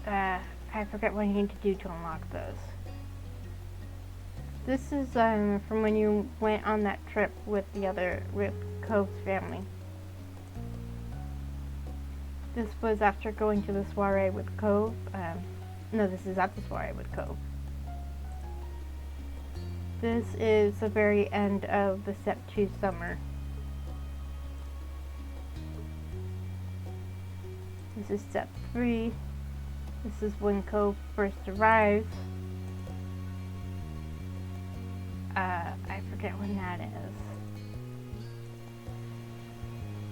I forget what you need to do to unlock those. This is from when you went on that trip with Cove's family. This was after going to the soiree with Cove. No, this is at the soiree with Cove. This is the very end of the Step 2 summer. This is Step 3. This is when Cove first arrives. I forget when that is.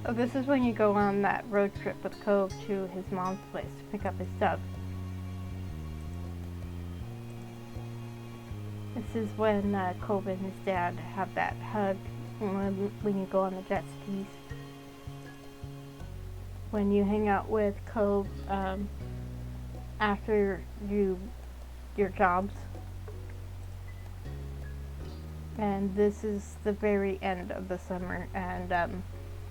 Oh, this is when you go on that road trip with Cove to his mom's place to pick up his stuff. This is when Cove and his dad have that hug when you go on the jet skis. When you hang out with Cove after your jobs. And this is the very end of the summer, and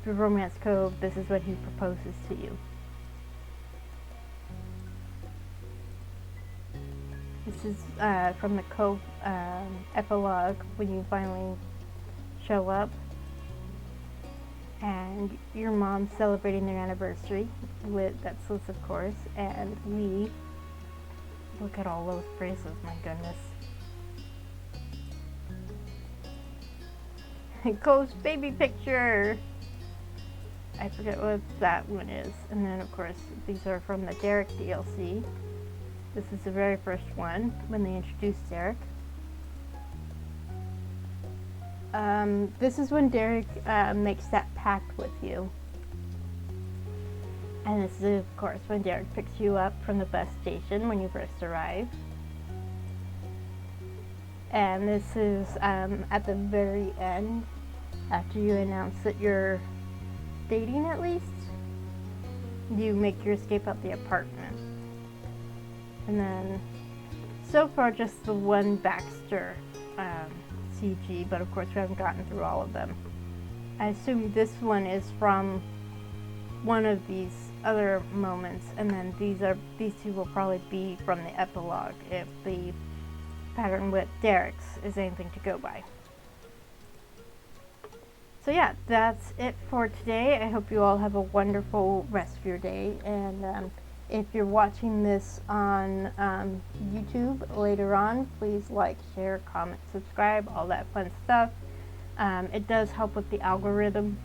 for Romance Cove, this is when he proposes to you. This is from the Cove epilogue, when you finally show up and your mom's celebrating their anniversary with Betsless, of course, and we look at all those bracelets, my goodness. Cove's baby picture. I forget what that one is. And then, of course, these are from the Derek DLC. This is the very first one when they introduced Derek. This is when Derek makes that pact with you. And this is, of course, when Derek picks you up from the bus station when you first arrive. And this is at the very end after you announce that you're dating, at least, you make your escape out the apartment. And then, so far, just the one Baxter CG, but of course we haven't gotten through all of them. I assume this one is from one of these other moments, and then these two will probably be from the epilogue if the pattern with Derek's is anything to go by. So yeah, that's it for today. I hope you all have a wonderful rest of your day, and if you're watching this on YouTube later on, please like, share, comment, subscribe, all that fun stuff. It does help with the algorithm.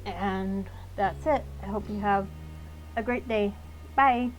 And that's it. I hope you have a great day. Bye.